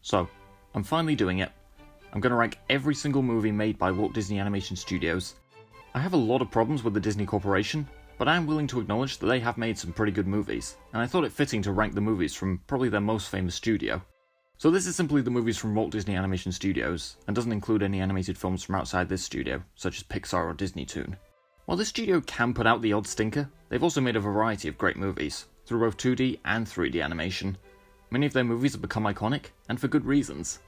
So, I'm finally doing it. I'm going to rank every single movie made by Walt Disney Animation Studios. I have a lot of problems with the Disney Corporation, but I am willing to acknowledge that they have made some pretty good movies, and I thought it fitting to rank the movies from probably their most famous studio. So this is simply the movies from Walt Disney Animation Studios, and doesn't include any animated films from outside this studio, such as Pixar or Disney Toon. While this studio can put out the odd stinker, they've also made a variety of great movies, through both 2D and 3D animation. Many of their movies have become iconic, and for good reasons.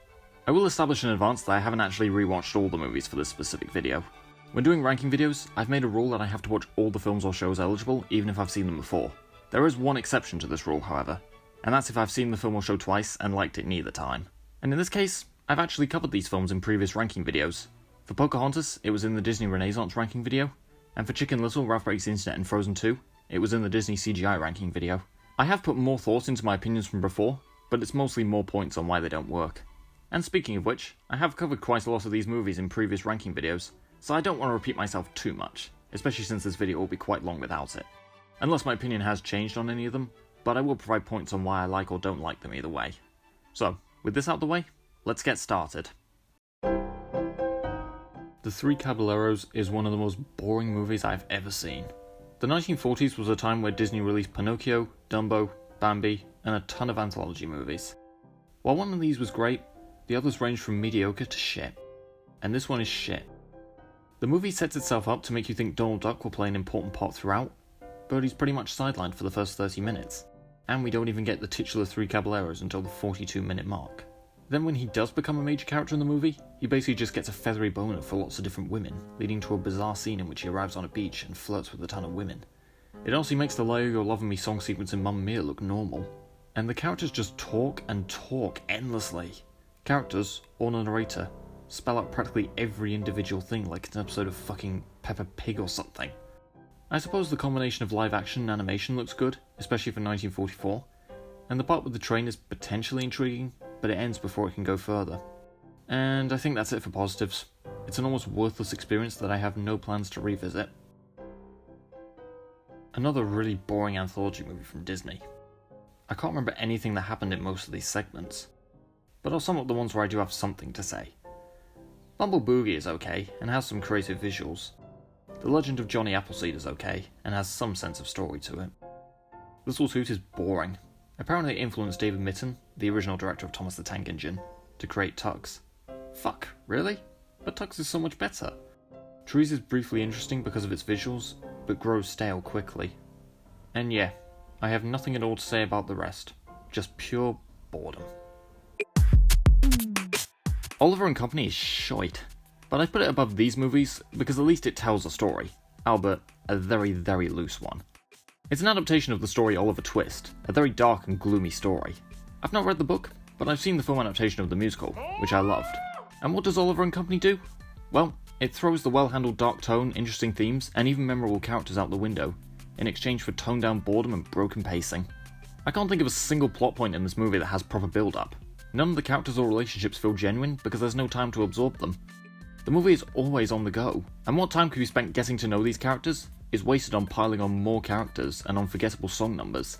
I will establish in advance that I haven't actually rewatched all the movies for this specific video. When doing ranking videos, I've made a rule that I have to watch all the films or shows eligible, even if I've seen them before. There is one exception to this rule, however, and that's if I've seen the film or show twice and liked it neither time. And in this case, I've actually covered these films in previous ranking videos. For Pocahontas, it was in the Disney Renaissance ranking video, and for Chicken Little, Ralph Breaks the Internet and Frozen 2, it was in the Disney CGI ranking video. I have put more thought into my opinions from before, but it's mostly more points on why they don't work. And speaking of which, I have covered quite a lot of these movies in previous ranking videos, so I don't want to repeat myself too much, especially since this video will be quite long without it. Unless my opinion has changed on any of them, but I will provide points on why I like or don't like them either way. So, with this out the way, let's get started. The Three Caballeros is one of the most boring movies I've ever seen. The 1940s was a time where Disney released Pinocchio, Dumbo, Bambi, and a ton of anthology movies. While one of these was great, the others ranged from mediocre to shit. And this one is shit. The movie sets itself up to make you think Donald Duck will play an important part throughout, but he's pretty much sidelined for the first 30 minutes, and we don't even get the titular Three Caballeros until the 42-minute mark. Then when he does become a major character in the movie, he basically just gets a feathery boner for lots of different women, leading to a bizarre scene in which he arrives on a beach and flirts with a ton of women. It also makes the Lay You're Loving Me song sequence in Mamma Mia look normal, and the characters just talk and talk endlessly. Characters, or the narrator, spell out practically every individual thing like it's an episode of fucking Peppa Pig or something. I suppose the combination of live action and animation looks good, especially for 1944, and the part with the train is potentially intriguing, but it ends before it can go further. And I think that's it for positives. It's an almost worthless experience that I have no plans to revisit. Another really boring anthology movie from Disney. I can't remember anything that happened in most of these segments, but I'll sum up the ones where I do have something to say. Bumble Boogie is okay, and has some creative visuals. The Legend of Johnny Appleseed is okay, and has some sense of story to it. Little Toot is boring. Apparently it influenced David Mitton, the original director of Thomas the Tank Engine, to create Tux. Fuck, really? But Tux is so much better. Trees is briefly interesting because of its visuals, but grows stale quickly. And yeah, I have nothing at all to say about the rest. Just pure boredom. Oliver and Company is shite, but I put it above these movies because at least it tells a story, albeit a very, very loose one. It's an adaptation of the story Oliver Twist, a very dark and gloomy story. I've not read the book, but I've seen the film adaptation of the musical, which I loved. And what does Oliver and Company do? Well, it throws the well-handled dark tone, interesting themes, and even memorable characters out the window, in exchange for toned-down boredom and broken pacing. I can't think of a single plot point in this movie that has proper build-up. None of the characters or relationships feel genuine because there's no time to absorb them. The movie is always on the go, and what time could be spent getting to know these characters is wasted on piling on more characters and unforgettable song numbers.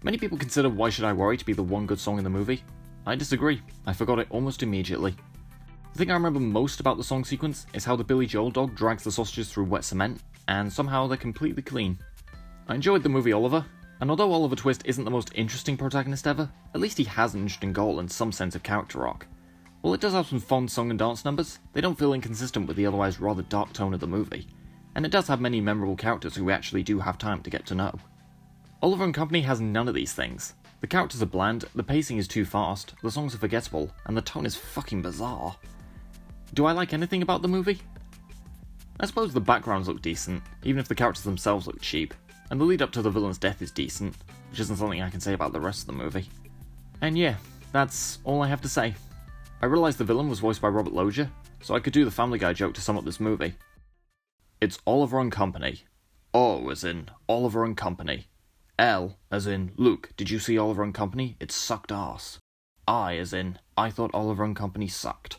Many people consider Why Should I Worry to be the one good song in the movie. I disagree, I forgot it almost immediately. The thing I remember most about the song sequence is how the Billy Joel dog drags the sausages through wet cement, and somehow they're completely clean. I enjoyed the movie Oliver, and although Oliver Twist isn't the most interesting protagonist ever, at least he has an interesting goal and some sense of character arc. While it does have some fun song and dance numbers, they don't feel inconsistent with the otherwise rather dark tone of the movie, and it does have many memorable characters who we actually do have time to get to know. Oliver and Company has none of these things. The characters are bland, the pacing is too fast, the songs are forgettable, and the tone is fucking bizarre. Do I like anything about the movie? I suppose the backgrounds look decent, even if the characters themselves look cheap, and the lead up to the villain's death is decent, which isn't something I can say about the rest of the movie. And yeah, that's all I have to say. I realised the villain was voiced by Robert Loggia, so I could do the Family Guy joke to sum up this movie. It's Oliver and Company. O as in Oliver and Company. L as in Luke, did you see Oliver and Company? It sucked ass. I as in I thought Oliver and Company sucked.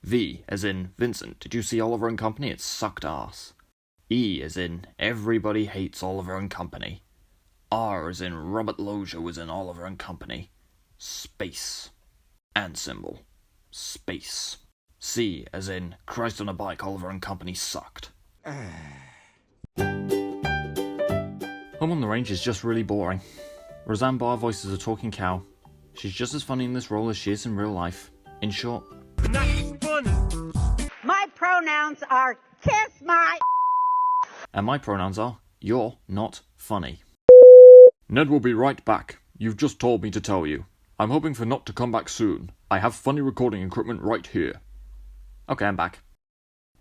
V as in Vincent, did you see Oliver and Company? It sucked ass. E as in everybody hates Oliver and Company. R as in Robert Loggia was in Oliver and Company. Space. and symbol. Space. C as in Christ on a bike, Oliver and Company sucked. Home on the Range is just really boring. Roseanne Barr voices a talking cow. She's just as funny in this role as she is in real life. In short, not funny. My pronouns are kiss my and my pronouns are you're not funny. Ned will be right back. You've just told me to tell you. I'm hoping for not to come back soon. I have funny recording equipment right here. Okay, I'm back.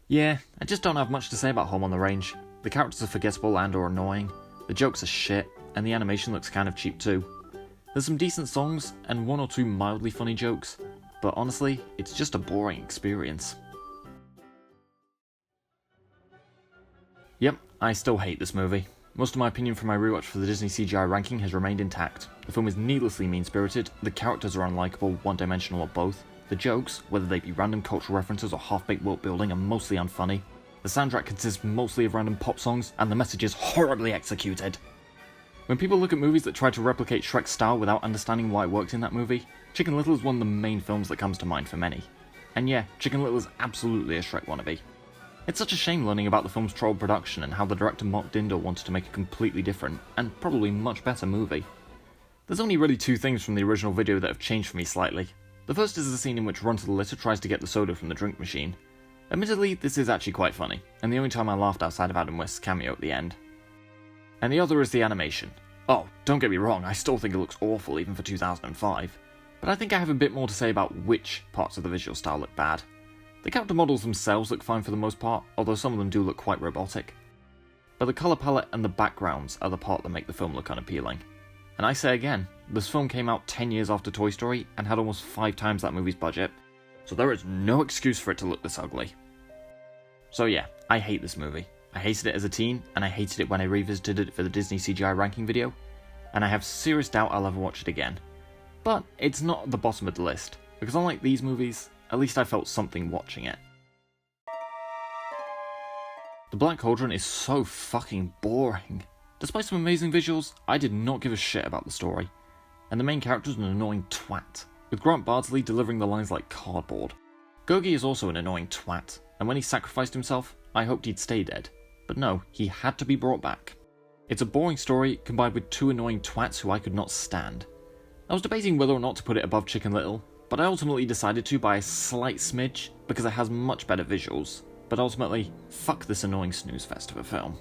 Yeah, I just don't have much to say about Home on the Range. The characters are forgettable and or annoying. The jokes are shit, and the animation looks kind of cheap too. There's some decent songs, and one or two mildly funny jokes, but honestly, it's just a boring experience. Yep, I still hate this movie. Most of my opinion from my rewatch for the Disney CGI ranking has remained intact. The film is needlessly mean-spirited, the characters are unlikable, one-dimensional or both, the jokes, whether they be random cultural references or half-baked world building, are mostly unfunny. The soundtrack consists mostly of random pop songs, and the message is horribly executed. When people look at movies that try to replicate Shrek's style without understanding why it worked in that movie, Chicken Little is one of the main films that comes to mind for many. And yeah, Chicken Little is absolutely a Shrek wannabe. It's such a shame learning about the film's troubled production and how the director Mark Dindo wanted to make a completely different, and probably much better movie. There's only really two things from the original video that have changed for me slightly. The first is the scene in which Run to the Litter tries to get the soda from the drink machine. Admittedly, this is actually quite funny, and the only time I laughed outside of Adam West's cameo at the end. And the other is the animation. Oh, don't get me wrong, I still think it looks awful even for 2005, but I think I have a bit more to say about which parts of the visual style look bad. The character models themselves look fine for the most part, although some of them do look quite robotic. But the colour palette and the backgrounds are the part that make the film look unappealing. And I say again, this film came out 10 years after Toy Story and had almost 5 times that movie's budget, so there is no excuse for it to look this ugly. So yeah, I hate this movie. I hated it as a teen, and I hated it when I revisited it for the Disney CGI ranking video, and I have serious doubt I'll ever watch it again. But it's not at the bottom of the list, because unlike these movies, at least I felt something watching it. The Black Cauldron is so fucking boring. Despite some amazing visuals, I did not give a shit about the story. And the main character is an annoying twat, with Grant Bardsley delivering the lines like cardboard. Gogi is also an annoying twat, and when he sacrificed himself, I hoped he'd stay dead. But no, he had to be brought back. It's a boring story combined with 2 annoying twats who I could not stand. I was debating whether or not to put it above Chicken Little, but I ultimately decided to by a slight smidge because it has much better visuals. But ultimately, fuck this annoying snooze fest of a film.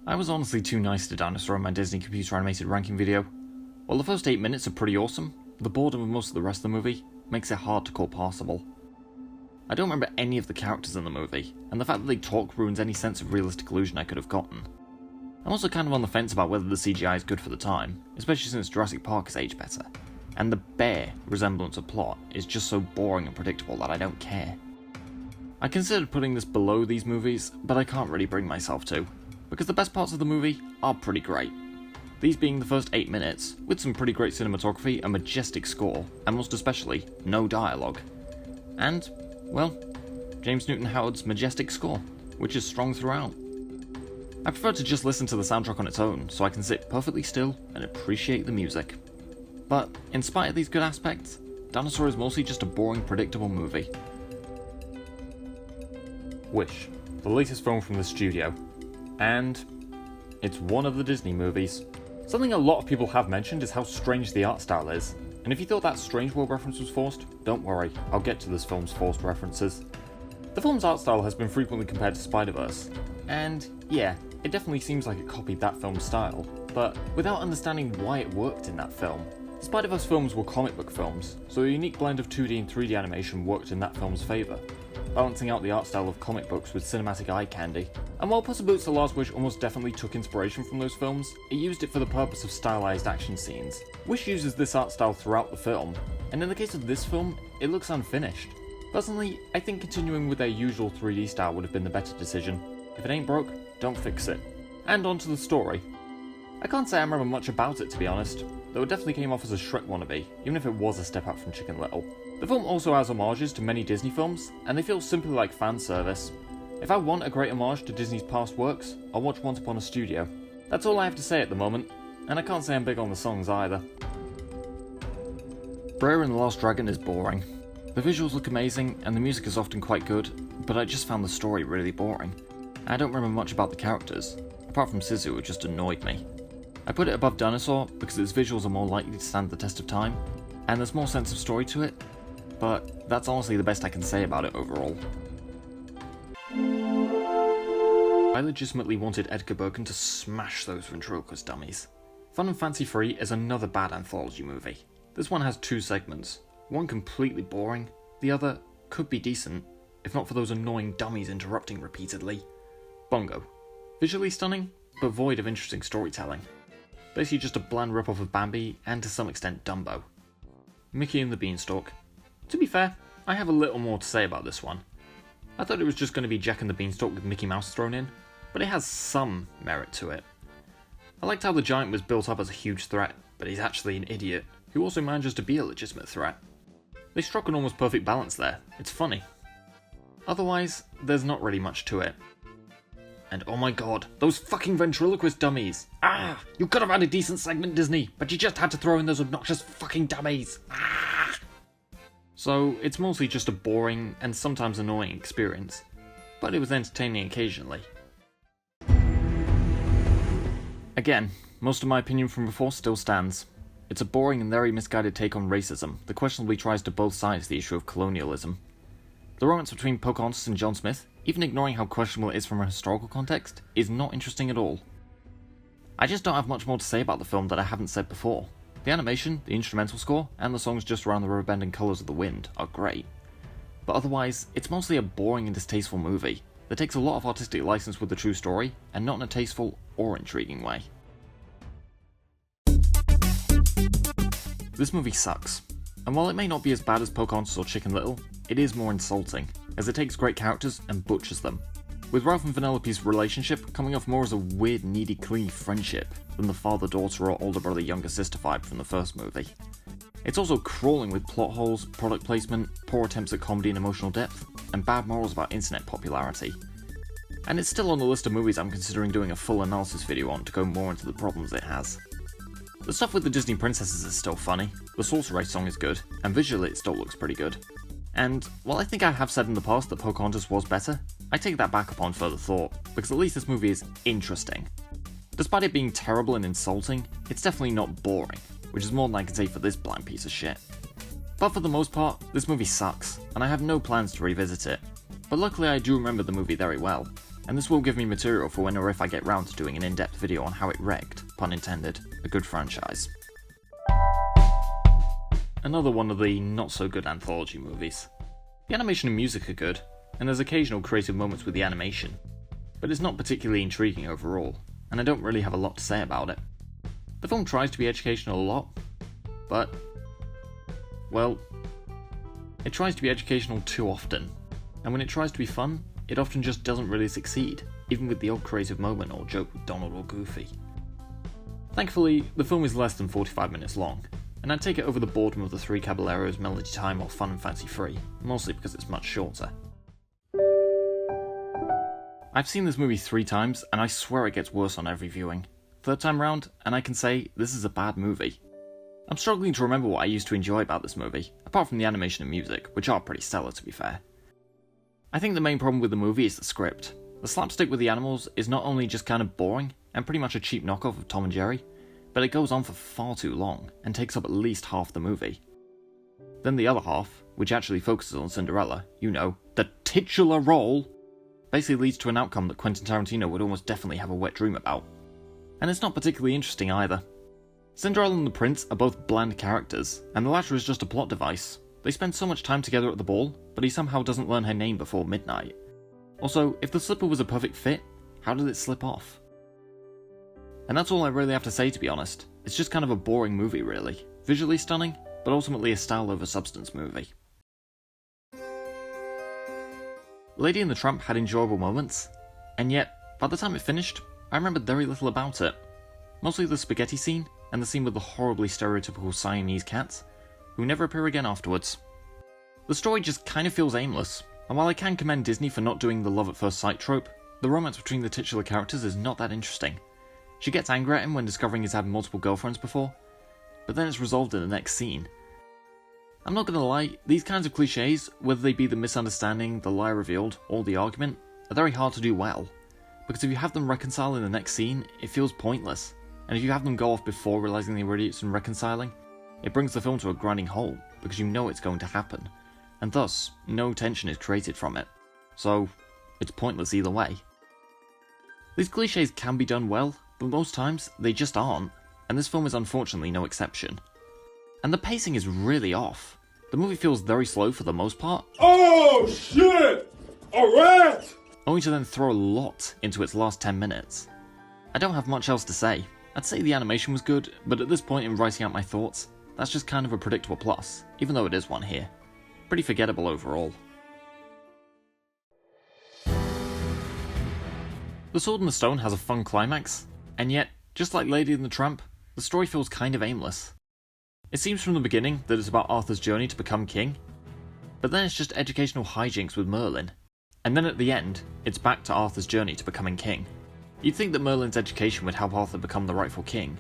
I was honestly too nice to Dinosaur in my Disney computer animated ranking video. While the first 8 minutes are pretty awesome, the boredom of most of the rest of the movie makes it hard to call passable. I don't remember any of the characters in the movie, and the fact that they talk ruins any sense of realistic illusion I could have gotten. I'm also kind of on the fence about whether the CGI is good for the time, especially since Jurassic Park has aged better, and the bare resemblance of plot is just so boring and predictable that I don't care. I considered putting this below these movies, but I can't really bring myself to, because the best parts of the movie are pretty great. These being the first 8 minutes, with some pretty great cinematography, a majestic score, and most especially, no dialogue. And, well, James Newton Howard's majestic score, which is strong throughout. I prefer to just listen to the soundtrack on its own, so I can sit perfectly still and appreciate the music. But, in spite of these good aspects, Dinosaur is mostly just a boring, predictable movie. Wish, the latest film from the studio. And it's one of the Disney movies. Something a lot of people have mentioned is how strange the art style is, and if you thought that Strange World reference was forced, don't worry, I'll get to this film's forced references. The film's art style has been frequently compared to Spider-Verse, and yeah, it definitely seems like it copied that film's style, but without understanding why it worked in that film. Spider-Verse films were comic book films, so a unique blend of 2D and 3D animation worked in that film's favour, balancing out the art style of comic books with cinematic eye candy. And while Puss in Boots: The Last Wish almost definitely took inspiration from those films, it used it for the purpose of stylized action scenes. Wish uses this art style throughout the film, and in the case of this film, it looks unfinished. Personally, I think continuing with their usual 3D style would have been the better decision. If it ain't broke, don't fix it. And on to the story. I can't say I remember much about it, to be honest, though it definitely came off as a Shrek wannabe, even if it was a step up from Chicken Little. The film also has homages to many Disney films, and they feel simply like fan service. If I want a great homage to Disney's past works, I'll watch Once Upon a Studio. That's all I have to say at the moment, and I can't say I'm big on the songs either. Brer and the Last Dragon is boring. The visuals look amazing, and the music is often quite good, but I just found the story really boring. I don't remember much about the characters, apart from Sisu, who just annoyed me. I put it above Dinosaur because its visuals are more likely to stand the test of time, and there's more sense of story to it, but that's honestly the best I can say about it overall. I legitimately wanted Edgar Bergen to smash those ventriloquist dummies. Fun and Fancy Free is another bad anthology movie. This one has two segments, one completely boring, the other could be decent, if not for those annoying dummies interrupting repeatedly. Bongo. Visually stunning, but void of interesting storytelling. Basically just a bland rip-off of Bambi, and to some extent Dumbo. Mickey and the Beanstalk. To be fair, I have a little more to say about this one. I thought it was just going to be Jack and the Beanstalk with Mickey Mouse thrown in, but it has some merit to it. I liked how the giant was built up as a huge threat, but he's actually an idiot, who also manages to be a legitimate threat. They struck an almost perfect balance there, it's funny. Otherwise, there's not really much to it. And oh my god, those fucking ventriloquist dummies! Ah! You could have had a decent segment, Disney, but you just had to throw in those obnoxious fucking dummies! Ah! So, it's mostly just a boring and sometimes annoying experience, but it was entertaining occasionally. Again, most of my opinion from before still stands. It's a boring and very misguided take on racism that questionably tries to both sides the issue of colonialism. The romance between Pocahontas and John Smith, even ignoring how questionable it is from a historical context, is not interesting at all. I just don't have much more to say about the film that I haven't said before. The animation, the instrumental score, and the songs just around the riverbend and colours of the wind are great. But otherwise, it's mostly a boring and distasteful movie that takes a lot of artistic license with the true story, and not in a tasteful or intriguing way. This movie sucks, and while it may not be as bad as Pocahontas or Chicken Little, it is more insulting, as it takes great characters and butchers them, with Ralph and Vanellope's relationship coming off more as a weird, needy, clingy friendship than the father-daughter or older brother-younger sister vibe from the first movie. It's also crawling with plot holes, product placement, poor attempts at comedy and emotional depth, and bad morals about internet popularity. And it's still on the list of movies I'm considering doing a full analysis video on to go more into the problems it has. The stuff with the Disney princesses is still funny, the Sorcerer song is good, and visually it still looks pretty good. And while I think I have said in the past that Pocahontas was better, I take that back upon further thought, because at least this movie is interesting. Despite it being terrible and insulting, it's definitely not boring, which is more than I can say for this bland piece of shit. But for the most part, this movie sucks, and I have no plans to revisit it. But luckily I do remember the movie very well, and this will give me material for when or if I get round to doing an in-depth video on how it wrecked, pun intended, a good franchise. Another one of the not-so-good anthology movies. The animation and music are good, and there's occasional creative moments with the animation, but it's not particularly intriguing overall, and I don't really have a lot to say about it. The film tries to be educational a lot, but, well, it tries to be educational too often, and when it tries to be fun, it often just doesn't really succeed, even with the odd creative moment or joke with Donald or Goofy. Thankfully, the film is less than 45 minutes long, and I'd take it over the boredom of the Three Caballeros, Melody Time, or Fun and Fancy Free, mostly because it's much shorter. I've seen this movie 3 times, and I swear it gets worse on every viewing. Third time round, and I can say, this is a bad movie. I'm struggling to remember what I used to enjoy about this movie, apart from the animation and music, which are pretty stellar to be fair. I think the main problem with the movie is the script. The slapstick with the animals is not only just kind of boring, and pretty much a cheap knockoff of Tom and Jerry, but it goes on for far too long, and takes up at least half the movie. Then the other half, which actually focuses on Cinderella, you know, the titular role, basically leads to an outcome that Quentin Tarantino would almost definitely have a wet dream about. And it's not particularly interesting either. Cinderella and the Prince are both bland characters, and the latter is just a plot device. They spend so much time together at the ball, but he somehow doesn't learn her name before midnight. Also, if the slipper was a perfect fit, how did it slip off? And that's all I really have to say, to be honest. It's just kind of a boring movie, really. Visually stunning, but ultimately a style over substance movie. Lady and the Tramp had enjoyable moments, and yet, by the time it finished, I remembered very little about it. Mostly the spaghetti scene, and the scene with the horribly stereotypical Siamese cats, who never appear again afterwards. The story just kind of feels aimless, and while I can commend Disney for not doing the love at first sight trope, the romance between the titular characters is not that interesting. She gets angry at him when discovering he's had multiple girlfriends before, but then it's resolved in the next scene. I'm not gonna lie, these kinds of cliches, whether they be the misunderstanding, the lie revealed, or the argument, are very hard to do well. Because if you have them reconcile in the next scene, it feels pointless. And if you have them go off before realising they were idiots and reconciling, it brings the film to a grinding halt, because you know it's going to happen. And thus, no tension is created from it. So, it's pointless either way. These cliches can be done well, but most times, they just aren't, and this film is unfortunately no exception. And the pacing is really off. The movie feels very slow for the most part. Oh shit! A rat! Only to then throw a lot into its last 10 minutes. I don't have much else to say. I'd say the animation was good, but at this point in writing out my thoughts, that's just kind of a predictable plus, even though it is one here. Pretty forgettable overall. The Sword and the Stone has a fun climax, and yet, just like Lady and the Tramp, the story feels kind of aimless. It seems from the beginning that it's about Arthur's journey to become king, but then it's just educational hijinks with Merlin, and then at the end, it's back to Arthur's journey to becoming king. You'd think that Merlin's education would help Arthur become the rightful king,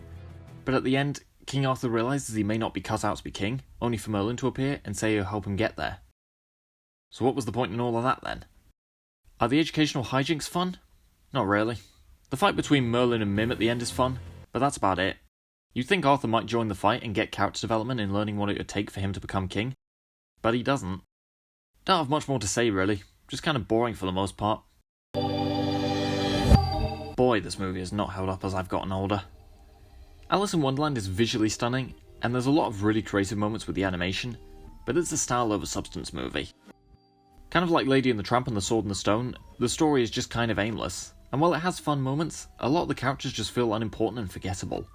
but at the end, King Arthur realises he may not be cut out to be king, only for Merlin to appear and say he'll help him get there. So what was the point in all of that then? Are the educational hijinks fun? Not really. The fight between Merlin and Mim at the end is fun, but that's about it. You'd think Arthur might join the fight and get character development in learning what it would take for him to become king, but he doesn't. Don't have much more to say really, just kind of boring for the most part. Boy, this movie has not held up as I've gotten older. Alice in Wonderland is visually stunning, and there's a lot of really creative moments with the animation, but it's a style over substance movie. Kind of like Lady and the Tramp and the Sword and the Stone, the story is just kind of aimless, and while it has fun moments, a lot of the characters just feel unimportant and forgettable.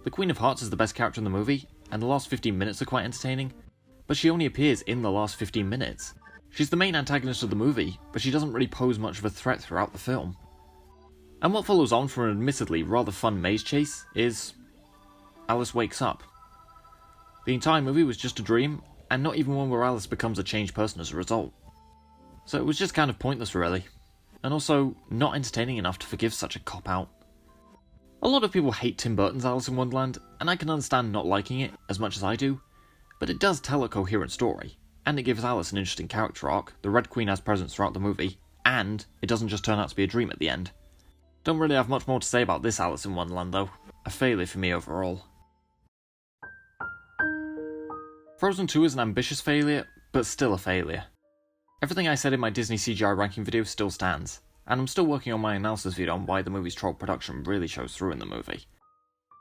The Queen of Hearts is the best character in the movie, and the last 15 minutes are quite entertaining, but she only appears in the last 15 minutes. She's the main antagonist of the movie, but she doesn't really pose much of a threat throughout the film. And what follows on from an admittedly rather fun maze chase is... Alice wakes up. The entire movie was just a dream, and not even one where Alice becomes a changed person as a result. So it was just kind of pointless really, and also not entertaining enough to forgive such a cop-out. A lot of people hate Tim Burton's Alice in Wonderland, and I can understand not liking it as much as I do, but it does tell a coherent story, and it gives Alice an interesting character arc, the Red Queen has presence throughout the movie, and it doesn't just turn out to be a dream at the end. Don't really have much more to say about this Alice in Wonderland though, a failure for me overall. Frozen 2 is an ambitious failure, but still a failure. Everything I said in my Disney CGI ranking video still stands, and I'm still working on my analysis video on why the movie's troll production really shows through in the movie.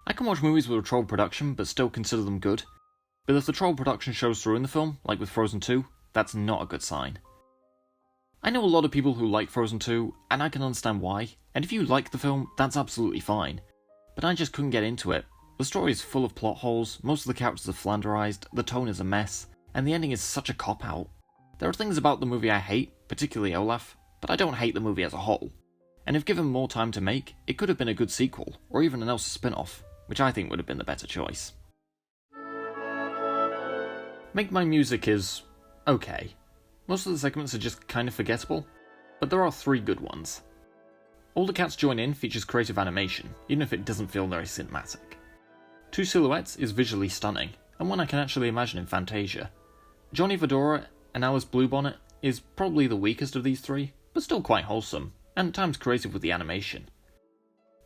I can watch movies with a troll production but still consider them good, but if the troll production shows through in the film, like with Frozen 2, that's not a good sign. I know a lot of people who like Frozen 2, and I can understand why, and if you like the film, that's absolutely fine, but I just couldn't get into it. The story is full of plot holes, most of the characters are flanderized, the tone is a mess, and the ending is such a cop-out. There are things about the movie I hate, particularly Olaf, but I don't hate the movie as a whole. And if given more time to make, it could have been a good sequel, or even an Elsa spin-off, which I think would have been the better choice. Make Mine Music is... okay. Most of the segments are just kind of forgettable, but there are 3 good ones. All the Cats Join In features creative animation, even if it doesn't feel very cinematic. Two Silhouettes is visually stunning, and one I can actually imagine in Fantasia. Johnny Fedora and Alice Bluebonnet is probably the weakest of these 3, but still quite wholesome, and at times creative with the animation.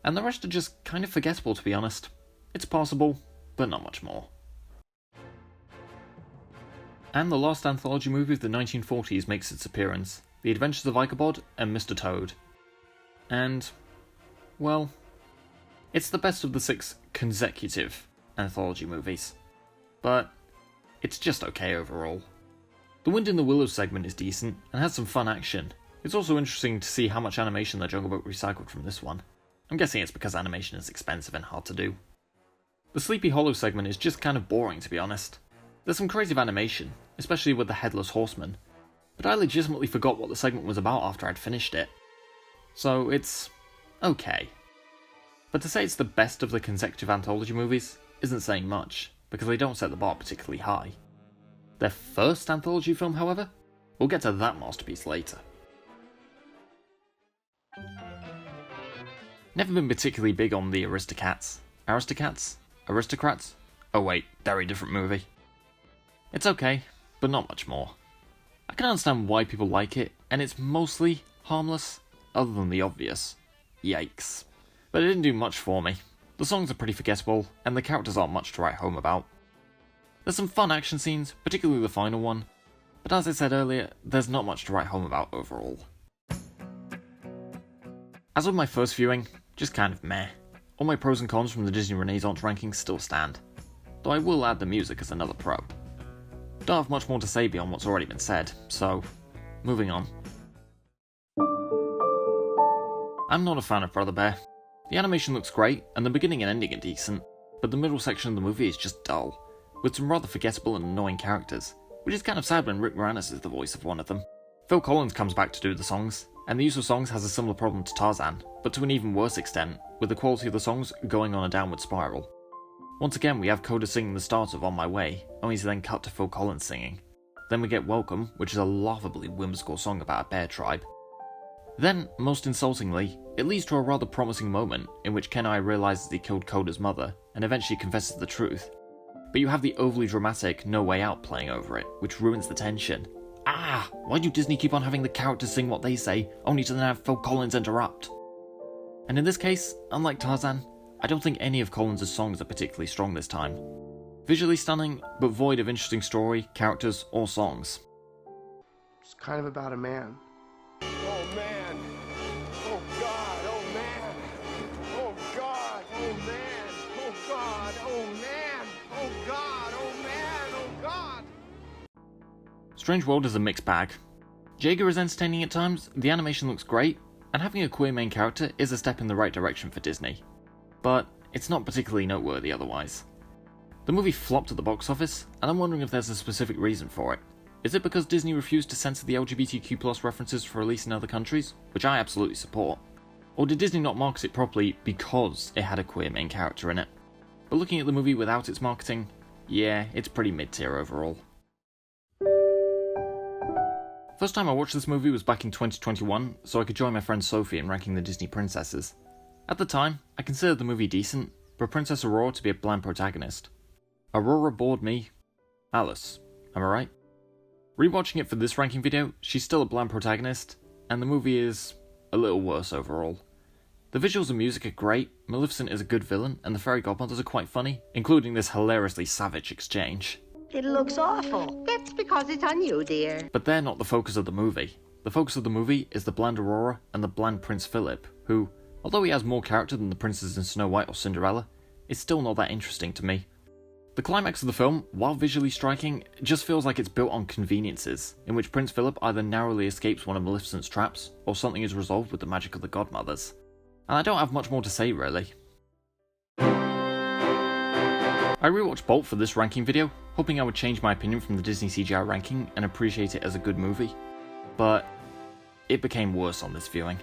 And the rest are just kind of forgettable to be honest. It's possible, but not much more. And the last anthology movie of the 1940s makes its appearance, The Adventures of Ichabod and Mr. Toad. And, well, it's the best of the 6 consecutive anthology movies, but it's just okay overall. The Wind in the Willows segment is decent, and has some fun action. It's also interesting to see how much animation the Jungle Book recycled from this one. I'm guessing it's because animation is expensive and hard to do. The Sleepy Hollow segment is just kind of boring to be honest. There's some creative animation, especially with the Headless Horseman, but I legitimately forgot what the segment was about after I'd finished it. So it's... okay. But to say it's the best of the consecutive anthology movies isn't saying much, because they don't set the bar particularly high. Their first anthology film, however, we'll get to that masterpiece later. Never been particularly big on the Aristocats. Aristocats? Aristocrats? Oh wait, very different movie. It's okay, but not much more. I can understand why people like it, and it's mostly harmless, other than the obvious. Yikes. But it didn't do much for me. The songs are pretty forgettable, and the characters aren't much to write home about. There's some fun action scenes, particularly the final one, but as I said earlier, there's not much to write home about overall. As with my first viewing, just kind of meh. All my pros and cons from the Disney Renaissance rankings still stand, though I will add the music as another pro. Don't have much more to say beyond what's already been said, so moving on. I'm not a fan of Brother Bear. The animation looks great, and the beginning and ending are decent, but the middle section of the movie is just dull, with some rather forgettable and annoying characters, which is kind of sad when Rick Moranis is the voice of one of them. Phil Collins comes back to do the songs, and the use of songs has a similar problem to Tarzan, but to an even worse extent, with the quality of the songs going on a downward spiral. Once again, we have Coda singing the start of On My Way, only to then cut to Phil Collins singing. Then we get Welcome, which is a laughably whimsical song about a bear tribe. Then, most insultingly, it leads to a rather promising moment in which Kenai realizes he killed Coda's mother, and eventually confesses the truth. But you have the overly dramatic No Way Out playing over it, which ruins the tension. Why do Disney keep on having the characters sing what they say, only to then have Phil Collins interrupt? And in this case, unlike Tarzan, I don't think any of Collins' songs are particularly strong this time. Visually stunning, but void of interesting story, characters, or songs. It's kind of about a man. Oh man. Oh God. Oh man. Oh God. Oh man. Oh God. Oh man. Oh God. Oh man. Oh God. Strange World is a mixed bag. Jaeger is entertaining at times, the animation looks great, and having a queer main character is a step in the right direction for Disney. But it's not particularly noteworthy otherwise. The movie flopped at the box office, and I'm wondering if there's a specific reason for it. Is it because Disney refused to censor the LGBTQ+ references for release in other countries, which I absolutely support? Or did Disney not market it properly because it had a queer main character in it? But looking at the movie without its marketing, yeah, it's pretty mid-tier overall. First time I watched this movie was back in 2021, so I could join my friend Sophie in ranking the Disney princesses. At the time, I considered the movie decent, but Princess Aurora to be a bland protagonist. Aurora bored me. Alice, am I right? Rewatching it for this ranking video, she's still a bland protagonist, and the movie is a little worse overall. The visuals and music are great, Maleficent is a good villain, and the fairy godmothers are quite funny, including this hilariously savage exchange. It looks awful. That's because it's on you, dear. But they're not the focus of the movie. The focus of the movie is the bland Aurora and the bland Prince Philip, who, although he has more character than the princes in Snow White or Cinderella, is still not that interesting to me. The climax of the film, while visually striking, just feels like it's built on conveniences, in which Prince Philip either narrowly escapes one of Maleficent's traps, or something is resolved with the magic of the godmothers. And I don't have much more to say really. I rewatched Bolt for this ranking video, hoping I would change my opinion from the Disney CGI ranking and appreciate it as a good movie, but it became worse on this viewing.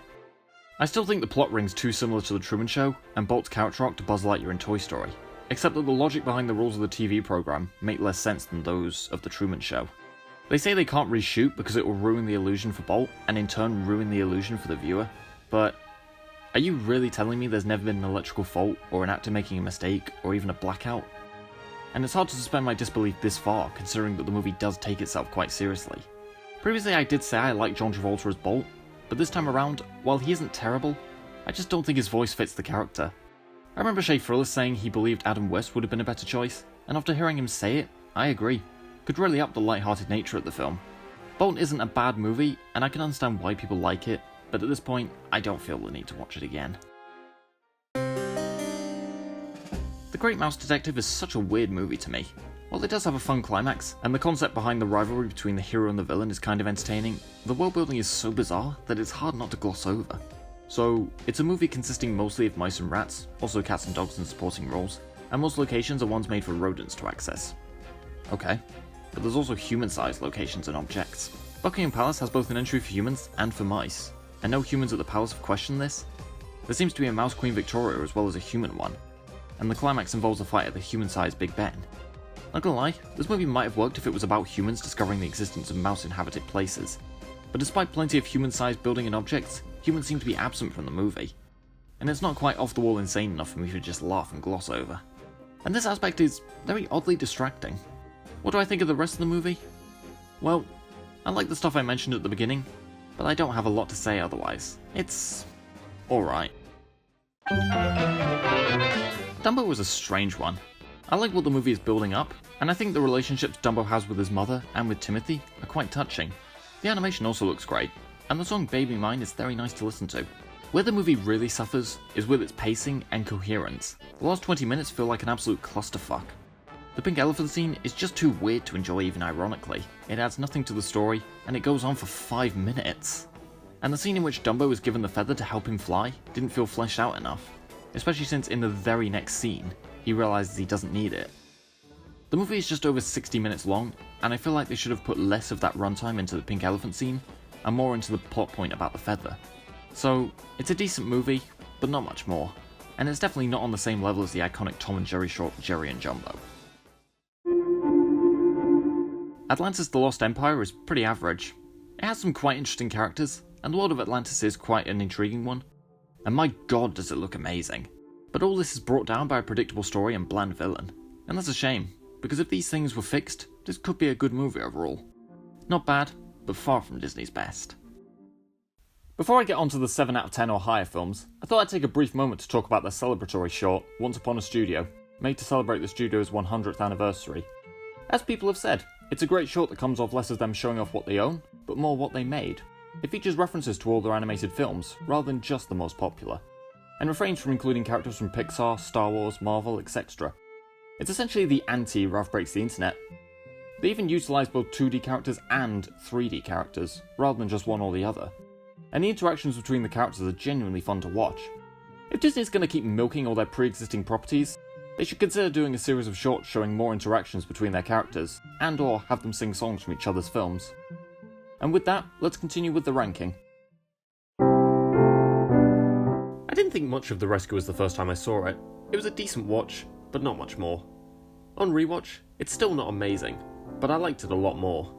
I still think the plot rings too similar to The Truman Show and Bolt's character arc to Buzz Lightyear in Toy Story, except that the logic behind the rules of the TV program make less sense than those of The Truman Show. They say they can't reshoot because it will ruin the illusion for Bolt, and in turn ruin the illusion for the viewer, but are you really telling me there's never been an electrical fault, or an actor making a mistake, or even a blackout? And it's hard to suspend my disbelief this far, considering that the movie does take itself quite seriously. Previously I did say I liked John Travolta as Bolt, but this time around, while he isn't terrible, I just don't think his voice fits the character. I remember Shea Frillis saying he believed Adam West would have been a better choice, and after hearing him say it, I agree. Could really up the light-hearted nature of the film. Bolt isn't a bad movie, and I can understand why people like it, but at this point, I don't feel the need to watch it again. The Great Mouse Detective is such a weird movie to me. While it does have a fun climax, and the concept behind the rivalry between the hero and the villain is kind of entertaining, the world building is so bizarre that it's hard not to gloss over. So, it's a movie consisting mostly of mice and rats, also cats and dogs in supporting roles, and most locations are ones made for rodents to access. Okay, but there's also human-sized locations and objects. Buckingham Palace has both an entry for humans and for mice, and no humans at the palace have questioned this. There seems to be a mouse Queen Victoria as well as a human one, and the climax involves a fight at the human-sized Big Ben. Not gonna lie, this movie might have worked if it was about humans discovering the existence of mouse-inhabited places, but despite plenty of human-sized building and objects, humans seem to be absent from the movie, and it's not quite off-the-wall insane enough for me to just laugh and gloss over. And this aspect is very oddly distracting. What do I think of the rest of the movie? Well, I like the stuff I mentioned at the beginning, but I don't have a lot to say otherwise. It's alright. Dumbo was a strange one. I like what the movie is building up, and I think the relationships Dumbo has with his mother and with Timothy are quite touching. The animation also looks great, and the song Baby Mine is very nice to listen to. Where the movie really suffers is with its pacing and coherence. The last 20 minutes feel like an absolute clusterfuck. The pink elephant scene is just too weird to enjoy even ironically. It adds nothing to the story, and it goes on for 5 minutes. And the scene in which Dumbo is given the feather to help him fly didn't feel fleshed out enough, especially since in the very next scene, he realizes he doesn't need it. The movie is just over 60 minutes long, and I feel like they should have put less of that runtime into the pink elephant scene, and more into the plot point about the feather. So, it's a decent movie, but not much more, and it's definitely not on the same level as the iconic Tom and Jerry short Jerry and Jumbo. Atlantis: The Lost Empire is pretty average. It has some quite interesting characters, and the world of Atlantis is quite an intriguing one, and my god does it look amazing. But all this is brought down by a predictable story and bland villain, and that's a shame, because if these things were fixed, this could be a good movie overall. Not bad, but far from Disney's best. Before I get onto the 7 out of 10 or higher films, I thought I'd take a brief moment to talk about their celebratory short, Once Upon a Studio, made to celebrate the studio's 100th anniversary. As people have said, it's a great short that comes off less as them showing off what they own, but more what they made. It features references to all their animated films, rather than just the most popular, and refrains from including characters from Pixar, Star Wars, Marvel, etc. It's essentially the anti-Ralph Breaks the Internet. They even utilise both 2D characters and 3D characters, rather than just one or the other. And the interactions between the characters are genuinely fun to watch. If Disney's going to keep milking all their pre-existing properties, they should consider doing a series of shorts showing more interactions between their characters, and or have them sing songs from each other's films. And with that, let's continue with the ranking. I didn't think much of The Rescuers the first time I saw it. It was a decent watch, but not much more. On rewatch, it's still not amazing, but I liked it a lot more.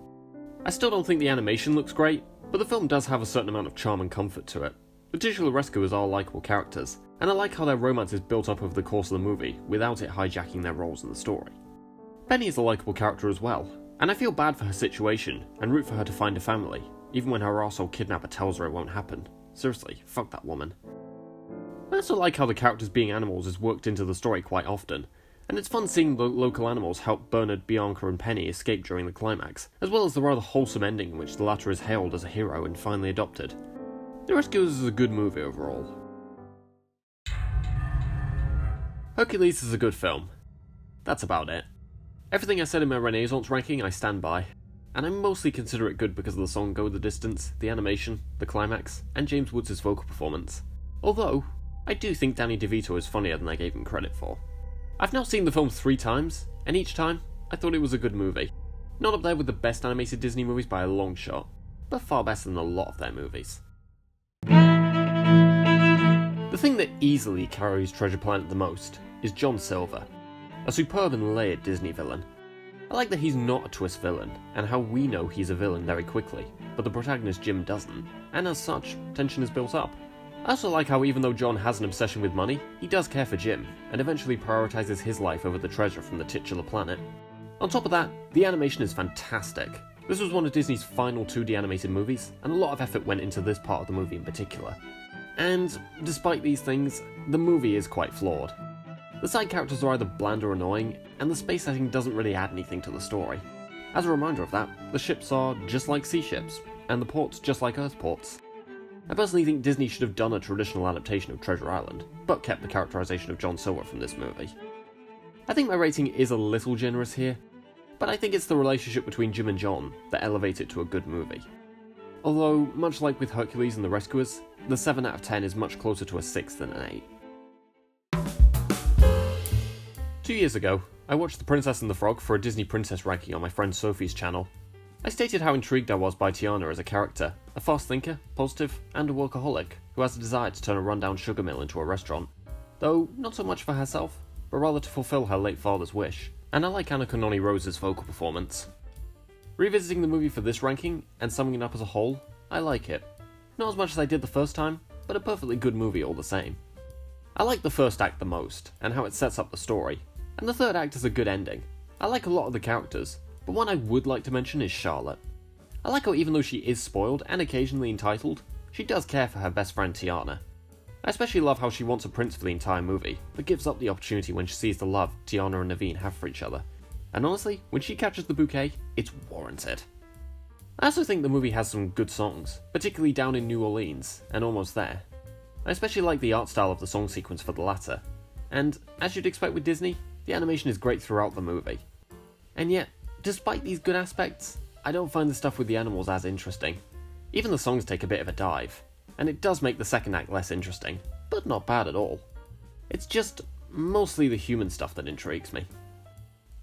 I still don't think the animation looks great, but the film does have a certain amount of charm and comfort to it. The titular rescuers are likeable characters, and I like how their romance is built up over the course of the movie without it hijacking their roles in the story. Penny is a likeable character as well, and I feel bad for her situation and root for her to find a family, even when her arsehole kidnapper tells her it won't happen. Seriously, fuck that woman. I also like how the characters being animals is worked into the story quite often, and it's fun seeing the local animals help Bernard, Bianca and Penny escape during the climax, as well as the rather wholesome ending in which the latter is hailed as a hero and finally adopted. The Rescuers is a good movie overall. Hercules is a good film. That's about it. Everything I said in my Renaissance ranking I stand by, and I mostly consider it good because of the song Go the Distance, the animation, the climax, and James Woods' vocal performance. Although, I do think Danny DeVito is funnier than I gave him credit for. I've now seen the film 3 times, and each time, I thought it was a good movie. Not up there with the best animated Disney movies by a long shot, but far better than a lot of their movies. The thing that easily carries Treasure Planet the most is John Silver, a superb and layered Disney villain. I like that he's not a twist villain, and how we know he's a villain very quickly, but the protagonist Jim doesn't, and as such, tension is built up. I also like how even though John has an obsession with money, he does care for Jim, and eventually prioritises his life over the treasure from the titular planet. On top of that, the animation is fantastic. This was one of Disney's final 2D animated movies, and a lot of effort went into this part of the movie in particular. And, despite these things, the movie is quite flawed. The side characters are either bland or annoying, and the space setting doesn't really add anything to the story. As a reminder of that, the ships are just like sea ships, and the ports just like Earth ports. I personally think Disney should have done a traditional adaptation of Treasure Island, but kept the characterization of John Silver from this movie. I think my rating is a little generous here, but I think it's the relationship between Jim and John that elevates it to a good movie. Although, much like with Hercules and The Rescuers, the 7 out of 10 is much closer to a 6 than an 8. 2 years ago, I watched The Princess and the Frog for a Disney Princess ranking on my friend Sophie's channel. I stated how intrigued I was by Tiana as a character, a fast thinker, positive, and a workaholic, who has a desire to turn a rundown sugar mill into a restaurant. Though, not so much for herself, but rather to fulfill her late father's wish, and I like Anna Cononi Rose's vocal performance. Revisiting the movie for this ranking, and summing it up as a whole, I like it. Not as much as I did the first time, but a perfectly good movie all the same. I like the first act the most, and how it sets up the story, and the third act is a good ending. I like a lot of the characters, but one I would like to mention is Charlotte. I like how even though she is spoiled and occasionally entitled, she does care for her best friend Tiana. I especially love how she wants a prince for the entire movie, but gives up the opportunity when she sees the love Tiana and Naveen have for each other. And honestly, when she catches the bouquet, it's warranted. I also think the movie has some good songs, particularly Down in New Orleans and Almost There. I especially like the art style of the song sequence for the latter, and as you'd expect with Disney, the animation is great throughout the movie. And yet, despite these good aspects, I don't find the stuff with the animals as interesting. Even the songs take a bit of a dive, and it does make the second act less interesting, but not bad at all. It's just mostly the human stuff that intrigues me.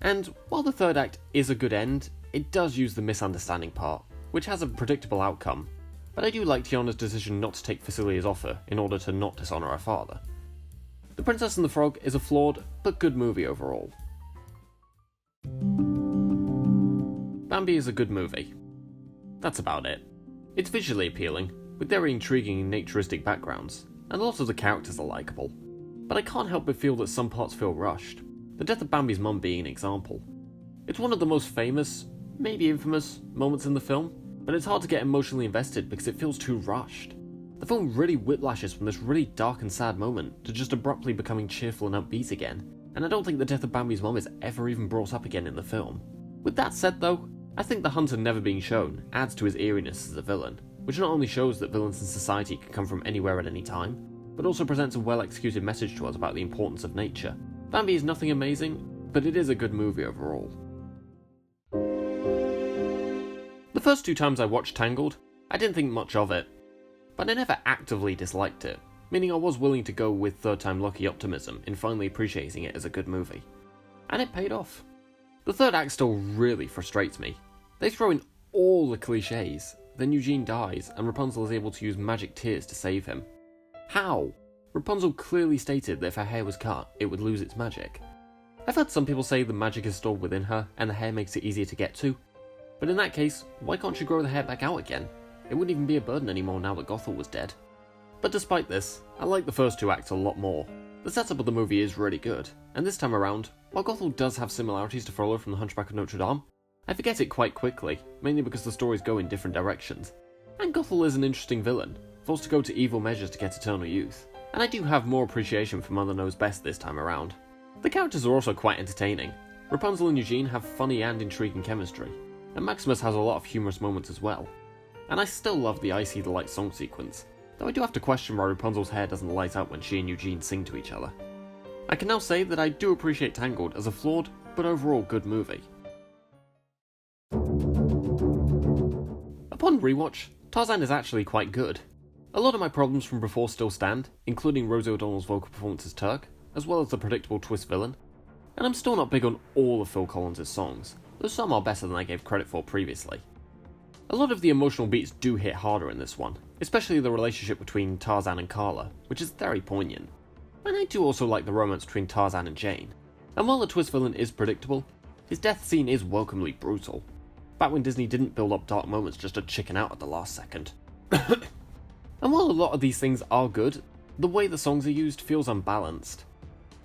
And while the third act is a good end, it does use the misunderstanding part, which has a predictable outcome, but I do like Tiana's decision not to take Facilia's offer in order to not dishonour her father. The Princess and the Frog is a flawed, but good movie overall. Bambi is a good movie. That's about it. It's visually appealing, with very intriguing and naturistic backgrounds, and a lot of the characters are likeable. But I can't help but feel that some parts feel rushed, the death of Bambi's mum being an example. It's one of the most famous, maybe infamous, moments in the film, but it's hard to get emotionally invested because it feels too rushed. The film really whiplashes from this really dark and sad moment to just abruptly becoming cheerful and upbeat again, and I don't think the death of Bambi's mum is ever even brought up again in the film. With that said though, I think the hunter never being shown adds to his eeriness as a villain, which not only shows that villains in society can come from anywhere at any time, but also presents a well-executed message to us about the importance of nature. Bambi is nothing amazing, but it is a good movie overall. The first 2 times I watched Tangled, I didn't think much of it, but I never actively disliked it, meaning I was willing to go with third time lucky optimism in finally appreciating it as a good movie. And it paid off. The third act still really frustrates me. They throw in all the cliches, then Eugene dies and Rapunzel is able to use magic tears to save him. How? Rapunzel clearly stated that if her hair was cut, it would lose its magic. I've heard some people say the magic is stored within her and the hair makes it easier to get to, but in that case, why can't she grow the hair back out again? It wouldn't even be a burden anymore now that Gothel was dead. But despite this, I like the first 2 acts a lot more. The setup of the movie is really good, and this time around, while Gothel does have similarities to Frollo from The Hunchback of Notre Dame, I forget it quite quickly, mainly because the stories go in different directions. And Gothel is an interesting villain, forced to go to evil measures to get eternal youth, and I do have more appreciation for Mother Knows Best this time around. The characters are also quite entertaining. Rapunzel and Eugene have funny and intriguing chemistry, and Maximus has a lot of humorous moments as well. And I still love the I See the Light song sequence, though I do have to question why Rapunzel's hair doesn't light up when she and Eugene sing to each other. I can now say that I do appreciate Tangled as a flawed, but overall good movie. Upon rewatch, Tarzan is actually quite good. A lot of my problems from before still stand, including Rosie O'Donnell's vocal performance as Turk, as well as the predictable twist villain, and I'm still not big on all of Phil Collins' songs, though some are better than I gave credit for previously. A lot of the emotional beats do hit harder in this one, especially the relationship between Tarzan and Carla, which is very poignant. And I do also like the romance between Tarzan and Jane. And while the twist villain is predictable, his death scene is welcomely brutal. Back when Disney didn't build up dark moments just to chicken out at the last second. And while a lot of these things are good, the way the songs are used feels unbalanced.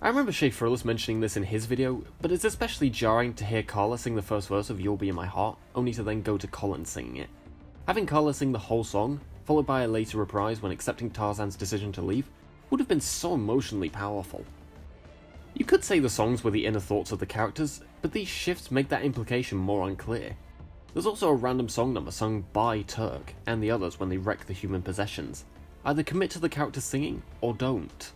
I remember Shea Frillis mentioning this in his video, but it's especially jarring to hear Carla sing the first verse of You'll Be In My Heart, only to then go to Colin singing it. Having Carla sing the whole song, followed by a later reprise when accepting Tarzan's decision to leave, would have been so emotionally powerful. You could say the songs were the inner thoughts of the characters, but these shifts make that implication more unclear. There's also a random song number sung by Turk and the others when they wreck the human possessions. Either commit to the characters singing, or don't.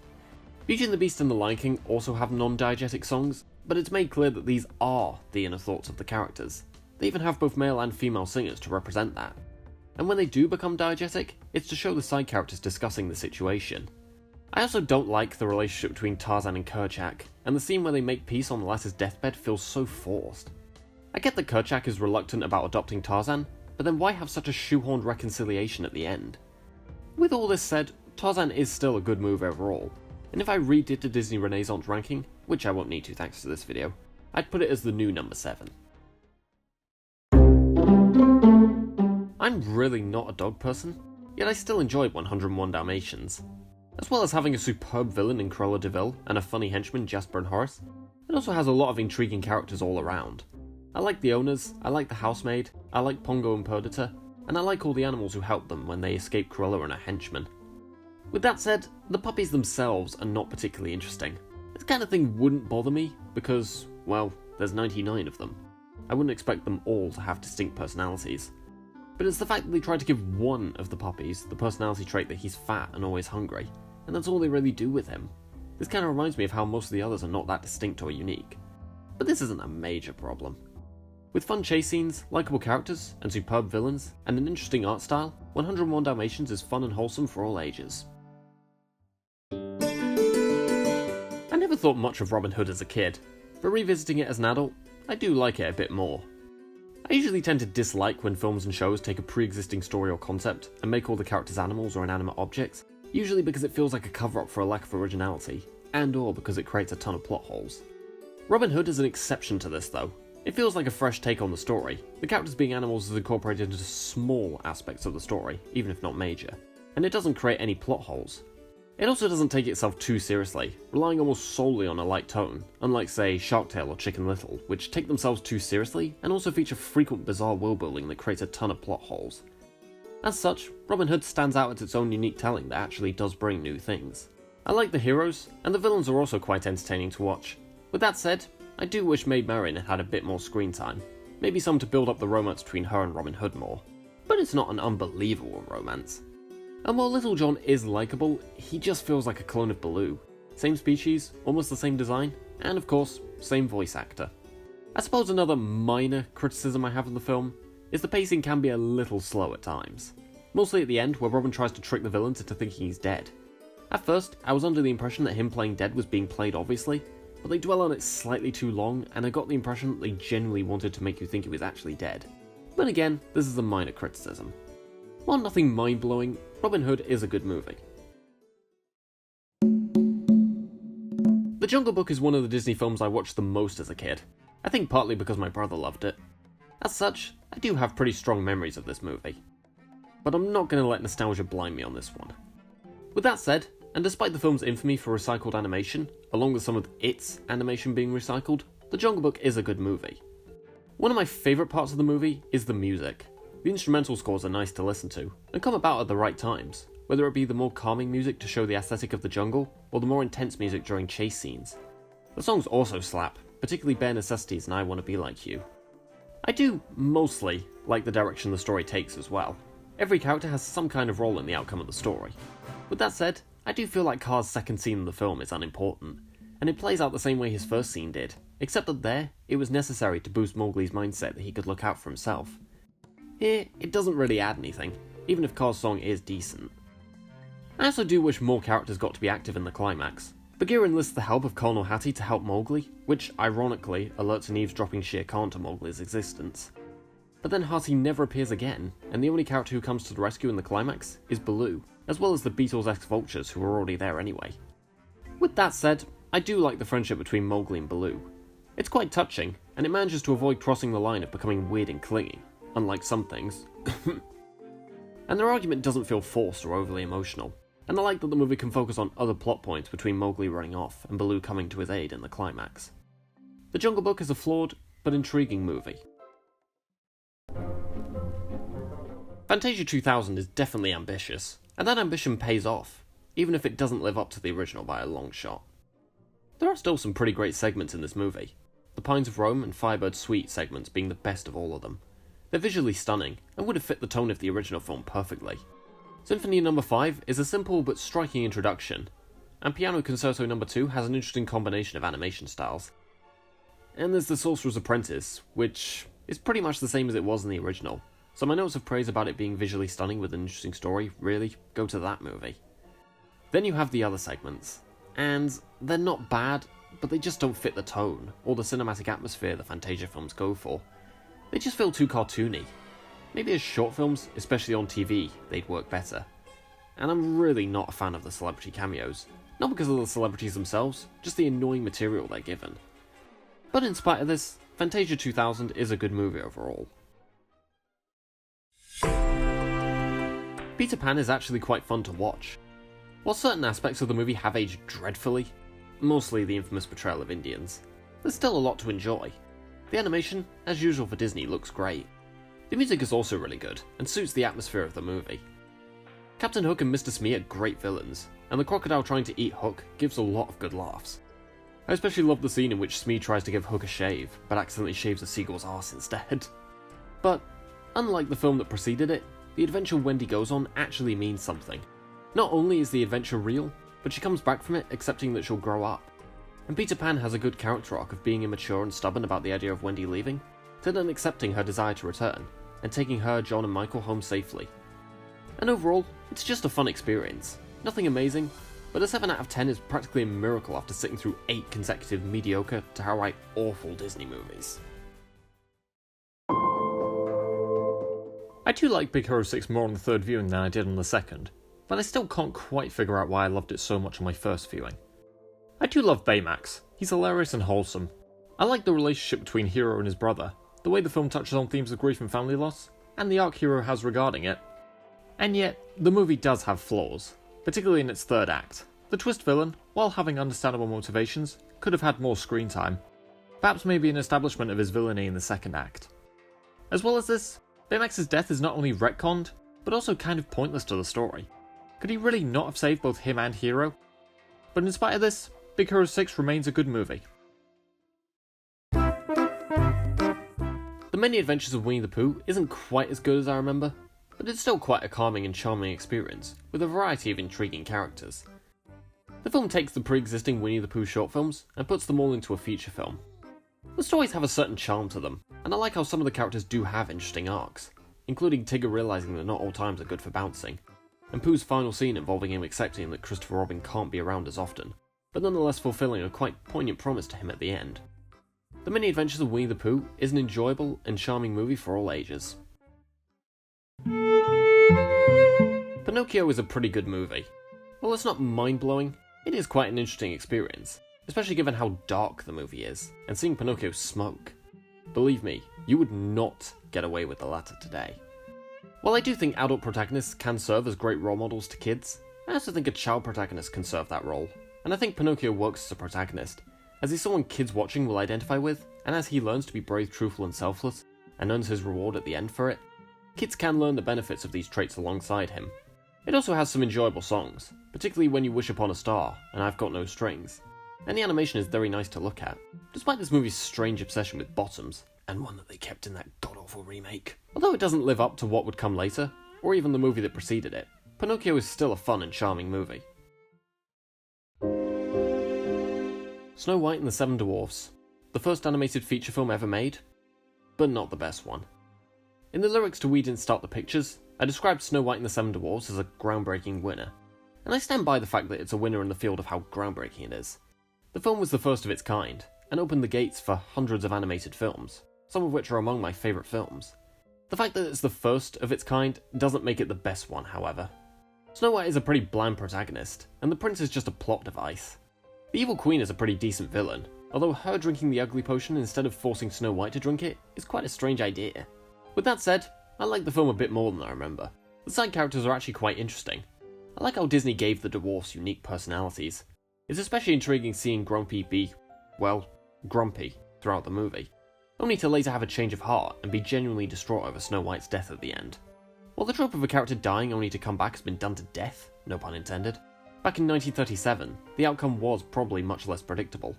Beauty and the Beast and the Lion King also have non-diegetic songs, but it's made clear that these are the inner thoughts of the characters. They even have both male and female singers to represent that. And when they do become diegetic, it's to show the side characters discussing the situation. I also don't like the relationship between Tarzan and Kerchak, and the scene where they make peace on the latter's deathbed feels so forced. I get that Kerchak is reluctant about adopting Tarzan, but then why have such a shoehorned reconciliation at the end? With all this said, Tarzan is still a good move overall, and if I redid the Disney Renaissance ranking, which I won't need to thanks to this video, I'd put it as the new number 7. I'm really not a dog person, yet I still enjoyed 101 Dalmatians. As well as having a superb villain in Cruella de Vil and a funny henchman Jasper and Horace, it also has a lot of intriguing characters all around. I like the owners, I like the housemaid, I like Pongo and Perdita, and I like all the animals who help them when they escape Cruella and her henchmen. With that said, the puppies themselves are not particularly interesting. This kind of thing wouldn't bother me because, well, there's 99 of them. I wouldn't expect them all to have distinct personalities. But it's the fact that they try to give one of the puppies the personality trait that he's fat and always hungry, and that's all they really do with him. This kind of reminds me of how most of the others are not that distinct or unique. But this isn't a major problem. With fun chase scenes, likeable characters, and superb villains, and an interesting art style, 101 Dalmatians is fun and wholesome for all ages. I never thought much of Robin Hood as a kid, but revisiting it as an adult, I do like it a bit more. I usually tend to dislike when films and shows take a pre-existing story or concept and make all the characters animals or inanimate objects, usually because it feels like a cover-up for a lack of originality, and or because it creates a ton of plot holes. Robin Hood is an exception to this though. It feels like a fresh take on the story. The characters being animals is incorporated into small aspects of the story, even if not major, and it doesn't create any plot holes. It also doesn't take itself too seriously, relying almost solely on a light tone, unlike say Shark Tale or Chicken Little, which take themselves too seriously and also feature frequent bizarre world building that creates a ton of plot holes. As such, Robin Hood stands out as its own unique telling that actually does bring new things. I like the heroes, and the villains are also quite entertaining to watch. With that said, I do wish Maid Marian had a bit more screen time, maybe some to build up the romance between her and Robin Hood more. But it's not an unbelievable romance. And while Little John is likeable, he just feels like a clone of Baloo. Same species, almost the same design, and of course, same voice actor. I suppose another minor criticism I have of the film is the pacing can be a little slow at times. Mostly at the end, where Robin tries to trick the villains into thinking he's dead. At first, I was under the impression that him playing dead was being played obviously, but they dwell on it slightly too long, and I got the impression that they genuinely wanted to make you think he was actually dead. But again, this is a minor criticism. While nothing mind-blowing, Robin Hood is a good movie. The Jungle Book is one of the Disney films I watched the most as a kid. I think partly because my brother loved it. As such, I do have pretty strong memories of this movie. But I'm not going to let nostalgia blind me on this one. With that said, and despite the film's infamy for recycled animation, along with some of its animation being recycled, The Jungle Book is a good movie. One of my favourite parts of the movie is the music. The instrumental scores are nice to listen to, and come about at the right times, whether it be the more calming music to show the aesthetic of the jungle, or the more intense music during chase scenes. The songs also slap, particularly Bare Necessities and I Wanna Be Like You. I do, mostly, like the direction the story takes as well. Every character has some kind of role in the outcome of the story. With that said, I do feel like Car's second scene in the film is unimportant, and it plays out the same way his first scene did, except that there, it was necessary to boost Mowgli's mindset that he could look out for himself. Here, it doesn't really add anything, even if Car's song is decent. I also do wish more characters got to be active in the climax. Bagheera enlists the help of Colonel Hattie to help Mowgli, which, ironically, alerts an eavesdropping Shere Khan to Mowgli's existence. But then Hattie never appears again, and the only character who comes to the rescue in the climax is Baloo, as well as the Beatles-esque vultures who were already there anyway. With that said, I do like the friendship between Mowgli and Baloo. It's quite touching, and it manages to avoid crossing the line of becoming weird and clingy, unlike some things. And their argument doesn't feel forced or overly emotional, and I like that the movie can focus on other plot points between Mowgli running off and Baloo coming to his aid in the climax. The Jungle Book is a flawed, but intriguing movie. Fantasia 2000 is definitely ambitious, and that ambition pays off, even if it doesn't live up to the original by a long shot. There are still some pretty great segments in this movie, the Pines of Rome and Firebird Suite segments being the best of all of them. They're visually stunning, and would have fit the tone of the original film perfectly. Symphony No. 5 is a simple but striking introduction, and Piano Concerto No. 2 has an interesting combination of animation styles. And there's The Sorcerer's Apprentice, which is pretty much the same as it was in the original, so my notes of praise about it being visually stunning with an interesting story really go to that movie. Then you have the other segments, and they're not bad, but they just don't fit the tone, or the cinematic atmosphere the Fantasia films go for. They just feel too cartoony. Maybe as short films, especially on TV, they'd work better. And I'm really not a fan of the celebrity cameos. Not because of the celebrities themselves, just the annoying material they're given. But in spite of this, Fantasia 2000 is a good movie overall. Peter Pan is actually quite fun to watch. While certain aspects of the movie have aged dreadfully, mostly the infamous portrayal of Indians, there's still a lot to enjoy. The animation, as usual for Disney, looks great. The music is also really good, and suits the atmosphere of the movie. Captain Hook and Mr. Smee are great villains, and the crocodile trying to eat Hook gives a lot of good laughs. I especially love the scene in which Smee tries to give Hook a shave, but accidentally shaves a seagull's arse instead. But, unlike the film that preceded it, the adventure Wendy goes on actually means something. Not only is the adventure real, but she comes back from it accepting that she'll grow up. And Peter Pan has a good character arc of being immature and stubborn about the idea of Wendy leaving, to then accepting her desire to return, and taking her, John and Michael home safely. And overall, it's just a fun experience. Nothing amazing, but a 7 out of 10 is practically a miracle after sitting through 8 consecutive mediocre to outright awful Disney movies. I too like Big Hero 6 more on the third viewing than I did on the second, but I still can't quite figure out why I loved it so much on my first viewing. I do love Baymax. He's hilarious and wholesome. I like the relationship between Hero and his brother, the way the film touches on themes of grief and family loss, and the arc Hero has regarding it. And yet, the movie does have flaws, particularly in its third act. The twist villain, while having understandable motivations, could have had more screen time. Perhaps maybe an establishment of his villainy in the second act. As well as this, Baymax's death is not only retconned, but also kind of pointless to the story. Could he really not have saved both him and Hero? But in spite of this, Big Hero 6 remains a good movie. The Many Adventures of Winnie the Pooh isn't quite as good as I remember, but it's still quite a calming and charming experience, with a variety of intriguing characters. The film takes the pre-existing Winnie the Pooh short films and puts them all into a feature film. The stories have a certain charm to them, and I like how some of the characters do have interesting arcs, including Tigger realising that not all times are good for bouncing, and Pooh's final scene involving him accepting that Christopher Robin can't be around as often, but nonetheless fulfilling a quite poignant promise to him at the end. The Many Adventures of Winnie the Pooh is an enjoyable and charming movie for all ages. Pinocchio is a pretty good movie. While it's not mind-blowing, it is quite an interesting experience, especially given how dark the movie is, and seeing Pinocchio smoke. Believe me, you would not get away with the latter today. While I do think adult protagonists can serve as great role models to kids, I also think a child protagonist can serve that role, and I think Pinocchio works as a protagonist, as he's someone kids watching will identify with, and as he learns to be brave, truthful and selfless, and earns his reward at the end for it, kids can learn the benefits of these traits alongside him. It also has some enjoyable songs, particularly When You Wish Upon a Star and I've Got No Strings, and the animation is very nice to look at, despite this movie's strange obsession with bottoms, and one that they kept in that god-awful remake. Although it doesn't live up to what would come later, or even the movie that preceded it, Pinocchio is still a fun and charming movie. Snow White and the Seven Dwarfs, the first animated feature film ever made, but not the best one. In the lyrics to We Didn't Start the Pictures, I described Snow White and the Seven Dwarfs as a groundbreaking winner, and I stand by the fact that it's a winner in the field of how groundbreaking it is. The film was the first of its kind, and opened the gates for hundreds of animated films, some of which are among my favourite films. The fact that it's the first of its kind doesn't make it the best one, however. Snow White is a pretty bland protagonist, and the prince is just a plot device. The evil queen is a pretty decent villain, although her drinking the ugly potion instead of forcing Snow White to drink it is quite a strange idea. With that said, I like the film a bit more than I remember. The side characters are actually quite interesting. I like how Disney gave the dwarfs unique personalities. It's especially intriguing seeing Grumpy be, well, grumpy throughout the movie, only to later have a change of heart and be genuinely distraught over Snow White's death at the end. While the trope of a character dying only to come back has been done to death, no pun intended, back in 1937, the outcome was probably much less predictable.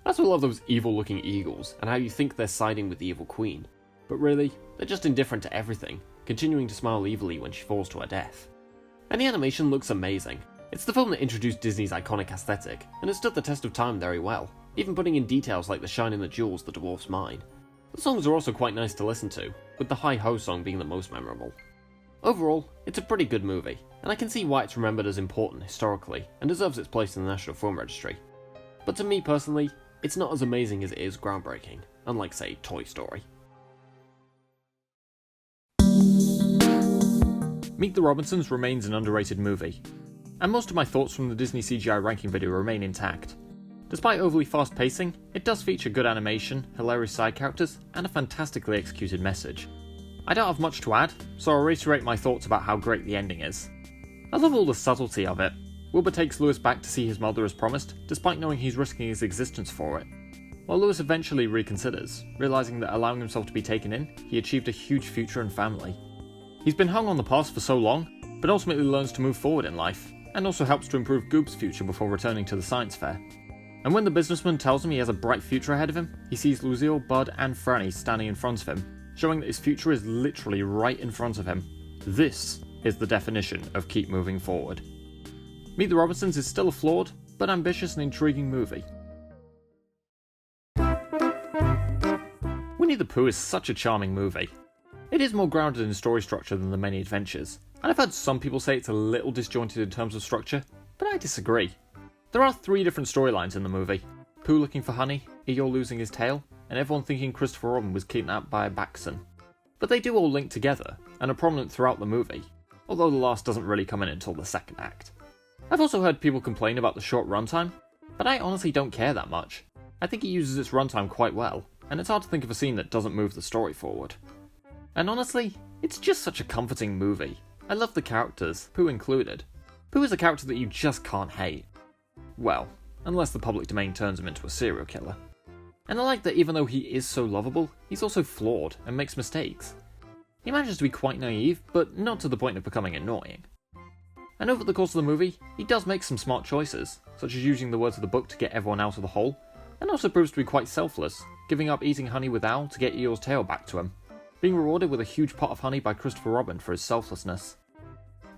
I also love those evil-looking eagles, and how you think they're siding with the evil queen, but really, they're just indifferent to everything, continuing to smile evilly when she falls to her death. And the animation looks amazing. It's the film that introduced Disney's iconic aesthetic, and it stood the test of time very well, even putting in details like the shine in the jewels the dwarfs mine. The songs are also quite nice to listen to, with the Hi-Ho song being the most memorable. Overall, it's a pretty good movie, and I can see why it's remembered as important historically, and deserves its place in the National Film Registry. But to me personally, it's not as amazing as it is groundbreaking, unlike say Toy Story. Meet the Robinsons remains an underrated movie, and most of my thoughts from the Disney CGI ranking video remain intact. Despite overly fast pacing, it does feature good animation, hilarious side characters, and a fantastically executed message. I don't have much to add, so I'll reiterate my thoughts about how great the ending is. I love all the subtlety of it. Wilbur takes Louis back to see his mother as promised, despite knowing he's risking his existence for it. while Louis eventually reconsiders, realising that allowing himself to be taken in, he achieved a huge future and family. He's been hung on the past for so long, but ultimately learns to move forward in life, and also helps to improve Goop's future before returning to the science fair. And when the businessman tells him he has a bright future ahead of him, he sees Lucille, Bud, and Franny standing in front of him, showing that his future is literally right in front of him. This is the definition of keep moving forward. Meet the Robinsons is still a flawed, but ambitious and intriguing movie. Winnie the Pooh is such a charming movie. It is more grounded in story structure than the many adventures, and I've heard some people say it's a little disjointed in terms of structure, but I disagree. There are 3 different storylines in the movie: Pooh looking for honey, Eeyore losing his tail, and everyone thinking Christopher Robin was kidnapped by a Baxan. But they do all link together, and are prominent throughout the movie, although the last doesn't really come in until the second act. I've also heard people complain about the short runtime, but I honestly don't care that much. I think it uses its runtime quite well, and it's hard to think of a scene that doesn't move the story forward. And honestly, it's just such a comforting movie. I love the characters, Pooh included. Pooh is a character that you just can't hate. Well, unless the public domain turns him into a serial killer. And I like that even though he is so lovable, he's also flawed and makes mistakes. He manages to be quite naive, but not to the point of becoming annoying. And over the course of the movie, he does make some smart choices, such as using the words of the book to get everyone out of the hole, and also proves to be quite selfless, giving up eating honey with Al to get Eeyore's tail back to him, being rewarded with a huge pot of honey by Christopher Robin for his selflessness.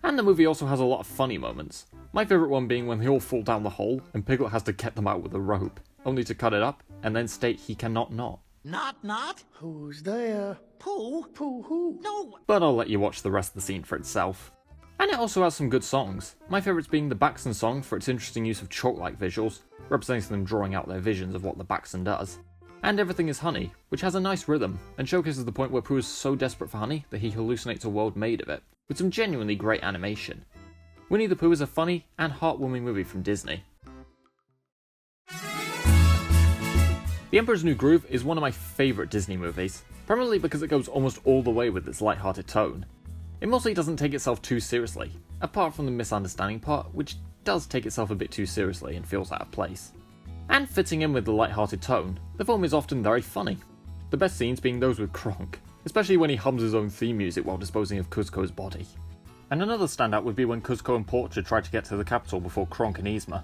And the movie also has a lot of funny moments, my favourite one being when they all fall down the hole and Piglet has to get them out with a rope, only to cut it up and then state he cannot not. Not? Who's there? Pooh? Pooh who? No. But I'll let you watch the rest of the scene for itself. And it also has some good songs, my favourites being the Baxan song for its interesting use of chalk-like visuals, representing them drawing out their visions of what the Baxan does. And Everything is Honey, which has a nice rhythm, and showcases the point where Pooh is so desperate for honey that he hallucinates a world made of it, with some genuinely great animation. Winnie the Pooh is a funny and heartwarming movie from Disney. The Emperor's New Groove is one of my favourite Disney movies, primarily because it goes almost all the way with its light-hearted tone. It mostly doesn't take itself too seriously, apart from the misunderstanding part, which does take itself a bit too seriously and feels out of place. And fitting in with the light-hearted tone, the film is often very funny, the best scenes being those with Kronk, especially when he hums his own theme music while disposing of Kuzco's body. And another standout would be when Kuzco and Portia try to get to the capital before Kronk and Yzma.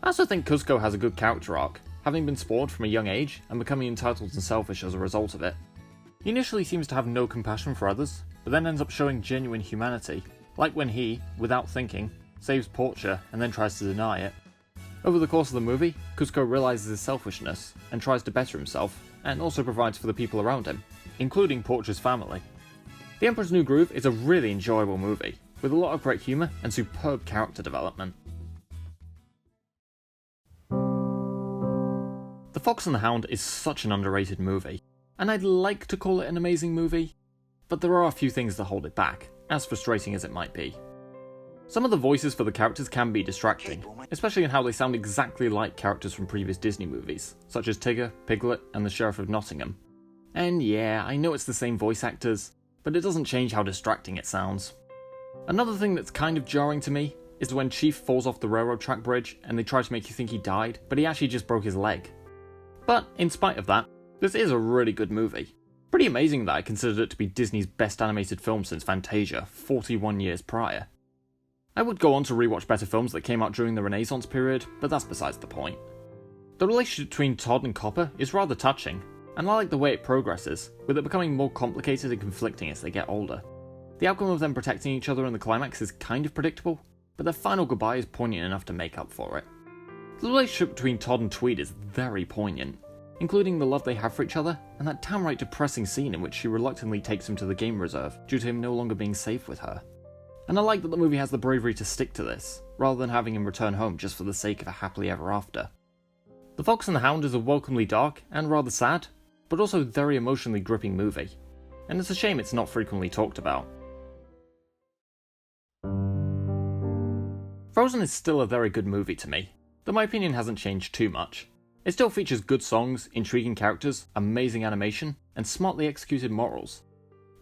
I also think Kuzco has a good character arc, having been spoiled from a young age and becoming entitled and selfish as a result of it. He initially seems to have no compassion for others, but then ends up showing genuine humanity, like when he, without thinking, saves Portia and then tries to deny it. Over the course of the movie, Kuzco realises his selfishness and tries to better himself, and also provides for the people around him, including Portia's family. The Emperor's New Groove is a really enjoyable movie, with a lot of great humour and superb character development. The Fox and the Hound is such an underrated movie, and I'd like to call it an amazing movie, but there are a few things that hold it back, as frustrating as it might be. Some of the voices for the characters can be distracting, especially in how they sound exactly like characters from previous Disney movies, such as Tigger, Piglet, and the Sheriff of Nottingham. And yeah, I know it's the same voice actors, but it doesn't change how distracting it sounds. Another thing that's kind of jarring to me is when Chief falls off the railroad track bridge and they try to make you think he died, but he actually just broke his leg. But in spite of that, this is a really good movie. Pretty amazing that I considered it to be Disney's best animated film since Fantasia, 41 years prior. I would go on to rewatch better films that came out during the Renaissance period, but that's besides the point. The relationship between Todd and Copper is rather touching, and I like the way it progresses, with it becoming more complicated and conflicting as they get older. The outcome of them protecting each other in the climax is kind of predictable, but their final goodbye is poignant enough to make up for it. The relationship between Todd and Tweed is very poignant, including the love they have for each other, and that downright depressing scene in which she reluctantly takes him to the game reserve due to him no longer being safe with her. And I like that the movie has the bravery to stick to this, rather than having him return home just for the sake of a happily ever after. The Fox and the Hound is a welcomely dark and rather sad, but also very emotionally gripping movie, and it's a shame it's not frequently talked about. Frozen is still a very good movie to me, though my opinion hasn't changed too much. It still features good songs, intriguing characters, amazing animation, and smartly executed morals.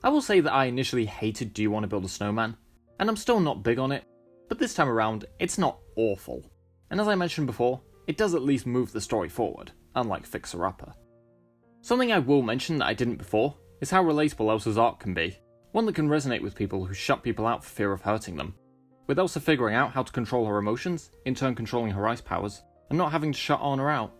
I will say that I initially hated Do You Want to Build a Snowman, and I'm still not big on it, but this time around, it's not awful. And as I mentioned before, it does at least move the story forward, unlike Fixer Upper. Something I will mention that I didn't before is how relatable Elsa's arc can be, one that can resonate with people who shut people out for fear of hurting them, with Elsa figuring out how to control her emotions, in turn controlling her ice powers, and not having to shut Anna out.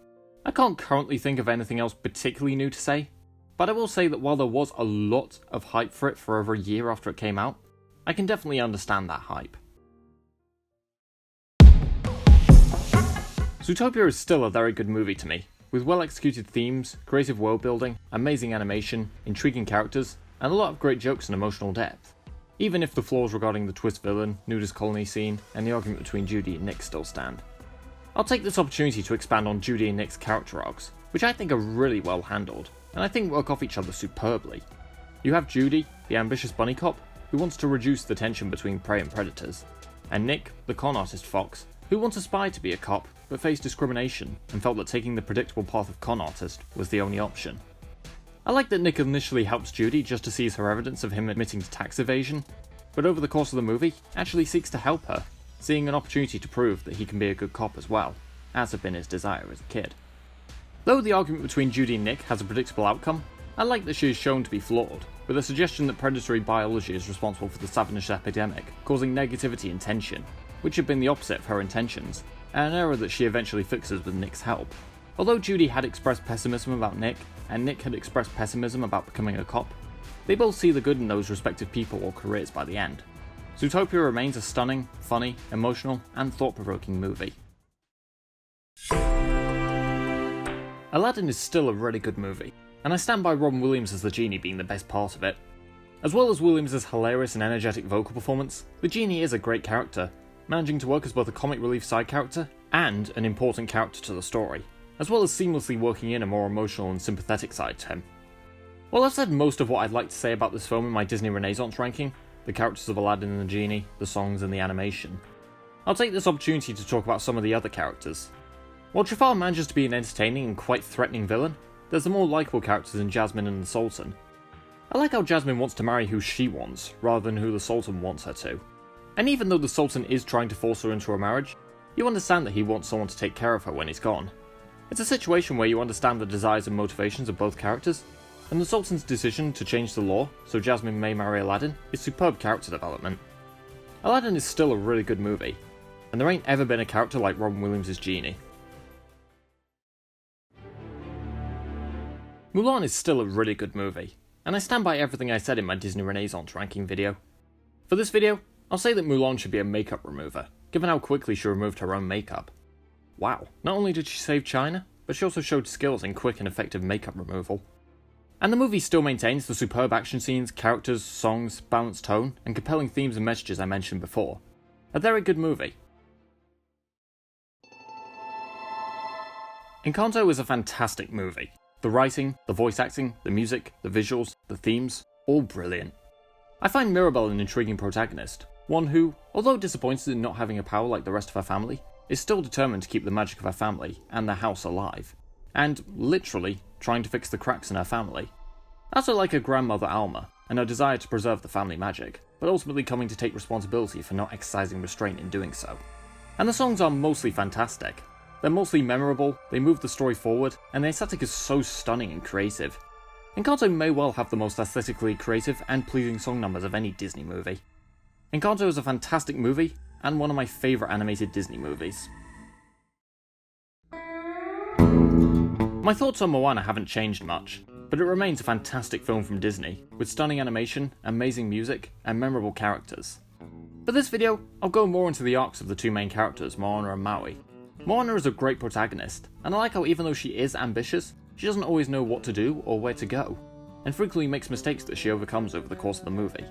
I can't currently think of anything else particularly new to say, but I will say that while there was a lot of hype for it for over a year after it came out, I can definitely understand that hype. Zootopia is still a very good movie to me, with well executed themes, creative world building, amazing animation, intriguing characters, and a lot of great jokes and emotional depth, even if the flaws regarding the twist villain, nudist colony scene, and the argument between Judy and Nick still stand. I'll take this opportunity to expand on Judy and Nick's character arcs, which I think are really well handled, and I think work off each other superbly. You have Judy, the ambitious bunny cop, who wants to reduce the tension between prey and predators, and Nick, the con artist fox, who once aspired to be a cop, but faced discrimination and felt that taking the predictable path of con artist was the only option. I like that Nick initially helps Judy just to seize her evidence of him admitting to tax evasion, but over the course of the movie actually seeks to help her, seeing an opportunity to prove that he can be a good cop as well, as had been his desire as a kid. Though the argument between Judy and Nick has a predictable outcome, I like that she is shown to be flawed, with a suggestion that predatory biology is responsible for the savage epidemic, causing negativity and tension, which had been the opposite of her intentions, and an error that she eventually fixes with Nick's help. Although Judy had expressed pessimism about Nick, and Nick had expressed pessimism about becoming a cop, they both see the good in those respective people or careers by the end. Zootopia remains a stunning, funny, emotional, and thought-provoking movie. Aladdin is still a really good movie, and I stand by Robin Williams as the genie being the best part of it. As well as Williams' hilarious and energetic vocal performance, the genie is a great character, managing to work as both a comic relief side character and an important character to the story, as well as seamlessly working in a more emotional and sympathetic side to him. While I've said most of what I'd like to say about this film in my Disney Renaissance ranking, the characters of Aladdin and the genie, the songs and the animation, I'll take this opportunity to talk about some of the other characters. While Jafar manages to be an entertaining and quite threatening villain, there's the more likeable characters in Jasmine and the Sultan. I like how Jasmine wants to marry who she wants, rather than who the Sultan wants her to. And even though the Sultan is trying to force her into a marriage, you understand that he wants someone to take care of her when he's gone. It's a situation where you understand the desires and motivations of both characters, and the Sultan's decision to change the law so Jasmine may marry Aladdin is superb character development. Aladdin is still a really good movie, and there ain't ever been a character like Robin Williams' genie. Mulan is still a really good movie, and I stand by everything I said in my Disney Renaissance ranking video. For this video, I'll say that Mulan should be a makeup remover, given how quickly she removed her own makeup. Wow, not only did she save China, but she also showed skills in quick and effective makeup removal. And the movie still maintains the superb action scenes, characters, songs, balanced tone, and compelling themes and messages I mentioned before. A very good movie. Encanto is a fantastic movie. The writing, the voice acting, the music, the visuals, the themes, all brilliant. I find Mirabel an intriguing protagonist, one who, although disappointed in not having a power like the rest of her family, is still determined to keep the magic of her family and their house alive, and, literally, trying to fix the cracks in her family. I also like her grandmother Alma, and her desire to preserve the family magic, but ultimately coming to take responsibility for not exercising restraint in doing so. And the songs are mostly fantastic. They're mostly memorable, they move the story forward, and the aesthetic is so stunning and creative. Encanto may well have the most aesthetically creative and pleasing song numbers of any Disney movie. Encanto is a fantastic movie, and one of my favourite animated Disney movies. My thoughts on Moana haven't changed much, but it remains a fantastic film from Disney, with stunning animation, amazing music, and memorable characters. For this video, I'll go more into the arcs of the two main characters, Moana and Maui. Moana is a great protagonist, and I like how even though she is ambitious, she doesn't always know what to do or where to go, and frequently makes mistakes that she overcomes over the course of the movie.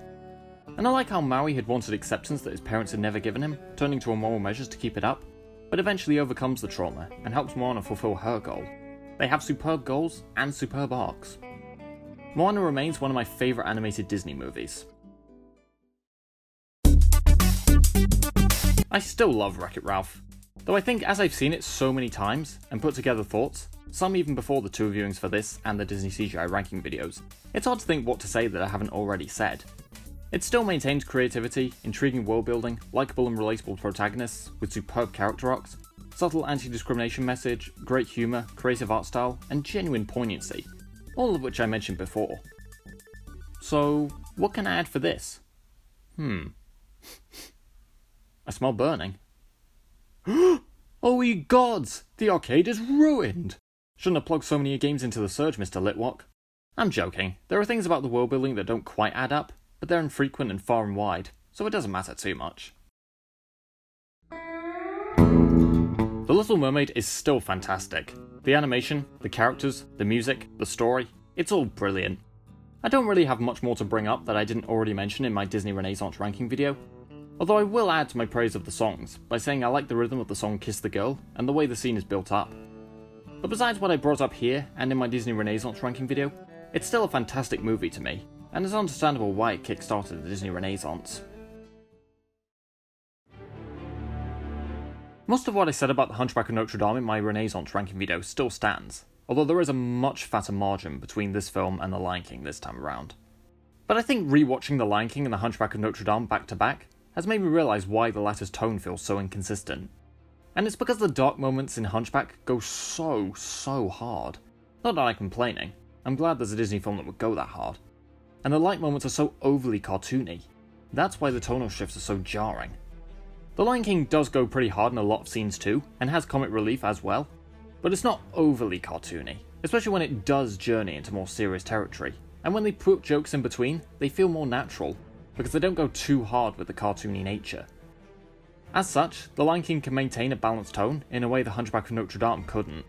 And I like how Maui had wanted acceptance that his parents had never given him, turning to moral measures to keep it up, but eventually overcomes the trauma and helps Moana fulfill her goal. They have superb goals and superb arcs. Moana remains one of my favourite animated Disney movies. I still love Wreck-It Ralph, though I think as I've seen it so many times and put together thoughts, some even before the two viewings for this and the Disney CGI ranking videos, it's hard to think what to say that I haven't already said. It still maintains creativity, intriguing world building, likeable and relatable protagonists with superb character arcs, subtle anti-discrimination message, great humour, creative art style, and genuine poignancy, all of which I mentioned before. So, what can I add for this? I smell burning. Oh ye gods! The arcade is ruined! Shouldn't have plugged so many games into the surge, Mr. Litwalk. I'm joking. There are things about the world building that don't quite add up, but they're infrequent and far and wide, so it doesn't matter too much. The Little Mermaid is still fantastic. The animation, the characters, the music, the story, it's all brilliant. I don't really have much more to bring up that I didn't already mention in my Disney Renaissance ranking video, although I will add to my praise of the songs by saying I like the rhythm of the song Kiss the Girl and the way the scene is built up. But besides what I brought up here and in my Disney Renaissance ranking video, it's still a fantastic movie to me, and it's understandable why it kickstarted the Disney Renaissance. Most of what I said about The Hunchback of Notre Dame in my Renaissance ranking video still stands, although there is a much fatter margin between this film and The Lion King this time around. But I think rewatching The Lion King and The Hunchback of Notre Dame back to back has made me realise why the latter's tone feels so inconsistent. And it's because the dark moments in Hunchback go so hard. Not that I'm complaining, I'm glad there's a Disney film that would go that hard. And the light moments are so overly cartoony. That's why the tonal shifts are so jarring. The Lion King does go pretty hard in a lot of scenes too, and has comic relief as well, but it's not overly cartoony, especially when it does journey into more serious territory, and when they put jokes in between, they feel more natural, because they don't go too hard with the cartoony nature. As such, The Lion King can maintain a balanced tone in a way The Hunchback of Notre Dame couldn't.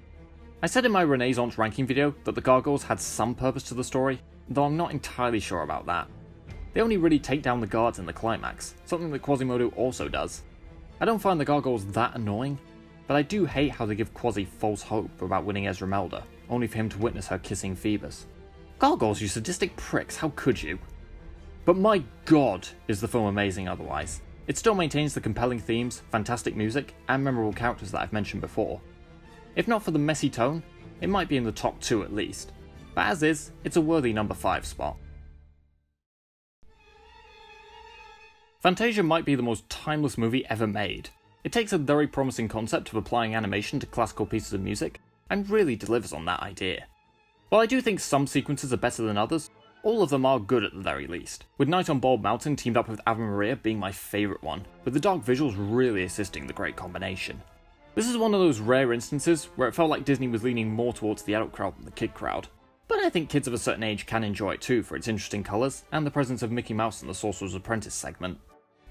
I said in my Renaissance ranking video that the gargoyles had some purpose to the story, though I'm not entirely sure about that. They only really take down the guards in the climax, something that Quasimodo also does. I don't find the gargoyles that annoying, but I do hate how they give Quasi false hope about winning Esmeralda, only for him to witness her kissing Phoebus. Gargoyles, you sadistic pricks, how could you? But my god, is the film amazing otherwise. It still maintains the compelling themes, fantastic music, and memorable characters that I've mentioned before. If not for the messy tone, it might be in the top 2 at least, but as is, it's a worthy number 5 spot. Fantasia might be the most timeless movie ever made. It takes a very promising concept of applying animation to classical pieces of music, and really delivers on that idea. While I do think some sequences are better than others, all of them are good at the very least, with Night on Bald Mountain teamed up with Ave Maria being my favourite one, with the dark visuals really assisting the great combination. This is one of those rare instances where it felt like Disney was leaning more towards the adult crowd than the kid crowd, but I think kids of a certain age can enjoy it too for its interesting colours and the presence of Mickey Mouse in the Sorcerer's Apprentice segment.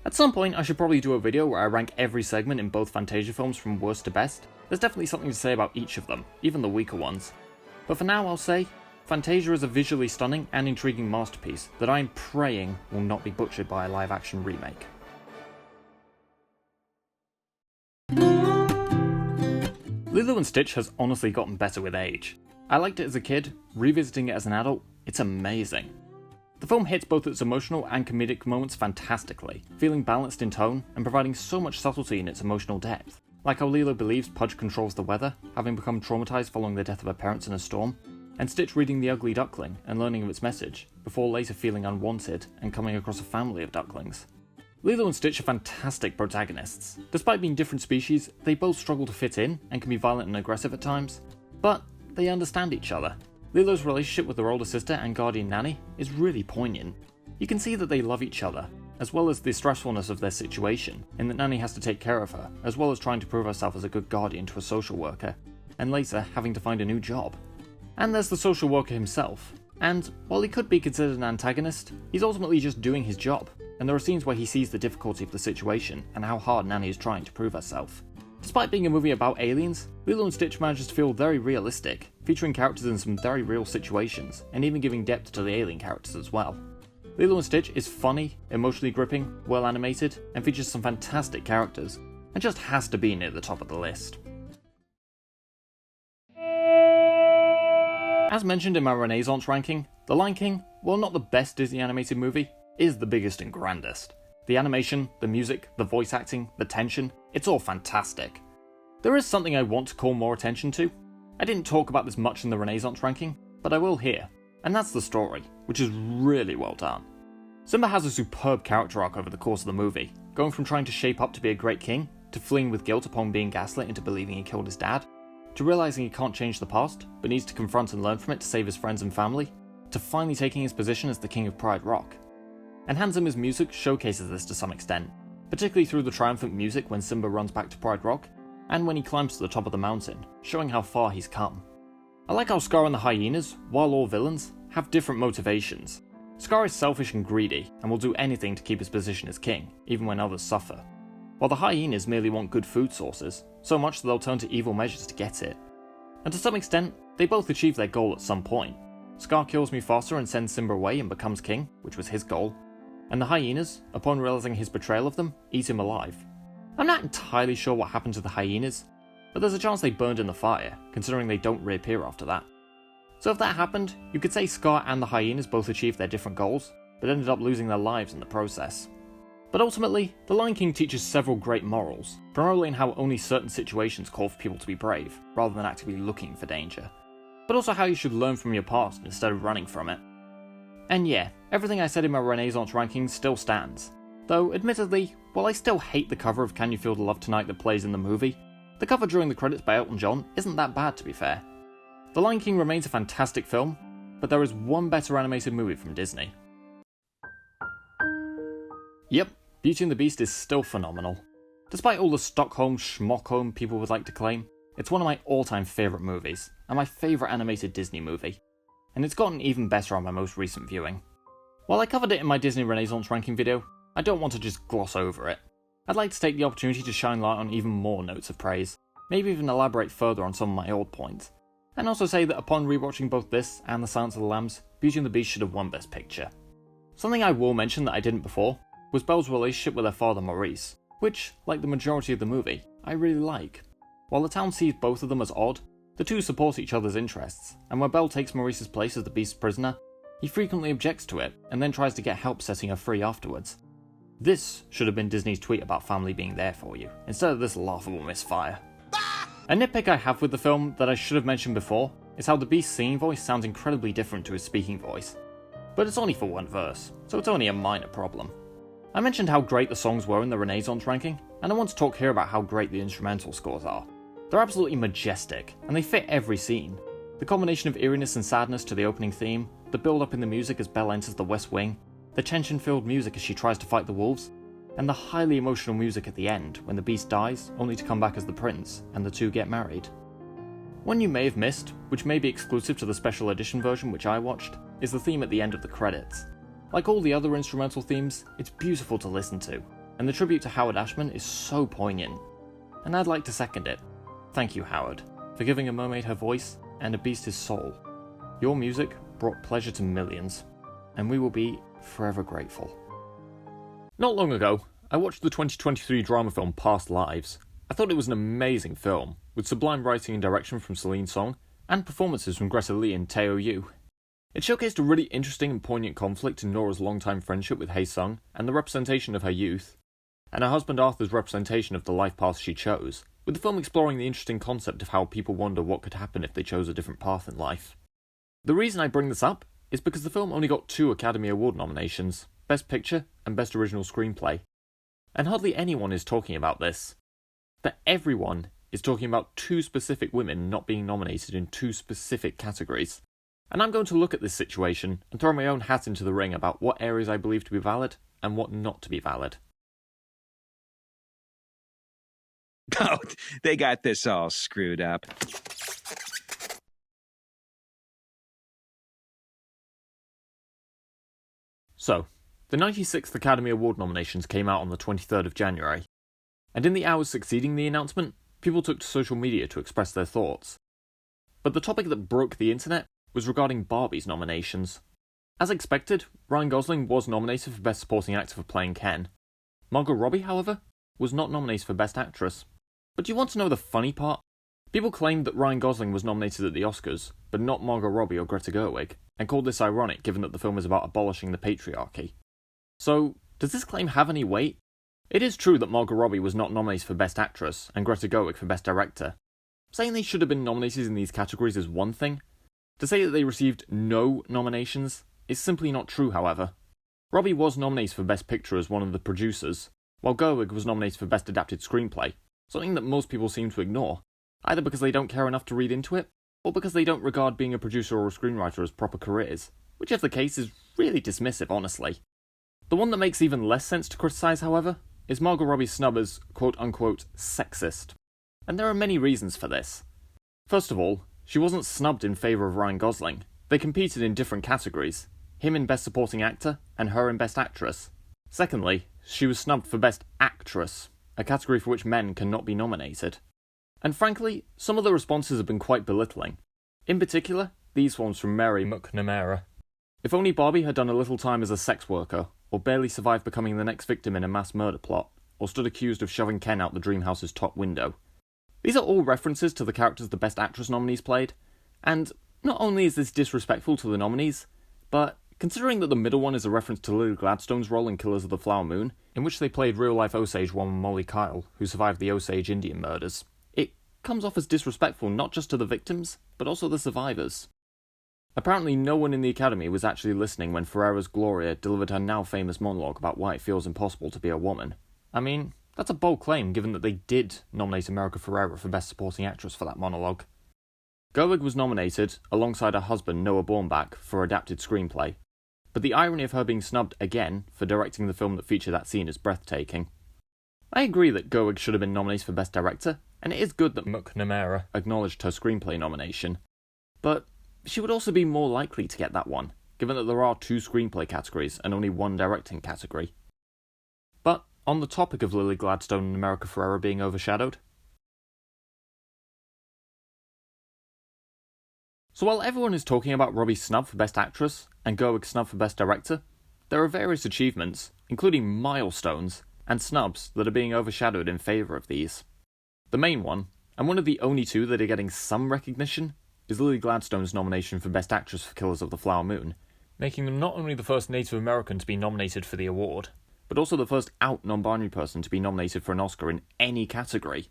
At some point I should probably do a video where I rank every segment in both Fantasia films from worst to best. There's definitely something to say about each of them, even the weaker ones. But for now I'll say, Fantasia is a visually stunning and intriguing masterpiece that I'm praying will not be butchered by a live action remake. Lilo and Stitch has honestly gotten better with age. I liked it as a kid, revisiting it as an adult, it's amazing. The film hits both its emotional and comedic moments fantastically, feeling balanced in tone and providing so much subtlety in its emotional depth. Like how Lilo believes Pudge controls the weather, having become traumatized following the death of her parents in a storm, and Stitch reading The Ugly Duckling and learning of its message, before later feeling unwanted and coming across a family of ducklings. Lilo and Stitch are fantastic protagonists. Despite being different species, they both struggle to fit in and can be violent and aggressive at times, but they understand each other. Lilo's relationship with her older sister and guardian nanny is really poignant. You can see that they love each other, as well as the stressfulness of their situation, in that Nanny has to take care of her, as well as trying to prove herself as a good guardian to a social worker, and later having to find a new job. And there's the social worker himself, and while he could be considered an antagonist, he's ultimately just doing his job, and there are scenes where he sees the difficulty of the situation and how hard Nanny is trying to prove herself. Despite being a movie about aliens, Lilo and Stitch manages to feel very realistic, featuring characters in some very real situations, and even giving depth to the alien characters as well. Lilo and Stitch is funny, emotionally gripping, well animated, and features some fantastic characters, and just has to be near the top of the list. As mentioned in my Renaissance ranking, The Lion King, while not the best Disney animated movie, is the biggest and grandest. The animation, the music, the voice acting, the tension, it's all fantastic. There is something I want to call more attention to. I didn't talk about this much in the Renaissance ranking, but I will here, and that's the story, which is really well done. Simba has a superb character arc over the course of the movie, going from trying to shape up to be a great king, to fleeing with guilt upon being gaslit into believing he killed his dad, to realizing he can't change the past, but needs to confront and learn from it to save his friends and family, to finally taking his position as the king of Pride Rock. And Hans Zimmer's music showcases this to some extent, particularly through the triumphant music when Simba runs back to Pride Rock, and when he climbs to the top of the mountain, showing how far he's come. I like how Scar and the hyenas, while all villains, have different motivations. Scar is selfish and greedy, and will do anything to keep his position as king, even when others suffer. While the hyenas merely want good food sources, so much that they'll turn to evil measures to get it. And to some extent, they both achieve their goal at some point. Scar kills Mufasa and sends Simba away and becomes king, which was his goal. And the hyenas, upon realizing his betrayal of them, eat him alive. I'm not entirely sure what happened to the hyenas, but there's a chance they burned in the fire, considering they don't reappear after that. So if that happened, you could say Scar and the hyenas both achieved their different goals, but ended up losing their lives in the process. But ultimately, The Lion King teaches several great morals, primarily in how only certain situations call for people to be brave, rather than actively looking for danger. But also how you should learn from your past instead of running from it. And yeah, everything I said in my Renaissance rankings still stands. Though, admittedly, while I still hate the cover of Can You Feel the Love Tonight that plays in the movie, the cover during the credits by Elton John isn't that bad, to be fair. The Lion King remains a fantastic film, but there is one better animated movie from Disney. Yep, Beauty and the Beast is still phenomenal. Despite all the Stockholm schmockholm people would like to claim, it's one of my all-time favourite movies, and my favourite animated Disney movie. And it's gotten even better on my most recent viewing. While I covered it in my Disney Renaissance ranking video, I don't want to just gloss over it. I'd like to take the opportunity to shine light on even more notes of praise, maybe even elaborate further on some of my old points, and also say that upon rewatching both this and The Silence of the Lambs, Beauty and the Beast should have won Best Picture. Something I will mention that I didn't before was Belle's relationship with her father Maurice, which, like the majority of the movie, I really like. While the town sees both of them as odd, the two support each other's interests, and when Belle takes Maurice's place as the Beast's prisoner, he frequently objects to it and then tries to get help setting her free afterwards. This should have been Disney's tweet about family being there for you, instead of this laughable misfire. A nitpick I have with the film that I should have mentioned before is how the Beast's singing voice sounds incredibly different to his speaking voice. But it's only for one verse, so it's only a minor problem. I mentioned how great the songs were in the Renaissance ranking, and I want to talk here about how great the instrumental scores are. They're absolutely majestic, and they fit every scene. The combination of eeriness and sadness to the opening theme, the build-up in the music as Belle enters the West Wing, the tension-filled music as she tries to fight the wolves, and the highly emotional music at the end when the Beast dies, only to come back as the prince, and the two get married. One you may have missed, which may be exclusive to the special edition version which I watched, is the theme at the end of the credits. Like all the other instrumental themes, it's beautiful to listen to, and the tribute to Howard Ashman is so poignant. And I'd like to second it. Thank you, Howard, for giving a mermaid her voice and a beast his soul. Your music brought pleasure to millions, and we will be forever grateful. Not long ago, I watched the 2023 drama film Past Lives. I thought it was an amazing film, with sublime writing and direction from Celine Song, and performances from Greta Lee and Teo Yu. It showcased a really interesting and poignant conflict in Nora's longtime friendship with Hae Sung, and the representation of her youth, and her husband Arthur's representation of the life path she chose, with the film exploring the interesting concept of how people wonder what could happen if they chose a different path in life. The reason I bring this up is because the film only got 2 Academy Award nominations, Best Picture and Best Original Screenplay. And hardly anyone is talking about this. But everyone is talking about 2 specific women not being nominated in 2 specific categories. And I'm going to look at this situation and throw my own hat into the ring about what areas I believe to be valid and what not to be valid. Oh, they got this all screwed up. So, the 96th Academy Award nominations came out on the 23rd of January, and in the hours succeeding the announcement, people took to social media to express their thoughts. But the topic that broke the internet was regarding Barbie's nominations. As expected, Ryan Gosling was nominated for Best Supporting Actor for playing Ken. Margot Robbie, however, was not nominated for Best Actress. But do you want to know the funny part? People claimed that Ryan Gosling was nominated at the Oscars, but not Margot Robbie or Greta Gerwig, and called this ironic given that the film is about abolishing the patriarchy. So, does this claim have any weight? It is true that Margot Robbie was not nominated for Best Actress, and Greta Gerwig for Best Director. Saying they should have been nominated in these categories is one thing. To say that they received no nominations is simply not true, however. Robbie was nominated for Best Picture as one of the producers, while Gerwig was nominated for Best Adapted Screenplay, something that most people seem to ignore, either because they don't care enough to read into it, or because they don't regard being a producer or a screenwriter as proper careers, which if the case is really dismissive, honestly. The one that makes even less sense to criticise, however, is Margot Robbie's snub as quote-unquote sexist. And there are many reasons for this. First of all, she wasn't snubbed in favour of Ryan Gosling. They competed in different categories, him in Best Supporting Actor and her in Best Actress. Secondly, she was snubbed for Best Actress, a category for which men cannot be nominated. And frankly, some of the responses have been quite belittling. In particular, these ones from Mary McNamara. If only Barbie had done a little time as a sex worker, or barely survived becoming the next victim in a mass murder plot, or stood accused of shoving Ken out the dream house's top window. These are all references to the characters the Best Actress nominees played, and not only is this disrespectful to the nominees, but considering that the middle one is a reference to Lily Gladstone's role in Killers of the Flower Moon, in which they played real-life Osage woman Molly Kyle, who survived the Osage Indian murders, it comes off as disrespectful not just to the victims, but also the survivors. Apparently no one in the Academy was actually listening when Ferrera's Gloria delivered her now famous monologue about why it feels impossible to be a woman. I mean, that's a bold claim given that they did nominate America Ferrera for Best Supporting Actress for that monologue. Gerwig was nominated, alongside her husband Noah Baumbach, for Adapted Screenplay, but the irony of her being snubbed again for directing the film that featured that scene is breathtaking. I agree that Gerwig should have been nominated for Best Director, and it is good that McNamara acknowledged her screenplay nomination, but she would also be more likely to get that one, given that there are 2 screenplay categories and only 1 directing category. But on the topic of Lily Gladstone and America Ferrera being overshadowed, so while everyone is talking about Robbie's snub for Best Actress and Gerwig's snub for Best Director, there are various achievements, including milestones, and snubs that are being overshadowed in favour of these. The main one, and one of the only 2 that are getting some recognition, is Lily Gladstone's nomination for Best Actress for Killers of the Flower Moon, making them not only the first Native American to be nominated for the award, but also the first out non-binary person to be nominated for an Oscar in any category.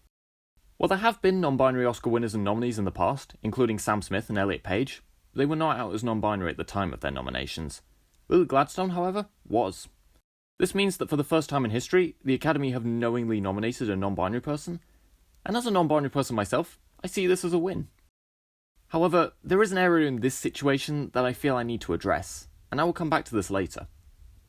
While there have been non-binary Oscar winners and nominees in the past, including Sam Smith and Elliot Page, they were not out as non-binary at the time of their nominations. Lily Gladstone, however, was. This means that for the first time in history, the Academy have knowingly nominated a non-binary person, and as a non-binary person myself, I see this as a win. However, there is an area in this situation that I feel I need to address, and I will come back to this later.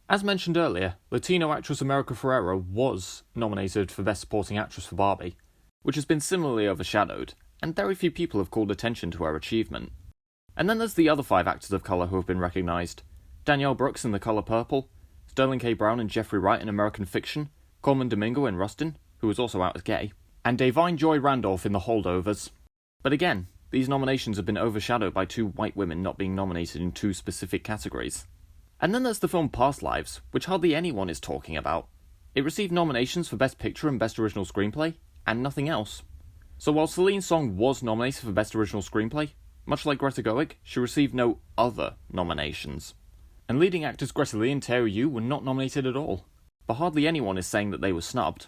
As mentioned earlier, Latino actress America Ferrera was nominated for Best Supporting Actress for Barbie, which has been similarly overshadowed, and very few people have called attention to her achievement. And then there's the other 5 actors of colour who have been recognised: Danielle Brooks in The Colour Purple, Sterling K. Brown and Jeffrey Wright in American Fiction, Coleman Domingo in Rustin, who was also out as gay, and Davine Joy Randolph in The Holdovers. But again, these nominations have been overshadowed by 2 white women not being nominated in 2 specific categories. And then there's the film Past Lives, which hardly anyone is talking about. It received nominations for Best Picture and Best Original Screenplay, and nothing else. So while Celine's song was nominated for Best Original Screenplay, much like Greta Gerwig, she received no other nominations. And leading actors Greta Lee and Teo Yu were not nominated at all, but hardly anyone is saying that they were snubbed.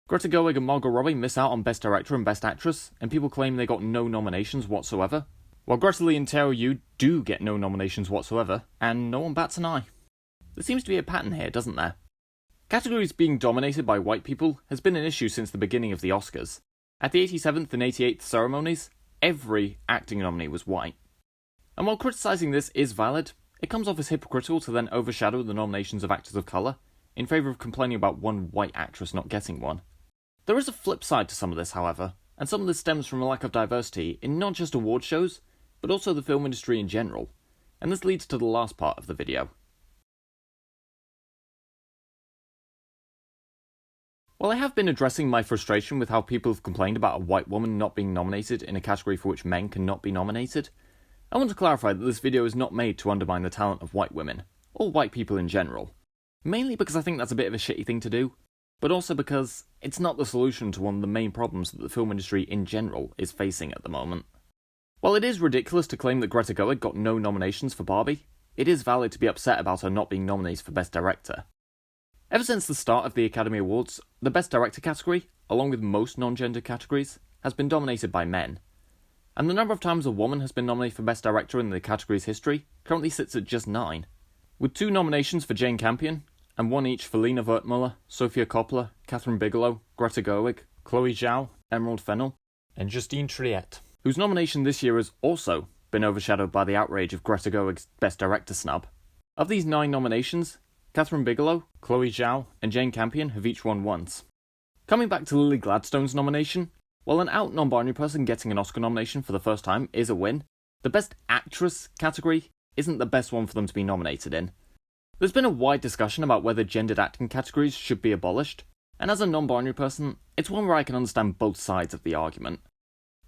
Greta Gerwig and Margot Robbie miss out on Best Director and Best Actress, and people claim they got no nominations whatsoever, while Greta Lee and Teo Yu do get no nominations whatsoever, and no one bats an eye. There seems to be a pattern here, doesn't there? Categories being dominated by white people has been an issue since the beginning of the Oscars. At the 87th and 88th ceremonies, every acting nominee was white. And while criticising this is valid, it comes off as hypocritical to then overshadow the nominations of actors of colour, in favour of complaining about one white actress not getting one. There is a flip side to some of this, however, and some of this stems from a lack of diversity in not just award shows, but also the film industry in general, and this leads to the last part of the video. While I have been addressing my frustration with how people have complained about a white woman not being nominated in a category for which men cannot be nominated, I want to clarify that this video is not made to undermine the talent of white women, or white people in general. Mainly because I think that's a bit of a shitty thing to do, but also because it's not the solution to one of the main problems that the film industry in general is facing at the moment. While it is ridiculous to claim that Greta Gerwig got no nominations for Barbie, it is valid to be upset about her not being nominated for Best Director. Ever since the start of the Academy Awards, the Best Director category, along with most non-gender categories, has been dominated by men. And the number of times a woman has been nominated for Best Director in the category's history currently sits at just 9. With 2 nominations for Jane Campion, and one each for Lena Wertmuller, Sofia Coppola, Catherine Bigelow, Greta Gerwig, Chloe Zhao, Emerald Fennell, and Justine Triet, whose nomination this year has also been overshadowed by the outrage of Greta Gerwig's Best Director snub. Of these 9 nominations, Catherine Bigelow, Chloe Zhao, and Jane Campion have each won once. Coming back to Lily Gladstone's nomination, while an out non-binary person getting an Oscar nomination for the first time is a win, the Best Actress category isn't the best one for them to be nominated in. There's been a wide discussion about whether gendered acting categories should be abolished, and as a non-binary person, it's one where I can understand both sides of the argument.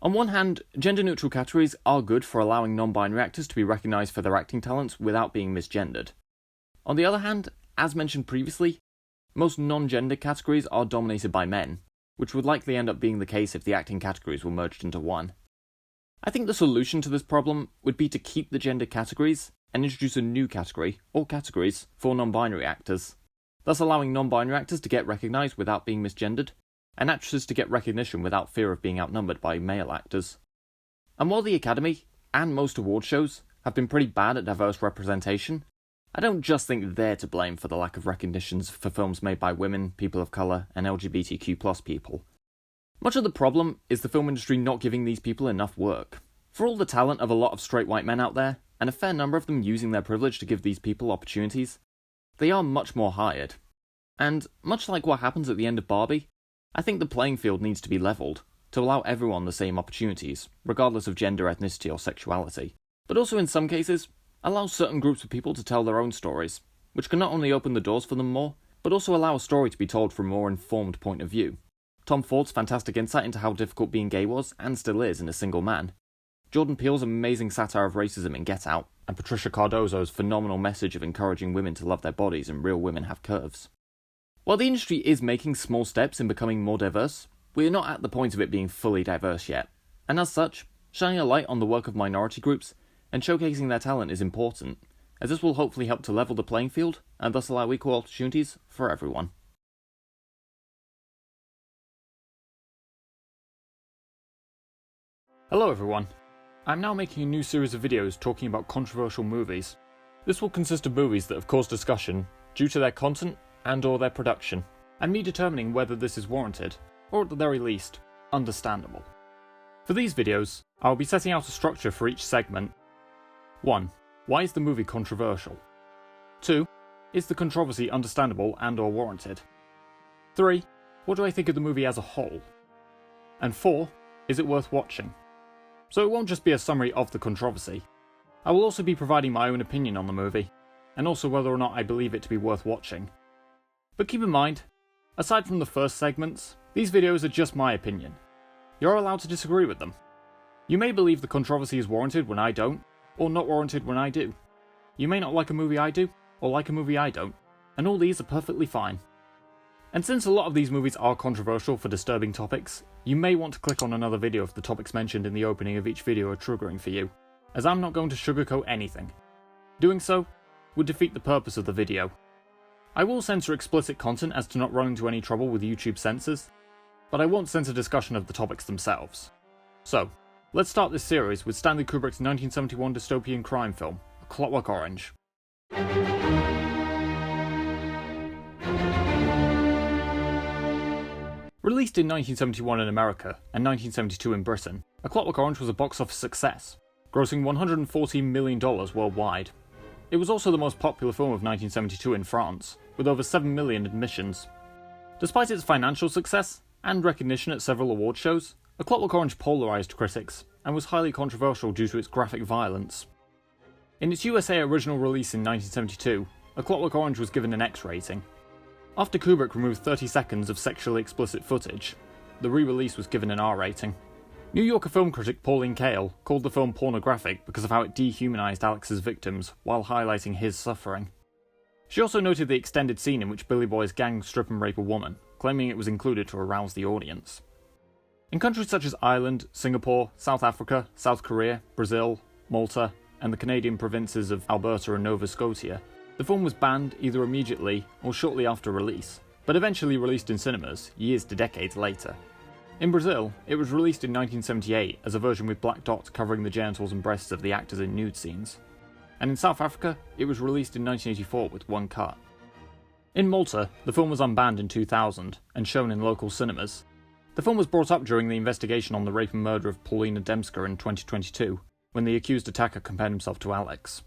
On one hand, gender-neutral categories are good for allowing non-binary actors to be recognised for their acting talents without being misgendered. On the other hand, as mentioned previously, most non-gender categories are dominated by men, which would likely end up being the case if the acting categories were merged into one. I think the solution to this problem would be to keep the gender categories and introduce a new category, or categories, for non-binary actors, thus allowing non-binary actors to get recognised without being misgendered, and actresses to get recognition without fear of being outnumbered by male actors. And while the Academy, and most award shows, have been pretty bad at diverse representation, I don't just think they're to blame for the lack of recognitions for films made by women, people of colour, and LGBTQ+ people. Much of the problem is the film industry not giving these people enough work. For all the talent of a lot of straight white men out there, and a fair number of them using their privilege to give these people opportunities, they are much more hired. And, much like what happens at the end of Barbie, I think the playing field needs to be levelled, to allow everyone the same opportunities, regardless of gender, ethnicity, or sexuality. But also in some cases, allow certain groups of people to tell their own stories, which can not only open the doors for them more, but also allow a story to be told from a more informed point of view. Tom Ford's fantastic insight into how difficult being gay was, and still is, in A Single Man. Jordan Peele's amazing satire of racism in Get Out, and Patricia Cardozo's phenomenal message of encouraging women to love their bodies and real women have curves. While the industry is making small steps in becoming more diverse, we are not at the point of it being fully diverse yet, and as such, shining a light on the work of minority groups and showcasing their talent is important, as this will hopefully help to level the playing field and thus allow equal opportunities for everyone. Hello everyone. I'm now making a new series of videos talking about controversial movies. This will consist of movies that have caused discussion due to their content and or their production, and me determining whether this is warranted, or at the very least, understandable. For these videos, I will be setting out a structure for each segment. 1. Why is the movie controversial? 2. Is the controversy understandable and or warranted? 3. What do I think of the movie as a whole? And 4. Is it worth watching? So it won't just be a summary of the controversy. I will also be providing my own opinion on the movie, and also whether or not I believe it to be worth watching. But keep in mind, aside from the first segments, these videos are just my opinion. You're allowed to disagree with them. You may believe the controversy is warranted when I don't, or not warranted when I do. You may not like a movie I do, or like a movie I don't, and all these are perfectly fine. And since a lot of these movies are controversial for disturbing topics, you may want to click on another video if the topics mentioned in the opening of each video are triggering for you, as I'm not going to sugarcoat anything. Doing so would defeat the purpose of the video. I will censor explicit content as to not run into any trouble with YouTube censors, but I won't censor discussion of the topics themselves. So, let's start this series with Stanley Kubrick's 1971 dystopian crime film, Clockwork Orange. Released in 1971 in America and 1972 in Britain, A Clockwork Orange was a box office success, grossing $114 million worldwide. It was also the most popular film of 1972 in France, with over 7 million admissions. Despite its financial success and recognition at several award shows, A Clockwork Orange polarised critics and was highly controversial due to its graphic violence. In its USA original release in 1972, A Clockwork Orange was given an X rating. After Kubrick removed 30 seconds of sexually explicit footage, the re-release was given an R rating. New Yorker film critic Pauline Kael called the film pornographic because of how it dehumanized Alex's victims while highlighting his suffering. She also noted the extended scene in which Billy Boy's gang strip and rape a woman, claiming it was included to arouse the audience. In countries such as Ireland, Singapore, South Africa, South Korea, Brazil, Malta, and the Canadian provinces of Alberta and Nova Scotia, the film was banned either immediately or shortly after release, but eventually released in cinemas years to decades later. In Brazil, it was released in 1978 as a version with black dots covering the genitals and breasts of the actors in nude scenes. And in South Africa, it was released in 1984 with one cut. In Malta, the film was unbanned in 2000 and shown in local cinemas. The film was brought up during the investigation on the rape and murder of Paulina Demska in 2022, when the accused attacker compared himself to Alex.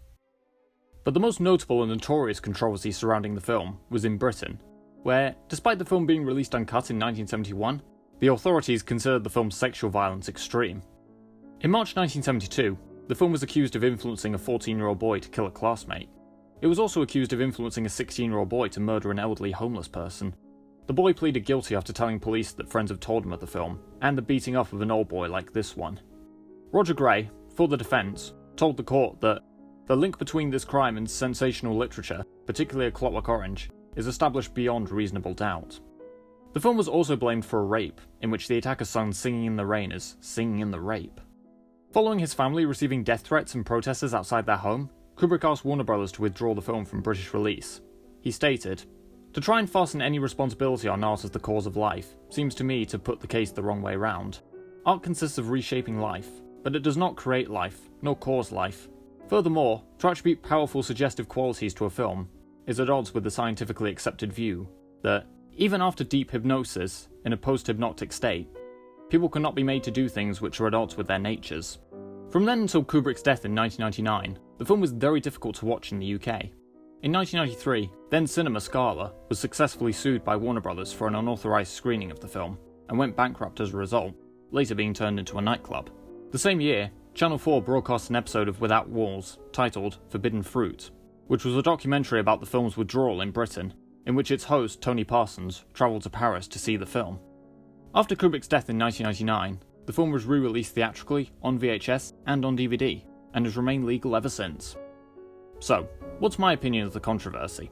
But the most notable and notorious controversy surrounding the film was in Britain, where, despite the film being released uncut in 1971, the authorities considered the film's sexual violence extreme. In March 1972, the film was accused of influencing a 14-year-old boy to kill a classmate. It was also accused of influencing a 16-year-old boy to murder an elderly homeless person. The boy pleaded guilty after telling police that friends have told him of the film, and the beating up of an old boy like this one. Roger Gray, for the defence, told the court that the link between this crime and sensational literature, particularly A Clockwork Orange, is established beyond reasonable doubt. The film was also blamed for a rape, in which the attacker's son Singing in the Rain is singing in the rape. Following his family receiving death threats and protesters outside their home, Kubrick asked Warner Bros. To withdraw the film from British release. He stated, "To try and fasten any responsibility on art as the cause of life seems to me to put the case the wrong way round. Art consists of reshaping life, but it does not create life, nor cause life. Furthermore, to attribute powerful suggestive qualities to a film is at odds with the scientifically accepted view that, even after deep hypnosis, in a post-hypnotic state, people cannot be made to do things which are at odds with their natures." From then until Kubrick's death in 1999, the film was very difficult to watch in the UK. In 1993, then Cinema Scala was successfully sued by Warner Bros. For an unauthorised screening of the film, and went bankrupt as a result, later being turned into a nightclub. The same year, Channel 4 broadcast an episode of Without Walls, titled Forbidden Fruit, which was a documentary about the film's withdrawal in Britain, in which its host, Tony Parsons, travelled to Paris to see the film. After Kubrick's death in 1999, the film was re-released theatrically, on VHS, and on DVD, and has remained legal ever since. So, what's my opinion of the controversy?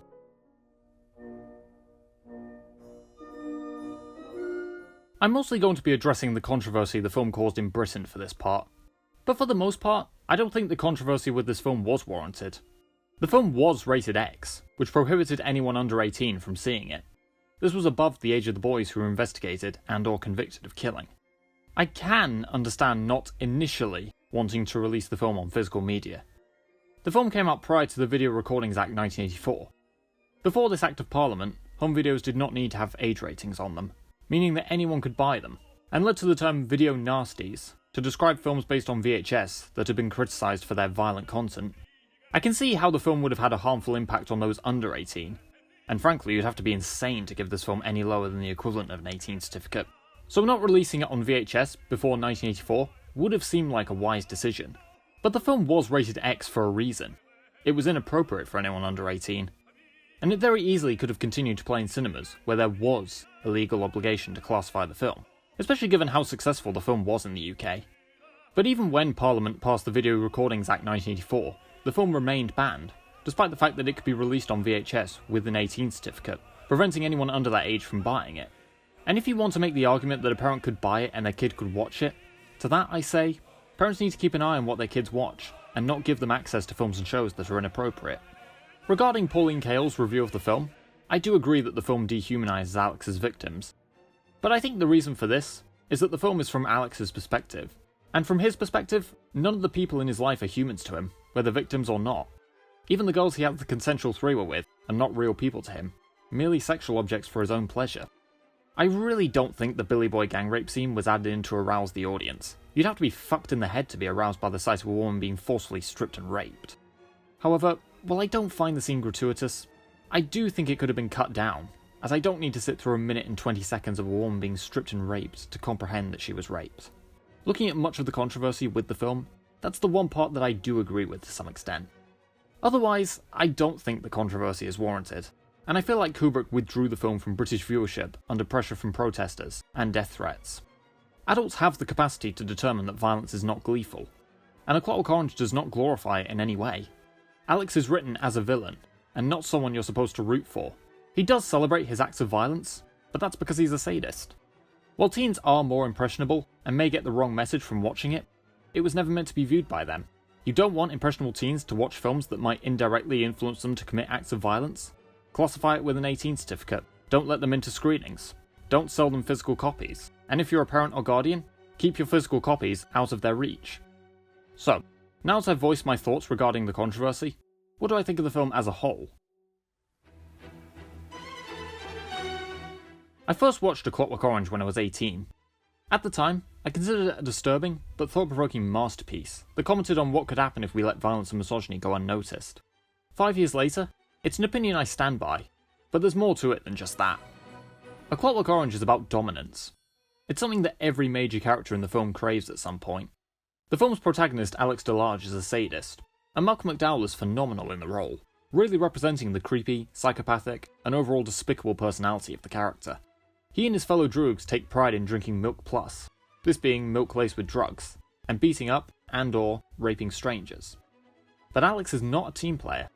I'm mostly going to be addressing the controversy the film caused in Britain for this part, but for the most part, I don't think the controversy with this film was warranted. The film was rated X, which prohibited anyone under 18 from seeing it. This was above the age of the boys who were investigated and or convicted of killing. I can understand not initially wanting to release the film on physical media. The film came out prior to the Video Recordings Act 1984. Before this Act of Parliament, home videos did not need to have age ratings on them, meaning that anyone could buy them, and led to the term video nasties to describe films based on VHS that had been criticised for their violent content. I can see how the film would have had a harmful impact on those under 18, and frankly you'd have to be insane to give this film any lower than the equivalent of an 18 certificate. So not releasing it on VHS before 1984 would have seemed like a wise decision. But the film was rated X for a reason. It was inappropriate for anyone under 18. And it very easily could have continued to play in cinemas where there was a legal obligation to classify the film, especially given how successful the film was in the UK. But even when Parliament passed the Video Recordings Act 1984, the film remained banned, despite the fact that it could be released on VHS with an 18 certificate, preventing anyone under that age from buying it. And if you want to make the argument that a parent could buy it and their kid could watch it, to that I say, parents need to keep an eye on what their kids watch, and not give them access to films and shows that are inappropriate. Regarding Pauline Kael's review of the film, I do agree that the film dehumanises Alex's victims. But I think the reason for this is that the film is from Alex's perspective. And from his perspective, none of the people in his life are humans to him, whether victims or not. Even the girls he had the consensual three-way with are not real people to him, merely sexual objects for his own pleasure. I really don't think the Billy Boy gang rape scene was added in to arouse the audience. You'd have to be fucked in the head to be aroused by the sight of a woman being forcefully stripped and raped. However, while I don't find the scene gratuitous, I do think it could have been cut down, as I don't need to sit through a minute and 20 seconds of a woman being stripped and raped to comprehend that she was raped. Looking at much of the controversy with the film, that's the one part that I do agree with to some extent. Otherwise, I don't think the controversy is warranted, and I feel like Kubrick withdrew the film from British viewership under pressure from protesters and death threats. Adults have the capacity to determine that violence is not gleeful, and A Clockwork Orange does not glorify it in any way. Alex is written as a villain, and not someone you're supposed to root for. He does celebrate his acts of violence, but that's because he's a sadist. While teens are more impressionable, and may get the wrong message from watching it, it was never meant to be viewed by them. You don't want impressionable teens to watch films that might indirectly influence them to commit acts of violence. Classify it with an 18 certificate. Don't let them into screenings. Don't sell them physical copies. And if you're a parent or guardian, keep your physical copies out of their reach. So, now that I've voiced my thoughts regarding the controversy, what do I think of the film as a whole? I first watched A Clockwork Orange when I was 18. At the time, I considered it a disturbing but thought-provoking masterpiece that commented on what could happen if we let violence and misogyny go unnoticed. 5 years later, it's an opinion I stand by, but there's more to it than just that. A Clockwork Orange is about dominance. It's something that every major character in the film craves at some point. The film's protagonist Alex DeLarge is a sadist, and Malcolm McDowell is phenomenal in the role, really representing the creepy, psychopathic, and overall despicable personality of the character. He and his fellow droogs take pride in drinking Milk Plus, this being milk laced with drugs, and beating up and/or raping strangers. But Alex is not a team player.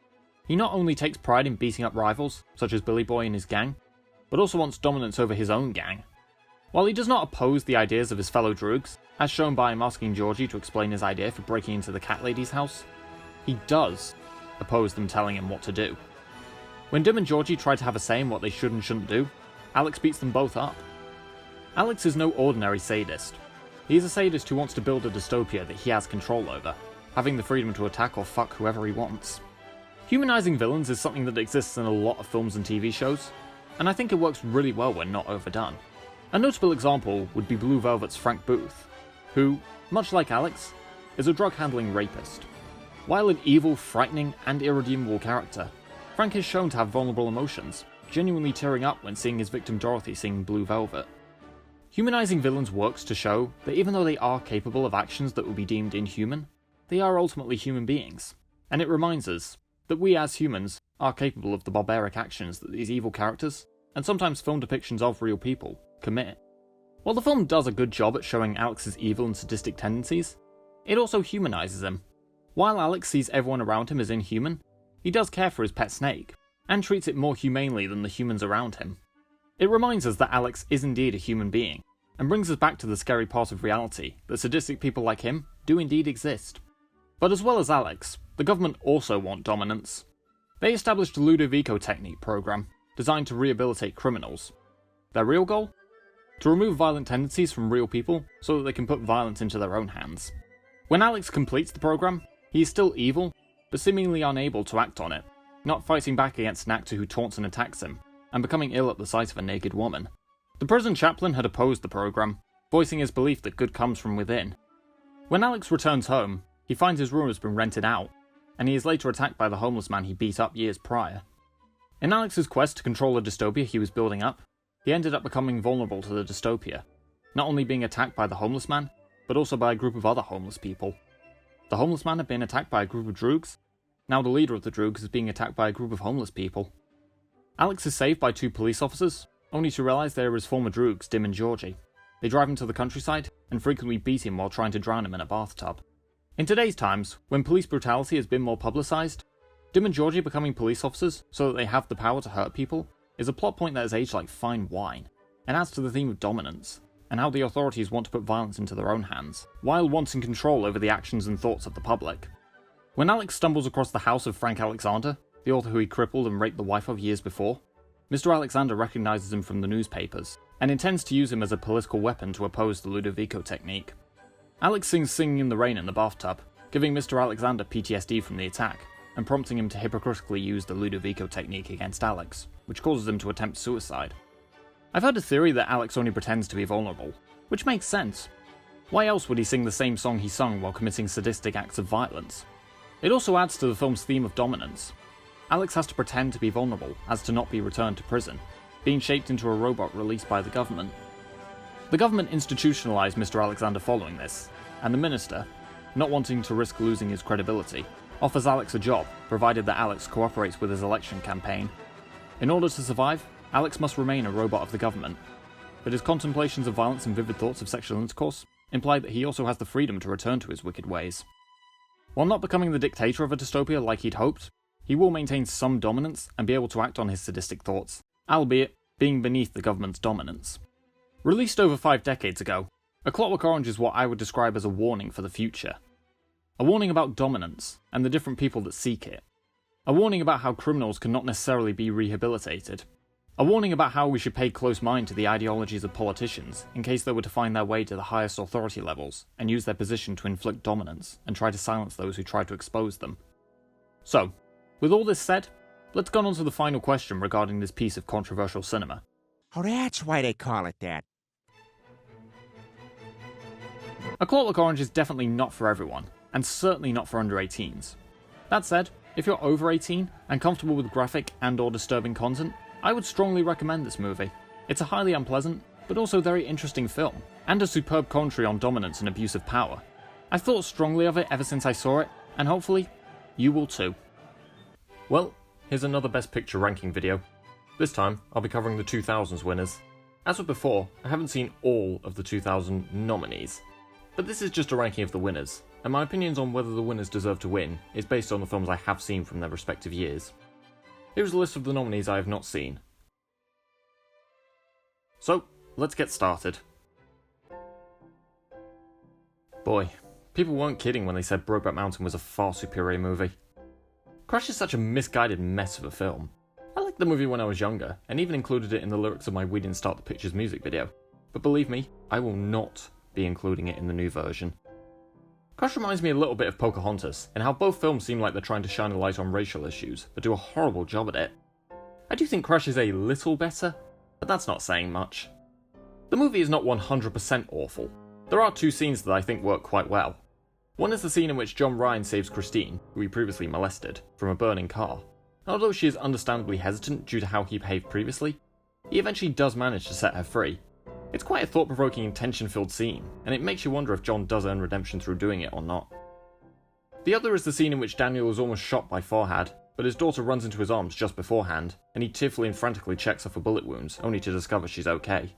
He not only takes pride in beating up rivals, such as Billy Boy and his gang, but also wants dominance over his own gang. While he does not oppose the ideas of his fellow droogs, as shown by him asking Georgie to explain his idea for breaking into the cat lady's house, he does oppose them telling him what to do. When Dim and Georgie try to have a say in what they should and shouldn't do, Alex beats them both up. Alex is no ordinary sadist. He is a sadist who wants to build a dystopia that he has control over, having the freedom to attack or fuck whoever he wants. Humanizing villains is something that exists in a lot of films and TV shows, and I think it works really well when not overdone. A notable example would be Blue Velvet's Frank Booth, who, much like Alex, is a drug-handling rapist. While an evil, frightening, and irredeemable character, Frank is shown to have vulnerable emotions, genuinely tearing up when seeing his victim Dorothy sing Blue Velvet. Humanizing villains works to show that even though they are capable of actions that would be deemed inhuman, they are ultimately human beings, and it reminds us that we as humans are capable of the barbaric actions that these evil characters, and sometimes film depictions of real people, commit. While the film does a good job at showing Alex's evil and sadistic tendencies, it also humanizes him. While Alex sees everyone around him as inhuman, he does care for his pet snake, and treats it more humanely than the humans around him. It reminds us that Alex is indeed a human being, and brings us back to the scary part of reality that sadistic people like him do indeed exist. But as well as Alex, the government also want dominance. They established the Ludovico technique program, designed to rehabilitate criminals. Their real goal? To remove violent tendencies from real people so that they can put violence into their own hands. When Alex completes the program, he is still evil, but seemingly unable to act on it, not fighting back against an actor who taunts and attacks him, and becoming ill at the sight of a naked woman. The prison chaplain had opposed the program, voicing his belief that good comes from within. When Alex returns home, he finds his room has been rented out, and he is later attacked by the homeless man he beat up years prior. In Alex's quest to control a dystopia he was building up, he ended up becoming vulnerable to the dystopia, not only being attacked by the homeless man, but also by a group of other homeless people. The homeless man had been attacked by a group of droogs. Now the leader of the droogs is being attacked by a group of homeless people. Alex is saved by two police officers, only to realise they are his former droogs, Dim and Georgie. They drive him to the countryside, and frequently beat him while trying to drown him in a bathtub. In today's times, when police brutality has been more publicised, Dim and Georgie becoming police officers so that they have the power to hurt people is a plot point that has aged like fine wine, and adds to the theme of dominance, and how the authorities want to put violence into their own hands, while wanting control over the actions and thoughts of the public. When Alex stumbles across the house of Frank Alexander, the author who he crippled and raped the wife of years before, Mr. Alexander recognises him from the newspapers, and intends to use him as a political weapon to oppose the Ludovico technique. Alex sings Singing in the Rain in the bathtub, giving Mr. Alexander PTSD from the attack, and prompting him to hypocritically use the Ludovico technique against Alex, which causes him to attempt suicide. I've heard a theory that Alex only pretends to be vulnerable, which makes sense. Why else would he sing the same song he sung while committing sadistic acts of violence? It also adds to the film's theme of dominance. Alex has to pretend to be vulnerable as to not be returned to prison, being shaped into a robot released by the government. The government institutionalized Mr. Alexander following this, and the minister, not wanting to risk losing his credibility, offers Alex a job, provided that Alex cooperates with his election campaign. In order to survive, Alex must remain a robot of the government, but his contemplations of violence and vivid thoughts of sexual intercourse imply that he also has the freedom to return to his wicked ways. While not becoming the dictator of a dystopia like he'd hoped, he will maintain some dominance and be able to act on his sadistic thoughts, albeit being beneath the government's dominance. Released over 5 decades ago, A Clockwork Orange is what I would describe as a warning for the future. A warning about dominance and the different people that seek it. A warning about how criminals cannot necessarily be rehabilitated. A warning about how we should pay close mind to the ideologies of politicians in case they were to find their way to the highest authority levels and use their position to inflict dominance and try to silence those who try to expose them. So, with all this said, let's go on to the final question regarding this piece of controversial cinema. Oh, that's why they call it that. A Clockwork Orange is definitely not for everyone, and certainly not for under 18s. That said, if you're over 18 and comfortable with graphic and/or disturbing content, I would strongly recommend this movie. It's a highly unpleasant, but also very interesting film, and a superb commentary on dominance and abuse of power. I've thought strongly of it ever since I saw it, and hopefully, you will too. Well, here's another Best Picture ranking video. This time, I'll be covering the 2000s winners. As with before, I haven't seen all of the 2000 nominees, but this is just a ranking of the winners, and my opinions on whether the winners deserve to win is based on the films I have seen from their respective years. Here's a list of the nominees I have not seen. So, let's get started. Boy, people weren't kidding when they said Brokeback Mountain was a far superior movie. Crash is such a misguided mess of a film. I liked the movie when I was younger, and even included it in the lyrics of my We Didn't Start the Pictures music video. But believe me, I will not be including it in the new version. Crash reminds me a little bit of Pocahontas, in how both films seem like they're trying to shine a light on racial issues, but do a horrible job at it. I do think Crash is a little better, but that's not saying much. The movie is not 100% awful. There are two scenes that I think work quite well. One is the scene in which John Ryan saves Christine, who he previously molested, from a burning car. Although she is understandably hesitant due to how he behaved previously, he eventually does manage to set her free. It's quite a thought-provoking and tension-filled scene, and it makes you wonder if John does earn redemption through doing it or not. The other is the scene in which Daniel is almost shot by Farhad, but his daughter runs into his arms just beforehand, and he tearfully and frantically checks her for bullet wounds, only to discover she's okay.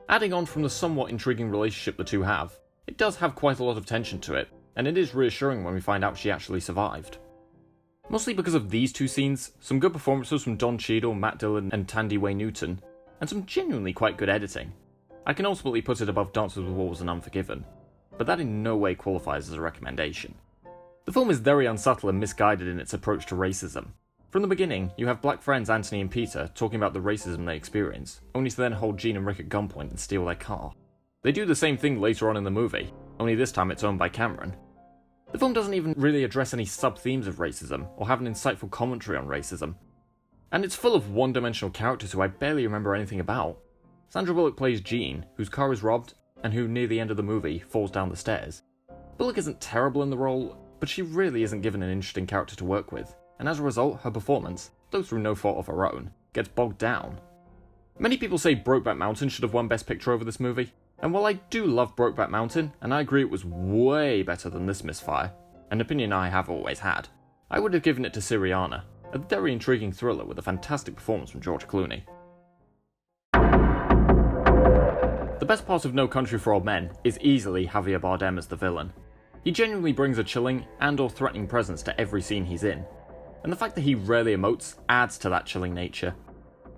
Adding on from the somewhat intriguing relationship the two have, it does have quite a lot of tension to it, and it is reassuring when we find out she actually survived. Mostly because of these two scenes, some good performances from Don Cheadle, Matt Dillon and Tandy Way Newton, and some genuinely quite good editing, I can ultimately put it above Dances with Wolves and Unforgiven, but that in no way qualifies as a recommendation. The film is very unsubtle and misguided in its approach to racism. From the beginning, you have black friends Anthony and Peter talking about the racism they experience, only to then hold Gene and Rick at gunpoint and steal their car. They do the same thing later on in the movie, only this time it's owned by Cameron. The film doesn't even really address any sub-themes of racism, or have an insightful commentary on racism. And it's full of one-dimensional characters who I barely remember anything about. Sandra Bullock plays Jean, whose car is robbed, and who near the end of the movie falls down the stairs. Bullock isn't terrible in the role, but she really isn't given an interesting character to work with, and as a result, her performance, though through no fault of her own, gets bogged down. Many people say Brokeback Mountain should have won Best Picture over this movie, and while I do love Brokeback Mountain, and I agree it was way better than this misfire, an opinion I have always had, I would have given it to Syriana, a very intriguing thriller with a fantastic performance from George Clooney. The best part of No Country for Old Men is easily Javier Bardem as the villain. He genuinely brings a chilling and/or threatening presence to every scene he's in, and the fact that he rarely emotes adds to that chilling nature.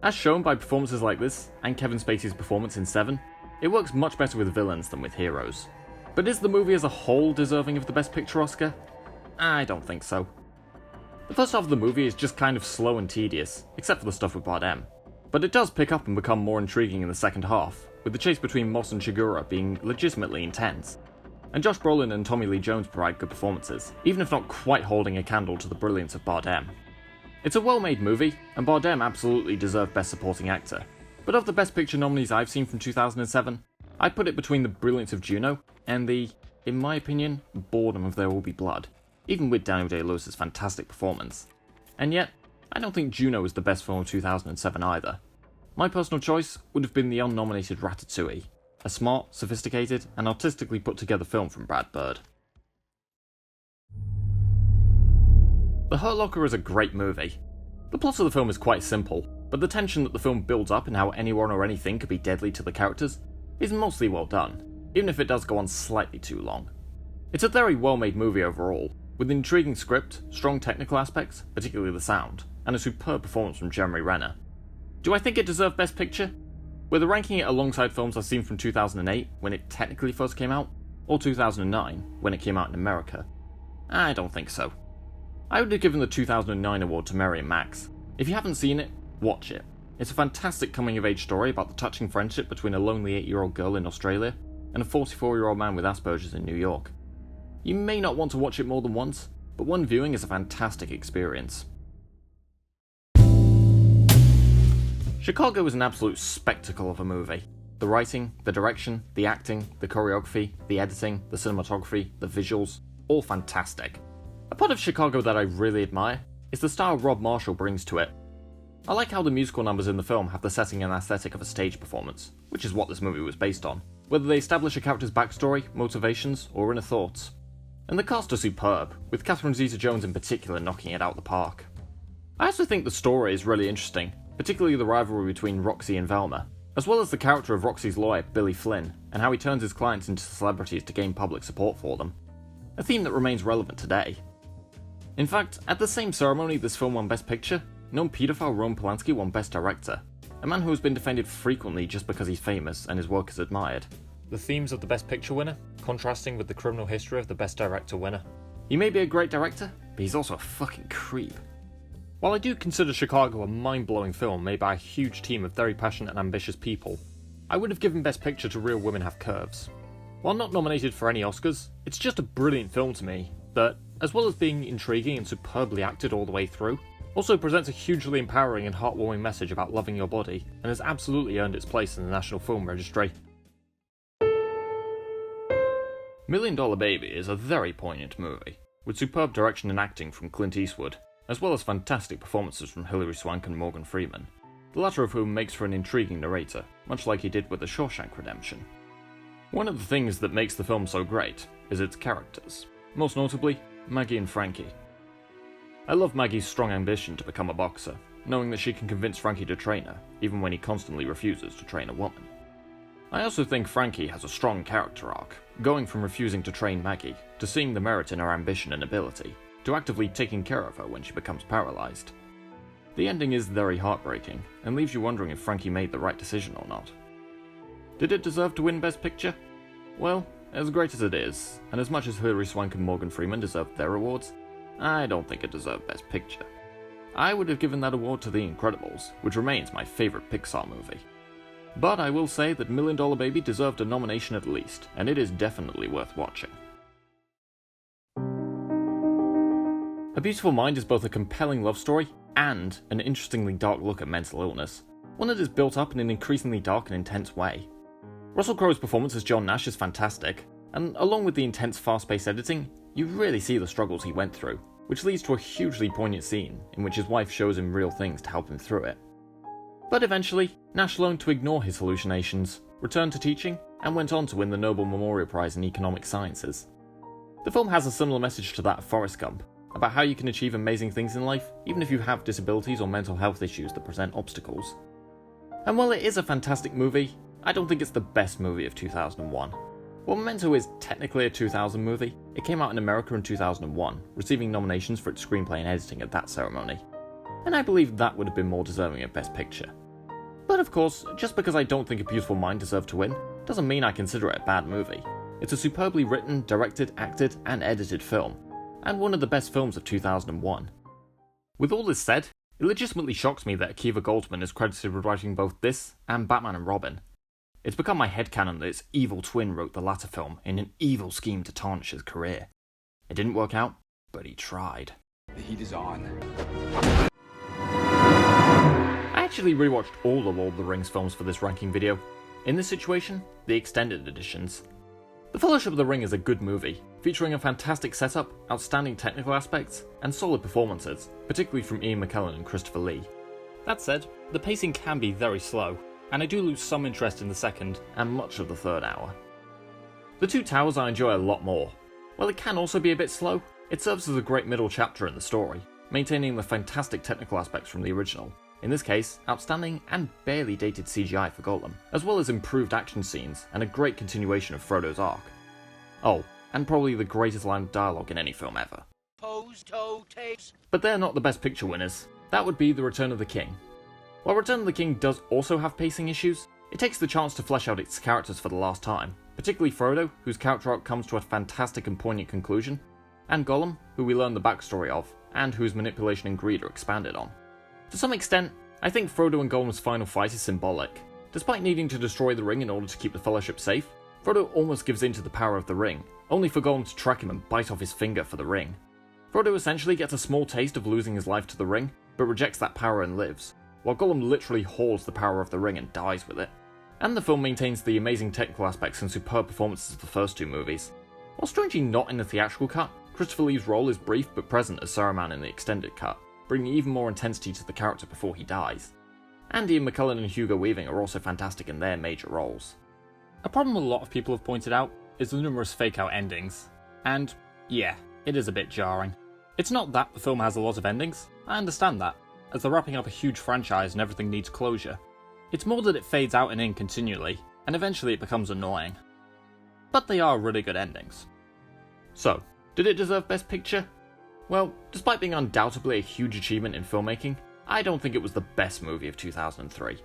As shown by performances like this, and Kevin Spacey's performance in Seven, it works much better with villains than with heroes. But is the movie as a whole deserving of the Best Picture Oscar? I don't think so. The first half of the movie is just kind of slow and tedious, except for the stuff with Bardem. But it does pick up and become more intriguing in the second half, with the chase between Moss and Chigurh being legitimately intense. And Josh Brolin and Tommy Lee Jones provide good performances, even if not quite holding a candle to the brilliance of Bardem. It's a well-made movie, and Bardem absolutely deserved Best Supporting Actor. But of the Best Picture nominees I've seen from 2007, I'd put it between the brilliance of Juno and the, in my opinion, boredom of There Will Be Blood, even with Daniel Day-Lewis's fantastic performance. And yet, I don't think Juno is the best film of 2007 either. My personal choice would have been the unnominated Ratatouille, a smart, sophisticated, and artistically put together film from Brad Bird. The Hurt Locker is a great movie. The plot of the film is quite simple, but the tension that the film builds up in how anyone or anything could be deadly to the characters is mostly well done, even if it does go on slightly too long. It's a very well-made movie overall, with an intriguing script, strong technical aspects, particularly the sound, and a superb performance from Jeremy Renner. Do I think it deserved Best Picture? Whether ranking it alongside films I've seen from 2008, when it technically first came out, or 2009, when it came out in America, I don't think so. I would have given the 2009 award to Mary and Max. If you haven't seen it, watch it. It's a fantastic coming-of-age story about the touching friendship between a lonely 8-year-old girl in Australia and a 44-year-old man with Asperger's in New York. You may not want to watch it more than once, but one viewing is a fantastic experience. Chicago is an absolute spectacle of a movie. The writing, the direction, the acting, the choreography, the editing, the cinematography, the visuals, all fantastic. A part of Chicago that I really admire is the style Rob Marshall brings to it. I like how the musical numbers in the film have the setting and aesthetic of a stage performance, which is what this movie was based on, whether they establish a character's backstory, motivations, or inner thoughts. And the cast are superb, with Catherine Zeta-Jones in particular knocking it out the park. I also think the story is really interesting, particularly the rivalry between Roxy and Velma, as well as the character of Roxy's lawyer, Billy Flynn, and how he turns his clients into celebrities to gain public support for them. A theme that remains relevant today. In fact, at the same ceremony this film won Best Picture, known paedophile Roman Polanski won Best Director, a man who has been defended frequently just because he's famous and his work is admired. The themes of the Best Picture winner, contrasting with the criminal history of the Best Director winner. He may be a great director, but he's also a fucking creep. While I do consider Chicago a mind-blowing film made by a huge team of very passionate and ambitious people, I would have given Best Picture to Real Women Have Curves. While not nominated for any Oscars, it's just a brilliant film to me that, as well as being intriguing and superbly acted all the way through, also presents a hugely empowering and heartwarming message about loving your body, and has absolutely earned its place in the National Film Registry. $1 Million Baby is a very poignant movie, with superb direction and acting from Clint Eastwood, as well as fantastic performances from Hilary Swank and Morgan Freeman, the latter of whom makes for an intriguing narrator, much like he did with The Shawshank Redemption. One of the things that makes the film so great is its characters, most notably Maggie and Frankie. I love Maggie's strong ambition to become a boxer, knowing that she can convince Frankie to train her, even when he constantly refuses to train a woman. I also think Frankie has a strong character arc, going from refusing to train Maggie, to seeing the merit in her ambition and ability, to actively taking care of her when she becomes paralysed. The ending is very heartbreaking, and leaves you wondering if Frankie made the right decision or not. Did it deserve to win Best Picture? Well, as great as it is, and as much as Hilary Swank and Morgan Freeman deserved their awards, I don't think it deserved Best Picture. I would have given that award to The Incredibles, which remains my favourite Pixar movie. But I will say that $1 Million Baby deserved a nomination at least, and it is definitely worth watching. A Beautiful Mind is both a compelling love story and an interestingly dark look at mental illness, one that is built up in an increasingly dark and intense way. Russell Crowe's performance as John Nash is fantastic, and along with the intense fast-paced editing, you really see the struggles he went through, which leads to a hugely poignant scene in which his wife shows him real things to help him through it. But eventually, Nash learned to ignore his hallucinations, returned to teaching, and went on to win the Nobel Memorial Prize in Economic Sciences. The film has a similar message to that of Forrest Gump, about how you can achieve amazing things in life, even if you have disabilities or mental health issues that present obstacles. And while it is a fantastic movie, I don't think it's the best movie of 2001. While Memento is technically a 2000 movie, it came out in America in 2001, receiving nominations for its screenplay and editing at that ceremony. And I believe that would have been more deserving of Best Picture. But of course, just because I don't think A Beautiful Mind deserved to win, doesn't mean I consider it a bad movie. It's a superbly written, directed, acted, and edited film, and one of the best films of 2001. With all this said, it legitimately shocks me that Akiva Goldsman is credited with writing both this and Batman and Robin. It's become my headcanon that its evil twin wrote the latter film in an evil scheme to tarnish his career. It didn't work out, but he tried. The heat is on. I actually rewatched all the Lord of the Rings films for this ranking video. In this situation, the extended editions. The Fellowship of the Ring is a good movie, featuring a fantastic setup, outstanding technical aspects, and solid performances, particularly from Ian McKellen and Christopher Lee. That said, the pacing can be very slow, and I do lose some interest in the second and much of the third hour. The Two Towers I enjoy a lot more. While it can also be a bit slow, it serves as a great middle chapter in the story, maintaining the fantastic technical aspects from the original. In this case, outstanding and barely dated CGI for Gollum, as well as improved action scenes and a great continuation of Frodo's arc. Oh, and probably the greatest line of dialogue in any film ever. Toe tapes. But they're not the Best Picture winners. That would be The Return of the King. While Return of the King does also have pacing issues, it takes the chance to flesh out its characters for the last time, particularly Frodo, whose character arc comes to a fantastic and poignant conclusion, and Gollum, who we learn the backstory of, and whose manipulation and greed are expanded on. To some extent, I think Frodo and Gollum's final fight is symbolic. Despite needing to destroy the ring in order to keep the Fellowship safe, Frodo almost gives in to the power of the ring, only for Gollum to track him and bite off his finger for the ring. Frodo essentially gets a small taste of losing his life to the ring, but rejects that power and lives, while Gollum literally holds the power of the ring and dies with it. And the film maintains the amazing technical aspects and superb performances of the first two movies. While strangely not in the theatrical cut, Christopher Lee's role is brief but present as Saruman in the extended cut, bringing even more intensity to the character before he dies. And Ian McKellen and Hugo Weaving are also fantastic in their major roles. A problem a lot of people have pointed out is the numerous fake-out endings. And, yeah, it is a bit jarring. It's not that the film has a lot of endings, I understand that, as they're wrapping up a huge franchise and everything needs closure. It's more that it fades out and in continually, and eventually it becomes annoying. But they are really good endings. So, did it deserve Best Picture? Well, despite being undoubtedly a huge achievement in filmmaking, I don't think it was the best movie of 2003.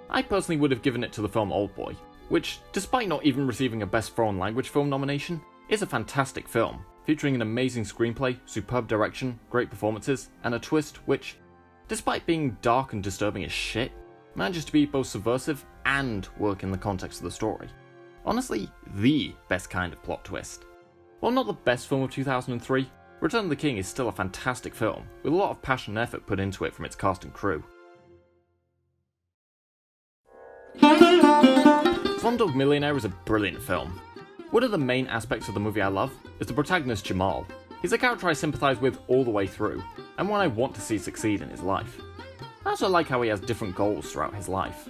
I personally would have given it to the film Oldboy, which, despite not even receiving a Best Foreign Language Film nomination, is a fantastic film, featuring an amazing screenplay, superb direction, great performances, and a twist which, despite being dark and disturbing as shit, manages to be both subversive and work in the context of the story. Honestly, the best kind of plot twist. While not the best film of 2003, Return of the King is still a fantastic film, with a lot of passion and effort put into it from its cast and crew. Slumdog Millionaire is a brilliant film. One of the main aspects of the movie I love is the protagonist Jamal. He's a character I sympathise with all the way through, and one I want to see succeed in his life. I also like how he has different goals throughout his life.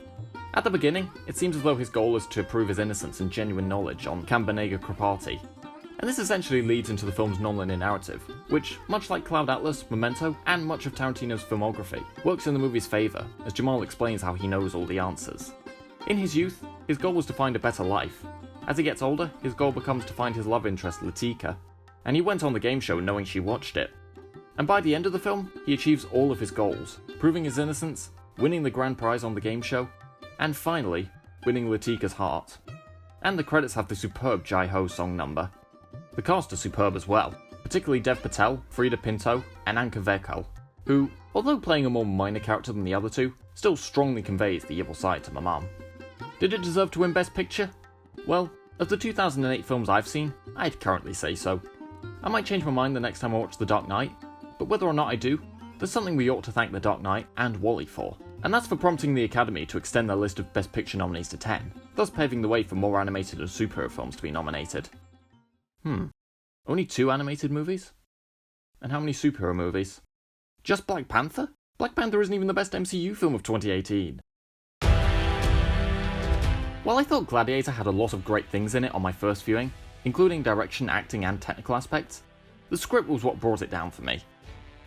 At the beginning, it seems as though his goal is to prove his innocence and genuine knowledge on Kambanega Kripati, and this essentially leads into the film's non-linear narrative, which, much like Cloud Atlas, Memento, and much of Tarantino's filmography, works in the movie's favour, as Jamal explains how he knows all the answers. In his youth, his goal was to find a better life. As he gets older, his goal becomes to find his love interest Latika, and he went on the game show knowing she watched it. And by the end of the film, he achieves all of his goals, proving his innocence, winning the grand prize on the game show, and finally, winning Latika's heart. And the credits have the superb Jai Ho song number. The cast are superb as well, particularly Dev Patel, Frida Pinto, and Anka Vekel, who, although playing a more minor character than the other two, still strongly conveys the evil side to my mum. Did it deserve to win Best Picture? Well, of the 2008 films I've seen, I'd currently say so. I might change my mind the next time I watch The Dark Knight, but whether or not I do, there's something we ought to thank The Dark Knight and Wall-E for, and that's for prompting the Academy to extend their list of Best Picture nominees to 10, thus paving the way for more animated and superhero films to be nominated. Only 2 animated movies? And how many superhero movies? Just Black Panther? Black Panther isn't even the best MCU film of 2018. While I thought Gladiator had a lot of great things in it on my first viewing, including direction, acting, and technical aspects, the script was what brought it down for me.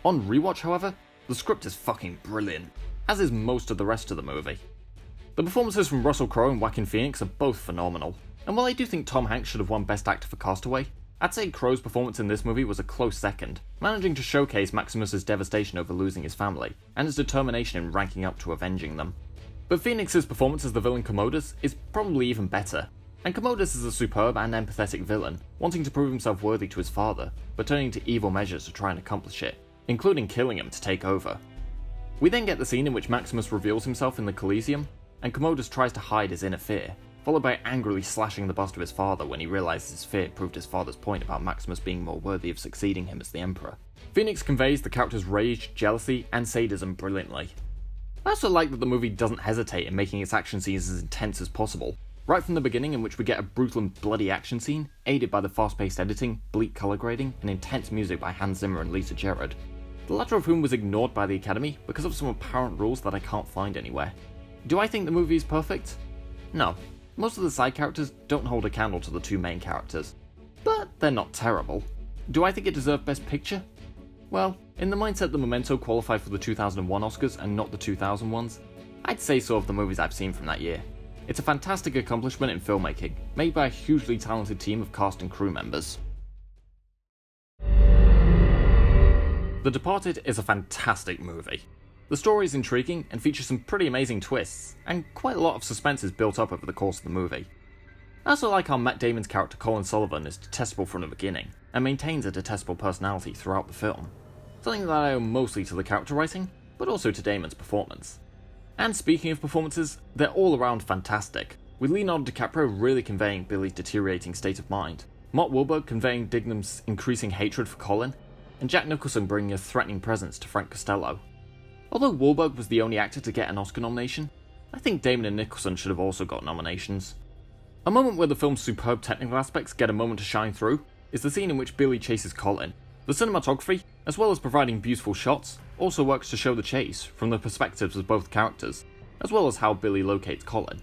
On rewatch, however, the script is fucking brilliant, as is most of the rest of the movie. The performances from Russell Crowe and Joaquin Phoenix are both phenomenal, and while I do think Tom Hanks should have won Best Actor for Castaway, I'd say Crowe's performance in this movie was a close second, managing to showcase Maximus's devastation over losing his family, and his determination in ranking up to avenging them. But Phoenix's performance as the villain Commodus is probably even better, and Commodus is a superb and empathetic villain, wanting to prove himself worthy to his father, but turning to evil measures to try and accomplish it, including killing him to take over. We then get the scene in which Maximus reveals himself in the Coliseum, and Commodus tries to hide his inner fear, followed by angrily slashing the bust of his father when he realizes his fear proved his father's point about Maximus being more worthy of succeeding him as the Emperor. Phoenix conveys the character's rage, jealousy, and sadism brilliantly. I also like that the movie doesn't hesitate in making its action scenes as intense as possible, right from the beginning, in which we get a brutal and bloody action scene, aided by the fast-paced editing, bleak colour grading, and intense music by Hans Zimmer and Lisa Gerrard, the latter of whom was ignored by the Academy because of some apparent rules that I can't find anywhere. Do I think the movie is perfect? No. Most of the side characters don't hold a candle to the 2 main characters, but they're not terrible. Do I think it deserved Best Picture? Well, in the mindset that Memento qualified for the 2001 Oscars and not the 2000 ones, I'd say so of the movies I've seen from that year. It's a fantastic accomplishment in filmmaking, made by a hugely talented team of cast and crew members. The Departed is a fantastic movie. The story is intriguing and features some pretty amazing twists, and quite a lot of suspense is built up over the course of the movie. I also like how Matt Damon's character Colin Sullivan is detestable from the beginning, and maintains a detestable personality throughout the film, something that I owe mostly to the character writing, but also to Damon's performance. And speaking of performances, they're all around fantastic, with Leonardo DiCaprio really conveying Billy's deteriorating state of mind, Mark Wahlberg conveying Dignam's increasing hatred for Colin, and Jack Nicholson bringing a threatening presence to Frank Costello. Although Wahlberg was the only actor to get an Oscar nomination, I think Damon and Nicholson should have also got nominations. A moment where the film's superb technical aspects get a moment to shine through is the scene in which Billy chases Colin. The cinematography, as well as providing beautiful shots, also works to show the chase from the perspectives of both characters, as well as how Billy locates Colin,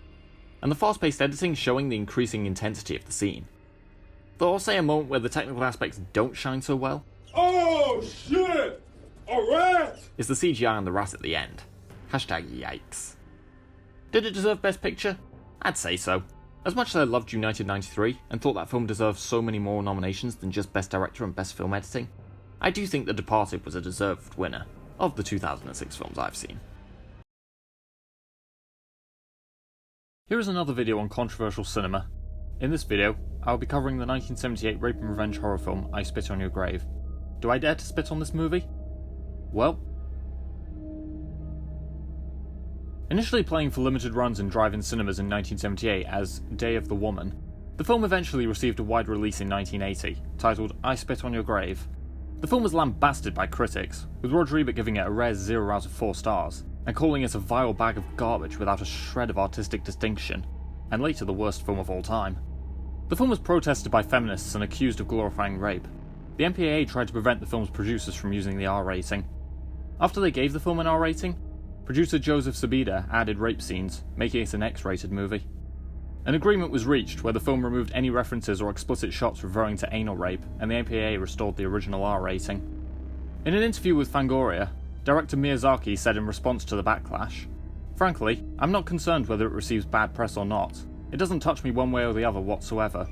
and the fast-paced editing showing the increasing intensity of the scene. Though I'll say a moment where the technical aspects don't shine so well, Oh, shit! A rat! is the CGI on the rat at the end. #yikes. Did it deserve Best Picture? I'd say so. As much as I loved United 93 and thought that film deserved so many more nominations than just Best Director and Best Film Editing, I do think The Departed was a deserved winner of the 2006 films I've seen. Here is another video on controversial cinema. In this video, I will be covering the 1978 rape and revenge horror film I Spit on Your Grave. Do I dare to spit on this movie? Well, initially playing for limited runs in drive-in cinemas in 1978 as Day of the Woman, the film eventually received a wide release in 1980, titled I Spit on Your Grave. The film was lambasted by critics, with Roger Ebert giving it a rare 0 out of 4 stars, and calling it a vile bag of garbage without a shred of artistic distinction, and later the worst film of all time. The film was protested by feminists and accused of glorifying rape. The MPAA tried to prevent the film's producers from using the R rating. After they gave the film an R rating, producer Joseph Sabida added rape scenes, making it an X-rated movie. An agreement was reached where the film removed any references or explicit shots referring to anal rape, and the MPAA restored the original R rating. In an interview with Fangoria, director Miyazaki said in response to the backlash, "Frankly, I'm not concerned whether it receives bad press or not. It doesn't touch me one way or the other whatsoever.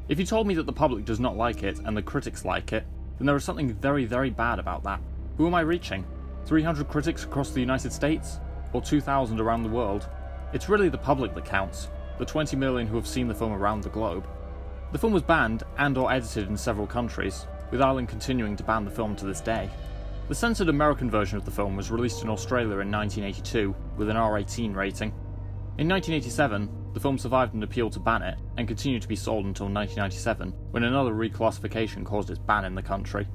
If you told me that the public does not like it and the critics like it, then there is something very, very bad about that. Who am I reaching? 300 critics across the United States? Or 2,000 around the world? It's really the public that counts, the 20 million who have seen the film around the globe." The film was banned and or edited in several countries, with Ireland continuing to ban the film to this day. The censored American version of the film was released in Australia in 1982 with an R18 rating. In 1987, the film survived an appeal to ban it, and continued to be sold until 1997, when another reclassification caused its ban in the country.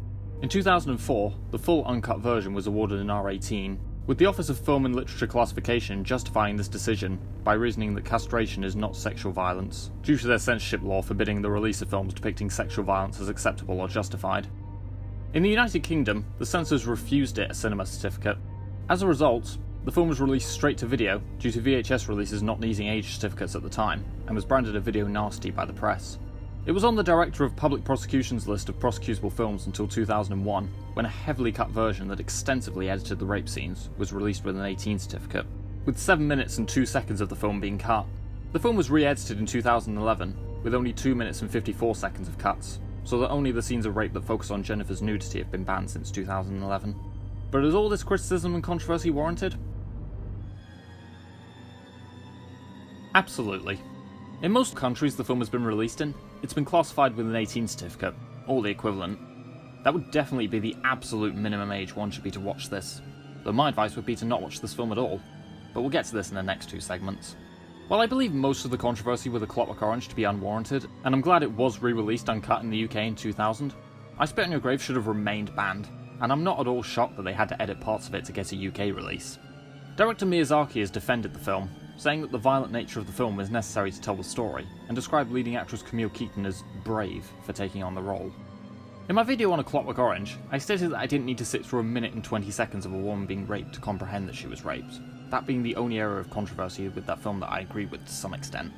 In 2004, the full uncut version was awarded an R18, with the Office of Film and Literature Classification justifying this decision by reasoning that castration is not sexual violence, due to their censorship law forbidding the release of films depicting sexual violence as acceptable or justified. In the United Kingdom, the censors refused it a cinema certificate. As a result, the film was released straight to video due to VHS releases not needing age certificates at the time, and was branded a video nasty by the press. It was on the Director of Public Prosecution's list of prosecutable films until 2001, when a heavily cut version that extensively edited the rape scenes was released with an 18 certificate, with 7 minutes and 2 seconds of the film being cut. The film was re-edited in 2011, with only 2 minutes and 54 seconds of cuts, so that only the scenes of rape that focus on Jennifer's nudity have been banned since 2011. But is all this criticism and controversy warranted? Absolutely. In most countries the film has been released in, it's been classified with an 18 certificate, or the equivalent. That would definitely be the absolute minimum age one should be to watch this, though my advice would be to not watch this film at all, but we'll get to this in the next 2 segments. While I believe most of the controversy with A Clockwork Orange to be unwarranted, and I'm glad it was re-released uncut in the UK in 2000, I Spit on Your Grave should have remained banned, and I'm not at all shocked that they had to edit parts of it to get a UK release. Director Miyazaki has defended the film, saying that the violent nature of the film was necessary to tell the story, and described leading actress Camille Keaton as brave for taking on the role. In my video on A Clockwork Orange, I stated that I didn't need to sit through 1 minute and 20 seconds of a woman being raped to comprehend that she was raped, that being the only area of controversy with that film that I agree with to some extent.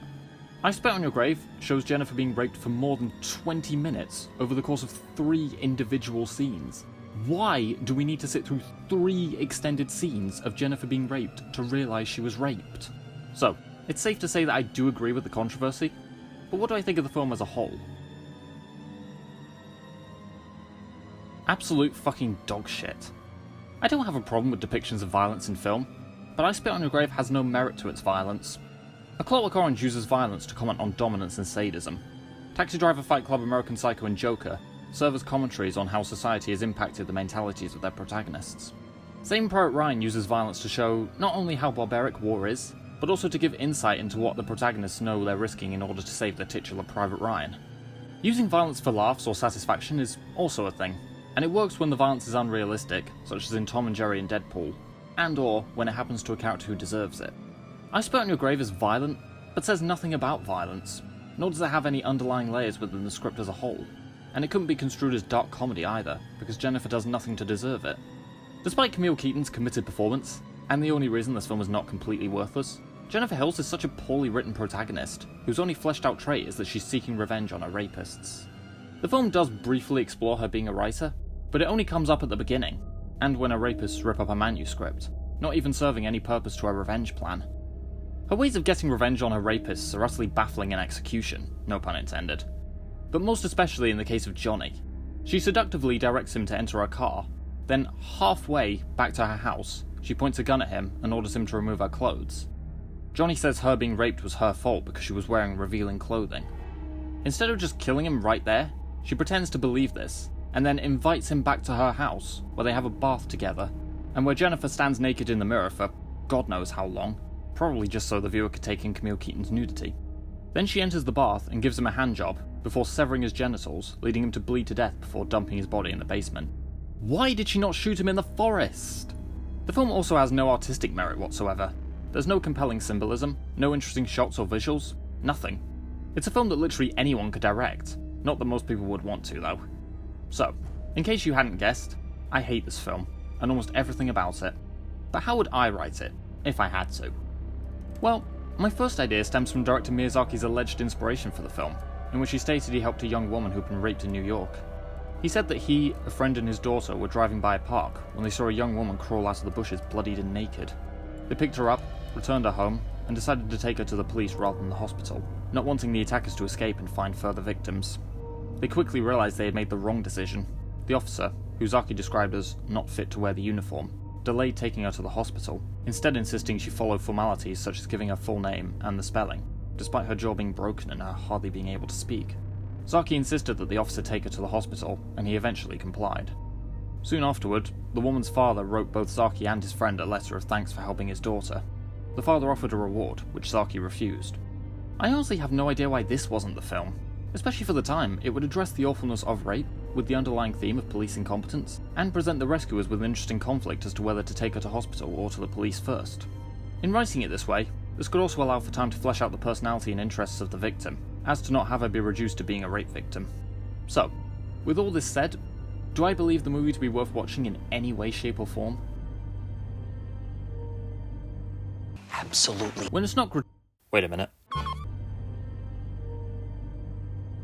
I Spit on Your Grave shows Jennifer being raped for more than 20 minutes over the course of 3 individual scenes. Why do we need to sit through 3 extended scenes of Jennifer being raped to realise she was raped? So, it's safe to say that I do agree with the controversy, but what do I think of the film as a whole? Absolute fucking dog shit. I don't have a problem with depictions of violence in film, but I Spit on Your Grave has no merit to its violence. A Clockwork Orange uses violence to comment on dominance and sadism. Taxi Driver, Fight Club, American Psycho and Joker serve as commentaries on how society has impacted the mentalities of their protagonists. Saving Private Ryan uses violence to show not only how barbaric war is, but also to give insight into what the protagonists know they're risking in order to save their titular Private Ryan. Using violence for laughs or satisfaction is also a thing, and it works when the violence is unrealistic, such as in Tom and Jerry and Deadpool. and/or when it happens to a character who deserves it. I Spit on Your Grave is violent, but says nothing about violence, nor does it have any underlying layers within the script as a whole, and it couldn't be construed as dark comedy either, because Jennifer does nothing to deserve it. Despite Camille Keaton's committed performance, and the only reason this film is not completely worthless, Jennifer Hills is such a poorly written protagonist, whose only fleshed out trait is that she's seeking revenge on her rapists. The film does briefly explore her being a writer, but it only comes up at the beginning, and when her rapists rip up her manuscript, not even serving any purpose to her revenge plan. Her ways of getting revenge on her rapists are utterly baffling in execution, no pun intended. But most especially in the case of Johnny. She seductively directs him to enter her car, then halfway back to her house, she points a gun at him and orders him to remove her clothes. Johnny says her being raped was her fault because she was wearing revealing clothing. Instead of just killing him right there, she pretends to believe this, and then invites him back to her house, where they have a bath together, and where Jennifer stands naked in the mirror for God knows how long, probably just so the viewer could take in Camille Keaton's nudity. Then she enters the bath and gives him a handjob, before severing his genitals, leading him to bleed to death before dumping his body in the basement. Why did she not shoot him in the forest? The film also has no artistic merit whatsoever. There's no compelling symbolism, no interesting shots or visuals, nothing. It's a film that literally anyone could direct, not that most people would want to though. So, in case you hadn't guessed, I hate this film, and almost everything about it. But how would I write it, if I had to? Well, my first idea stems from director Miyazaki's alleged inspiration for the film, in which he stated he helped a young woman who'd been raped in New York. He said that he, a friend and his daughter were driving by a park when they saw a young woman crawl out of the bushes bloodied and naked. They picked her up, returned her home, and decided to take her to the police rather than the hospital, not wanting the attackers to escape and find further victims. They quickly realised they had made the wrong decision. The officer, who Zaki described as not fit to wear the uniform, delayed taking her to the hospital, instead insisting she follow formalities such as giving her full name and the spelling, despite her jaw being broken and her hardly being able to speak. Zaki insisted that the officer take her to the hospital, and he eventually complied. Soon afterward, the woman's father wrote both Zaki and his friend a letter of thanks for helping his daughter. The father offered a reward, which Zaki refused. I honestly have no idea why this wasn't the film. Especially for the time, it would address the awfulness of rape, with the underlying theme of police incompetence, and present the rescuers with an interesting conflict as to whether to take her to hospital or to the police first. In writing it this way, this could also allow for time to flesh out the personality and interests of the victim, as to not have her be reduced to being a rape victim. So, with all this said, do I believe the movie to be worth watching in any way, shape or form? Absolutely. When it's not Wait a minute.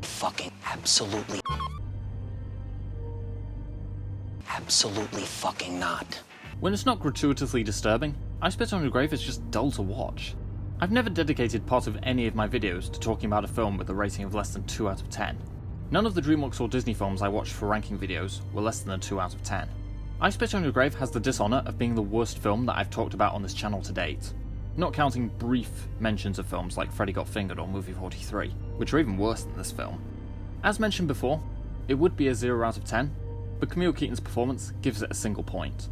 Fucking absolutely. Absolutely fucking not. When it's not gratuitously disturbing, I Spit on Your Grave is just dull to watch. I've never dedicated part of any of my videos to talking about a film with a rating of less than 2 out of 10. None of the DreamWorks or Disney films I watched for ranking videos were less than a 2 out of 10. I Spit on Your Grave has the dishonour of being the worst film that I've talked about on this channel to date, not counting brief mentions of films like Freddy Got Fingered or Movie 43, which are even worse than this film. As mentioned before, it would be a 0 out of 10, but Camille Keaton's performance gives it a single point.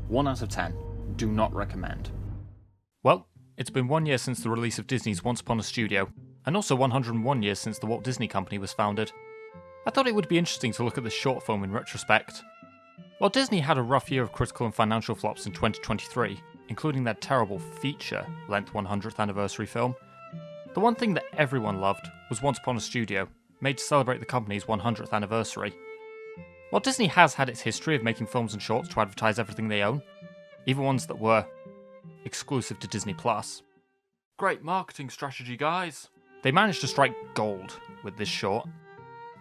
1 out of 10. Do not recommend. Well, it's been 1 year since the release of Disney's Once Upon a Studio, and also 101 years since the Walt Disney Company was founded. I thought it would be interesting to look at this short film in retrospect. While Disney had a rough year of critical and financial flops in 2023, including their terrible feature-length 100th anniversary film, the one thing that everyone loved was Once Upon a Studio, made to celebrate the company's 100th anniversary. While Disney has had its history of making films and shorts to advertise everything they own, even ones that were exclusive to Disney+. Great marketing strategy, guys. They managed to strike gold with this short.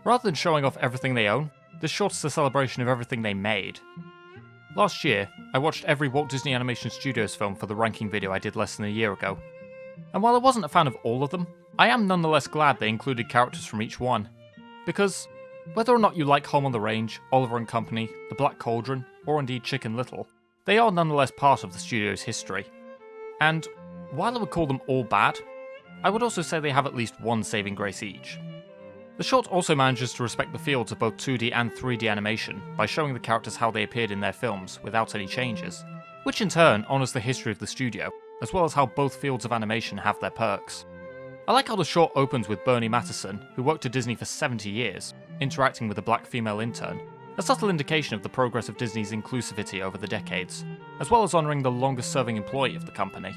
Rather than showing off everything they own, this short is a celebration of everything they made. Last year, I watched every Walt Disney Animation Studios film for the ranking video I did less than a year ago. And while I wasn't a fan of all of them, I am nonetheless glad they included characters from each one. Because, whether or not you like Home on the Range, Oliver and Company, The Black Cauldron, or indeed Chicken Little, they are nonetheless part of the studio's history. And, while I would call them all bad, I would also say they have at least one saving grace each. The short also manages to respect the fields of both 2D and 3D animation by showing the characters how they appeared in their films without any changes, which in turn honours the history of the studio, as well as how both fields of animation have their perks. I like how the short opens with Bernie Mattison, who worked at Disney for 70 years, interacting with a black female intern, a subtle indication of the progress of Disney's inclusivity over the decades, as well as honouring the longest-serving employee of the company.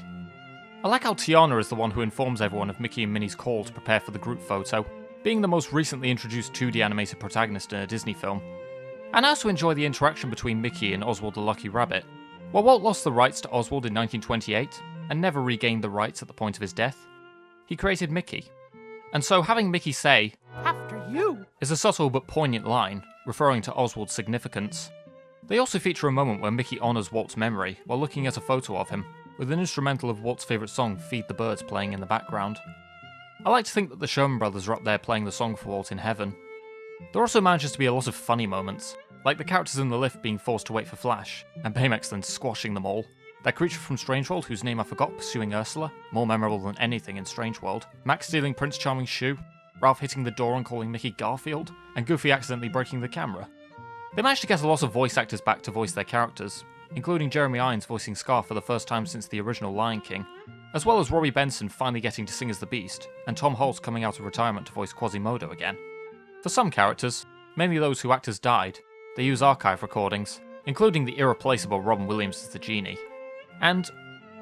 I like how Tiana is the one who informs everyone of Mickey and Minnie's call to prepare for the group photo, being the most recently introduced 2D animated protagonist in a Disney film. And I also enjoy the interaction between Mickey and Oswald the Lucky Rabbit. While Walt lost the rights to Oswald in 1928, and never regained the rights at the point of his death, he created Mickey. And so having Mickey say, "After you," is a subtle but poignant line, referring to Oswald's significance. They also feature a moment where Mickey honours Walt's memory while looking at a photo of him, with an instrumental of Walt's favourite song, Feed the Birds, playing in the background. I like to think that the Sherman Brothers are up there playing the song for Walt in heaven. There also manages to be a lot of funny moments, like the characters in the lift being forced to wait for Flash, and Baymax then squashing them all. That creature from Strange World, whose name I forgot, pursuing Ursula, more memorable than anything in Strange World. Max stealing Prince Charming's shoe, Ralph hitting the door and calling Mickey Garfield, and Goofy accidentally breaking the camera. They managed to get a lot of voice actors back to voice their characters, including Jeremy Irons voicing Scar for the first time since the original Lion King, as well as Robbie Benson finally getting to sing as the Beast, and Tom Hulce coming out of retirement to voice Quasimodo again. For some characters, mainly those whose actors died, they use archive recordings, including the irreplaceable Robin Williams as the Genie. And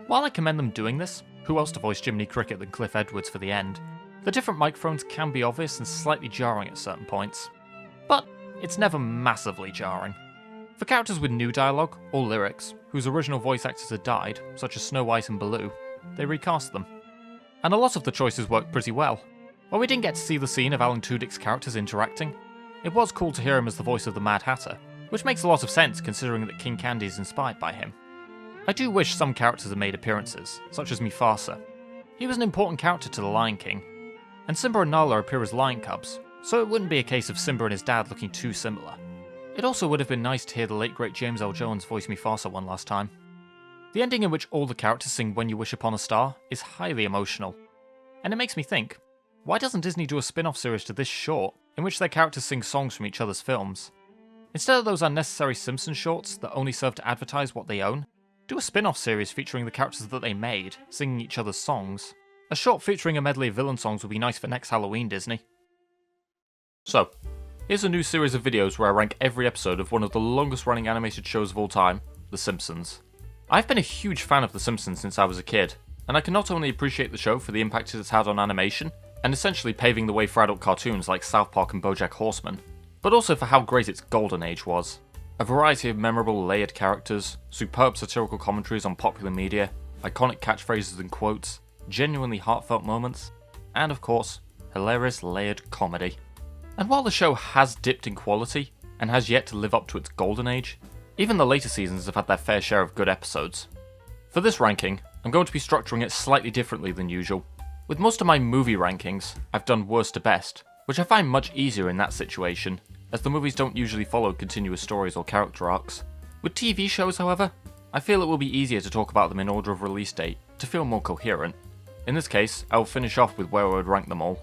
while I commend them doing this, who else to voice Jiminy Cricket than Cliff Edwards for the end? The different microphones can be obvious and slightly jarring at certain points, but it's never massively jarring. For characters with new dialogue or lyrics, whose original voice actors had died, such as Snow White and Baloo, they recast them. And a lot of the choices worked pretty well. While we didn't get to see the scene of Alan Tudyk's characters interacting, it was cool to hear him as the voice of the Mad Hatter, which makes a lot of sense considering that King Candy is inspired by him. I do wish some characters had made appearances, such as Mufasa. He was an important character to the Lion King, and Simba and Nala appear as lion cubs, so it wouldn't be a case of Simba and his dad looking too similar. It also would have been nice to hear the late great James L. Jones voice Mufasa one last time. The ending in which all the characters sing When You Wish Upon a Star is highly emotional, and it makes me think, why doesn't Disney do a spin-off series to this short, in which their characters sing songs from each other's films? Instead of those unnecessary Simpsons shorts that only serve to advertise what they own, do a spin-off series featuring the characters that they made, singing each other's songs. A short featuring a medley of villain songs would be nice for next Halloween, Disney. So, here's a new series of videos where I rank every episode of one of the longest running animated shows of all time, The Simpsons. I've been a huge fan of The Simpsons since I was a kid, and I can not only appreciate the show for the impact it has had on animation, and essentially paving the way for adult cartoons like South Park and BoJack Horseman, but also for how great its golden age was. A variety of memorable layered characters, superb satirical commentaries on popular media, iconic catchphrases and quotes, genuinely heartfelt moments, and of course, hilarious layered comedy. And while the show has dipped in quality, and has yet to live up to its golden age, even the later seasons have had their fair share of good episodes. For this ranking, I'm going to be structuring it slightly differently than usual. With most of my movie rankings, I've done worst to best, which I find much easier in that situation, as the movies don't usually follow continuous stories or character arcs. With TV shows, however, I feel it will be easier to talk about them in order of release date, to feel more coherent. In this case, I will finish off with where I would rank them all.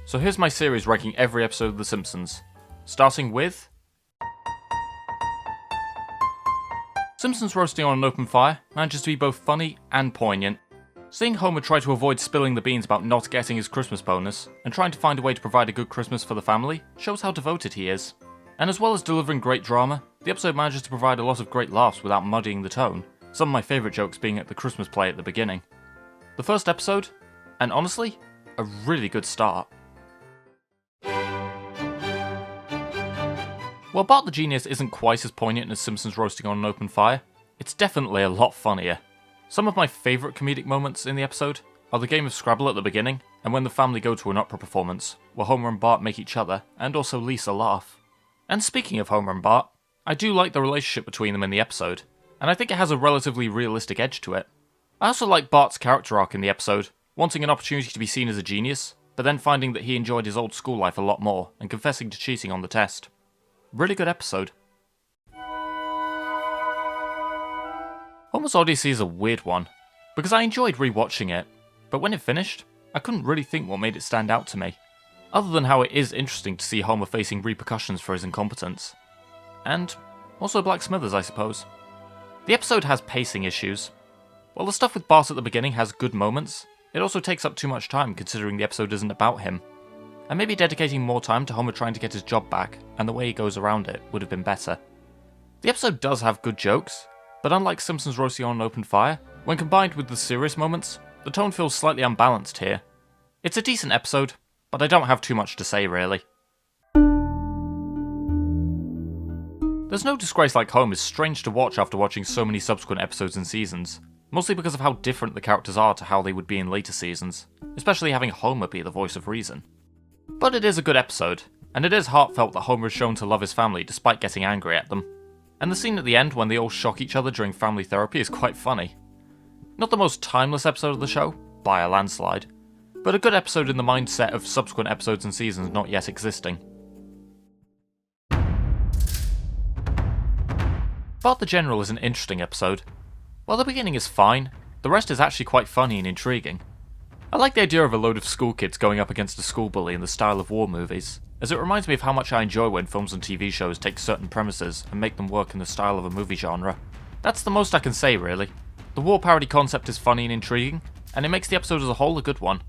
So here's my series ranking every episode of The Simpsons, starting with Simpsons Roasting on an Open Fire manages to be both funny and poignant. Seeing Homer try to avoid spilling the beans about not getting his Christmas bonus, and trying to find a way to provide a good Christmas for the family, shows how devoted he is. And as well as delivering great drama, the episode manages to provide a lot of great laughs without muddying the tone, some of my favourite jokes being at the Christmas play at the beginning. The first episode, and honestly, a really good start. While Bart the Genius isn't quite as poignant as Simpsons Roasting on an Open Fire, it's definitely a lot funnier. Some of my favourite comedic moments in the episode are the game of Scrabble at the beginning, and when the family go to an opera performance, where Homer and Bart make each other, and also Lisa, laugh. And speaking of Homer and Bart, I do like the relationship between them in the episode, and I think it has a relatively realistic edge to it. I also like Bart's character arc in the episode, wanting an opportunity to be seen as a genius, but then finding that he enjoyed his old school life a lot more, and confessing to cheating on the test. Really good episode. Homer's Odyssey is a weird one, because I enjoyed rewatching it, but when it finished, I couldn't really think what made it stand out to me, other than how it is interesting to see Homer facing repercussions for his incompetence. And also Black Smithers, I suppose. The episode has pacing issues. While the stuff with Bart at the beginning has good moments, it also takes up too much time considering the episode isn't about him. and maybe dedicating more time to Homer trying to get his job back, and the way he goes around it would have been better. The episode does have good jokes, but unlike Simpsons roasting on an open fire, when combined with the serious moments, the tone feels slightly unbalanced here. It's a decent episode, but I don't have too much to say really. There's No Disgrace Like Home is strange to watch after watching so many subsequent episodes and seasons, mostly because of how different the characters are to how they would be in later seasons, especially having Homer be the voice of reason. But it is a good episode, and it is heartfelt that Homer is shown to love his family despite getting angry at them. And the scene at the end when they all shock each other during family therapy is quite funny. Not the most timeless episode of the show, by a landslide, but a good episode in the mindset of subsequent episodes and seasons not yet existing. Bart the General is an interesting episode. While the beginning is fine, the rest is actually quite funny and intriguing. I like the idea of a load of school kids going up against a school bully in the style of war movies, as it reminds me of how much I enjoy when films and TV shows take certain premises and make them work in the style of a movie genre. That's the most I can say really. The war parody concept is funny and intriguing, and it makes the episode as a whole a good one.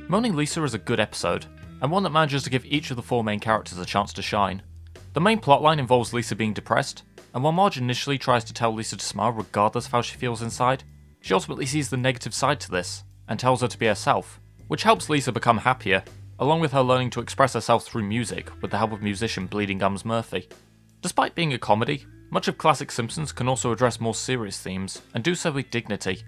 Moaning Lisa is a good episode, and one that manages to give each of the four main characters a chance to shine. The main plotline involves Lisa being depressed, and while Marge initially tries to tell Lisa to smile regardless of how she feels inside, she ultimately sees the negative side to this, and tells her to be herself, which helps Lisa become happier, along with her learning to express herself through music with the help of musician Bleeding Gums Murphy. Despite being a comedy, much of classic Simpsons can also address more serious themes, and do so with dignity.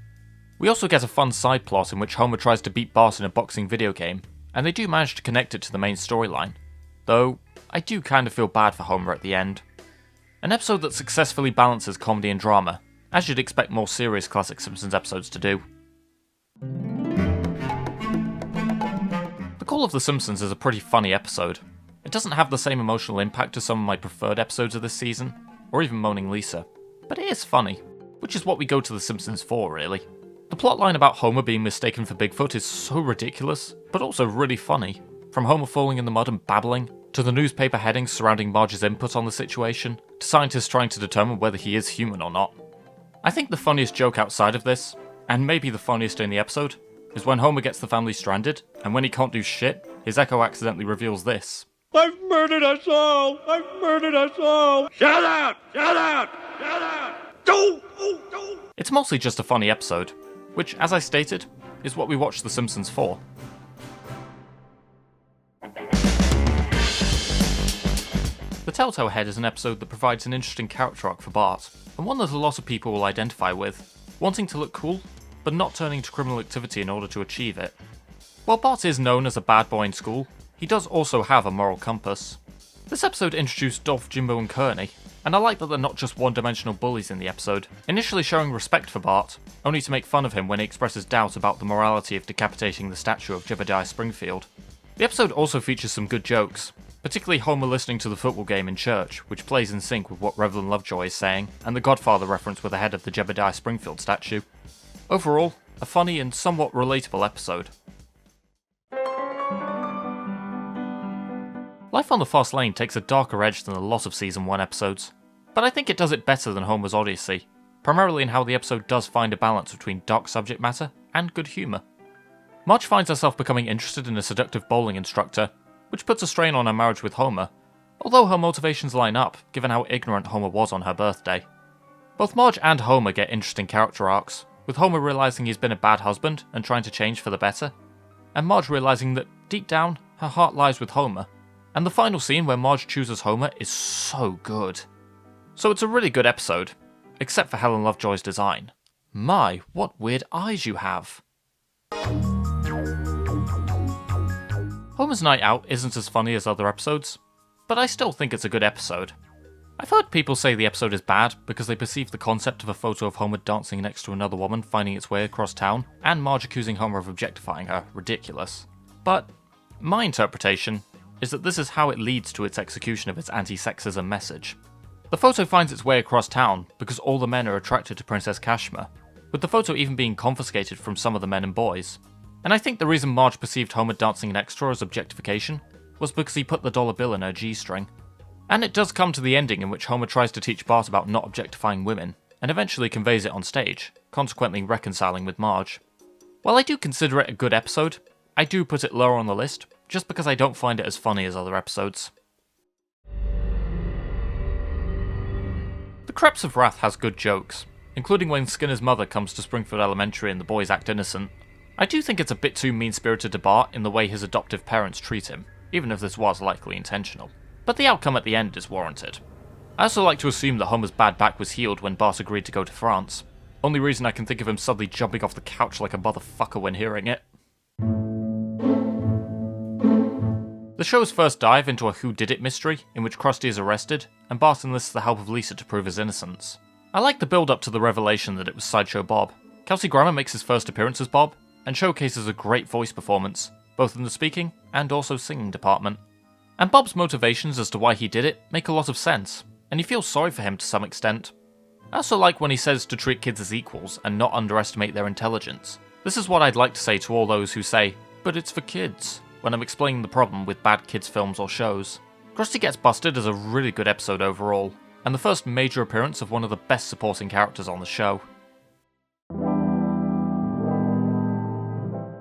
We also get a fun side plot in which Homer tries to beat Bart in a boxing video game, and they do manage to connect it to the main storyline, though I do kind of feel bad for Homer at the end. An episode that successfully balances comedy and drama, as you'd expect more serious classic Simpsons episodes to do. The Call of the Simpsons is a pretty funny episode. It doesn't have the same emotional impact as some of my preferred episodes of this season, or even Moaning Lisa, but it is funny, which is what we go to The Simpsons for really. The plotline about Homer being mistaken for Bigfoot is so ridiculous, but also really funny. From Homer falling in the mud and babbling, to the newspaper headings surrounding Marge's input on the situation, to scientists trying to determine whether he is human or not. I think the funniest joke outside of this, and maybe the funniest in the episode, is when Homer gets the family stranded, and when he can't do shit, his echo accidentally reveals this. I've murdered us all! I've murdered us all! Shut up! Shut up! Shut up! Don't! Don't! It's mostly just a funny episode, which, as I stated, is what we watch The Simpsons for. The Telltale Head is an episode that provides an interesting character arc for Bart, and one that a lot of people will identify with, wanting to look cool, but not turning to criminal activity in order to achieve it. While Bart is known as a bad boy in school, he does also have a moral compass. This episode introduced Dolph, Jimbo and Kearney, and I like that they're not just one-dimensional bullies in the episode, initially showing respect for Bart, only to make fun of him when he expresses doubt about the morality of decapitating the statue of Jebediah Springfield. The episode also features some good jokes, particularly Homer listening to the football game in church, which plays in sync with what Reverend Lovejoy is saying, and the Godfather reference with the head of the Jebediah Springfield statue. Overall, a funny and somewhat relatable episode. Life on the Fast Lane takes a darker edge than a lot of Season 1 episodes, but I think it does it better than Homer's Odyssey, primarily in how the episode does find a balance between dark subject matter and good humour. Marge finds herself becoming interested in a seductive bowling instructor, which puts a strain on her marriage with Homer, although her motivations line up given how ignorant Homer was on her birthday. Both Marge and Homer get interesting character arcs, with Homer realising he's been a bad husband and trying to change for the better, and Marge realising that, deep down, her heart lies with Homer, and the final scene where Marge chooses Homer is so good. So it's a really good episode, except for Helen Lovejoy's design. My, what weird eyes you have! Homer's Night Out isn't as funny as other episodes, but I still think it's a good episode. I've heard people say the episode is bad because they perceive the concept of a photo of Homer dancing next to another woman finding its way across town, and Marge accusing Homer of objectifying her, ridiculous. But my interpretation is that this is how it leads to its execution of its anti-sexism message. The photo finds its way across town because all the men are attracted to Princess Kashmir, with the photo even being confiscated from some of the men and boys. And I think the reason Marge perceived Homer dancing next to her as objectification was because he put the dollar bill in her G-string. And it does come to the ending in which Homer tries to teach Bart about not objectifying women, and eventually conveys it on stage, consequently reconciling with Marge. While I do consider it a good episode, I do put it lower on the list, just because I don't find it as funny as other episodes. The Creps of Wrath has good jokes, including when Skinner's mother comes to Springfield Elementary and the boys act innocent. I do think it's a bit too mean-spirited to Bart in the way his adoptive parents treat him, even if this was likely intentional. But the outcome at the end is warranted. I also like to assume that Homer's bad back was healed when Bart agreed to go to France. Only reason I can think of him suddenly jumping off the couch like a motherfucker when hearing it. The show's first dive into a whodidit mystery, in which Krusty is arrested, and Bart enlists the help of Lisa to prove his innocence. I like the build-up to the revelation that it was Sideshow Bob. Kelsey Grammer makes his first appearance as Bob, and showcases a great voice performance, both in the speaking and also singing department. And Bob's motivations as to why he did it make a lot of sense, and you feel sorry for him to some extent. I also like when he says to treat kids as equals and not underestimate their intelligence. This is what I'd like to say to all those who say, "But it's for kids," when I'm explaining the problem with bad kids films or shows. Krusty Gets Busted is a really good episode overall, and the first major appearance of one of the best supporting characters on the show.